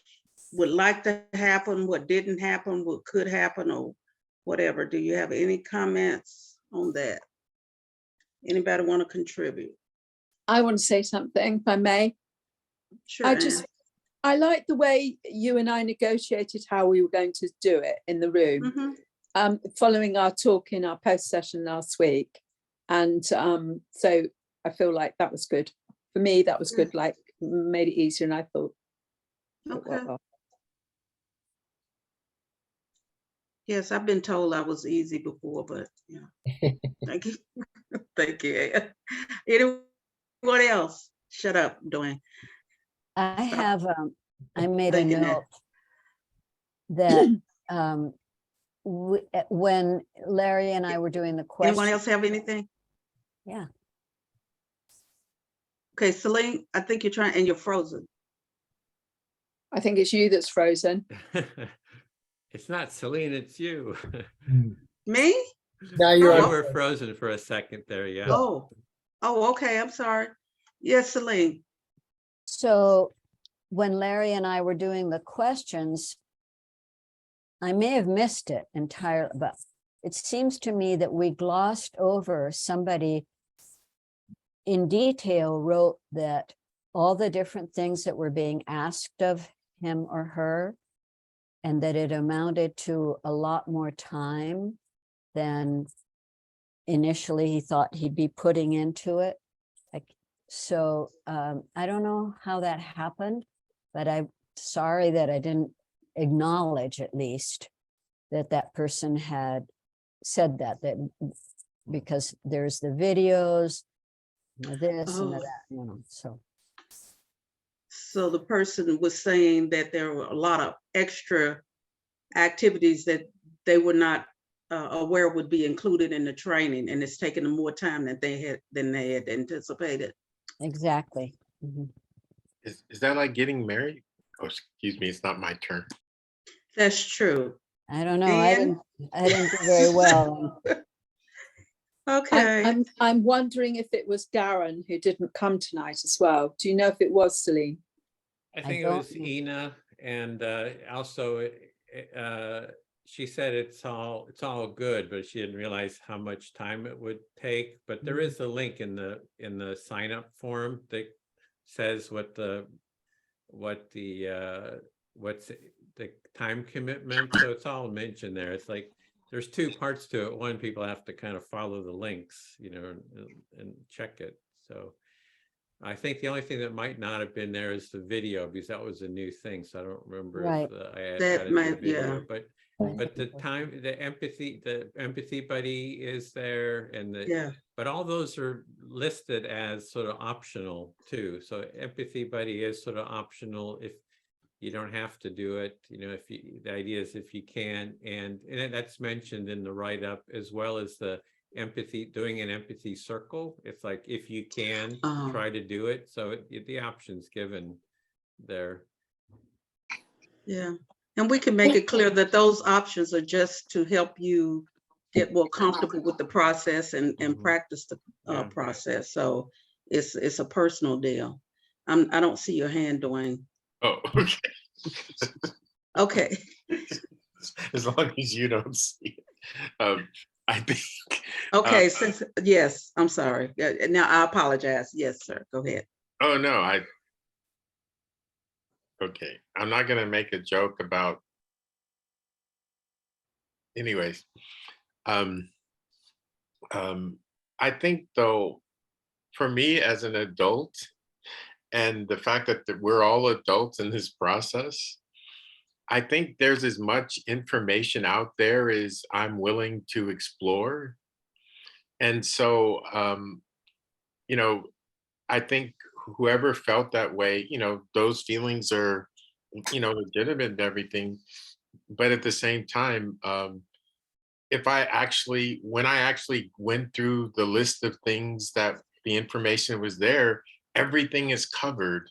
would like to happen, what didn't happen, what could happen, or whatever. Do you have any comments on that? Anybody want to contribute? I want to say something, if I may. Sure. I like the way you and I negotiated how we were going to do it in the room, following our talk in our post session last week. And so I feel like that was good. For me, that was good, like made it easier. And I thought, okay. Yes, I've been told I was easy before, but yeah. Thank you. Thank you. Anyone else? Shut up, Dwayne. I have, I made a note that when Larry and I were doing the question. Anyone else have anything? Yeah. Okay, Celine, I think you're trying, and you're frozen. I think it's you that's frozen. It's not Celine, it's you. Me? Now You you're were frozen for a second there, yeah. Oh, okay, I'm sorry. Yes, Celine. So when Larry and I were doing the questions, I may have missed it entirely, but it seems to me that we glossed over somebody in detail wrote that all the different things that were being asked of him or her, and that it amounted to a lot more time than initially he thought he'd be putting into it. So I don't know how that happened, but I'm sorry that I didn't acknowledge at least that that person had said that because there's the videos, this and that, So the person was saying that there were a lot of extra activities that they were not aware would be included in the training, and it's taken them more time than they had anticipated. Exactly. Is that like getting married? Oh, excuse me, it's not my turn. That's true. I don't know. I didn't do very well. Okay. I'm wondering if it was Darren who didn't come tonight as well. Do you know if it was, Celine? I think it don't was know. Ina, and also she said it's all good, but she didn't realize how much time it would take. But there is a link in the sign up form that says what's the time commitment. So it's all mentioned there. It's like there's two parts to it. One, people have to kind of follow the links, and check it. So I think the only thing that might not have been there is the video, because that was a new thing. So I don't remember Right. if I added That the might, video, yeah. but the empathy buddy is there, and but all those are listed as sort of optional too. So empathy buddy is sort of optional if you don't have to do it. The idea is if you can, and that's mentioned in the write-up, as well as the doing an empathy circle. It's like, if you can, try to do it. So the option's given there. Yeah. And we can make it clear that those options are just to help you get more comfortable with the process and practice the process. So it's a personal deal. I don't see your hand, Dwayne. Oh, okay. Okay. As long as you don't see it. I think. Okay, yes, I'm sorry. Now I apologize. Yes, sir. Go ahead. Oh, no, okay. I'm not going to make a joke about, anyways. I think, though, for me as an adult, and the fact that we're all adults in this process, I think there's as much information out there as I'm willing to explore. And so, I think whoever felt that way, those feelings are, legitimate and everything. But at the same time, when I actually went through the list of things that the information was there, everything is covered.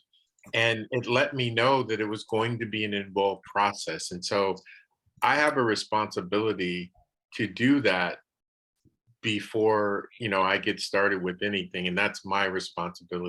And it let me know that it was going to be an involved process. And so I have a responsibility to do that before, I get started with anything. And that's my responsibility.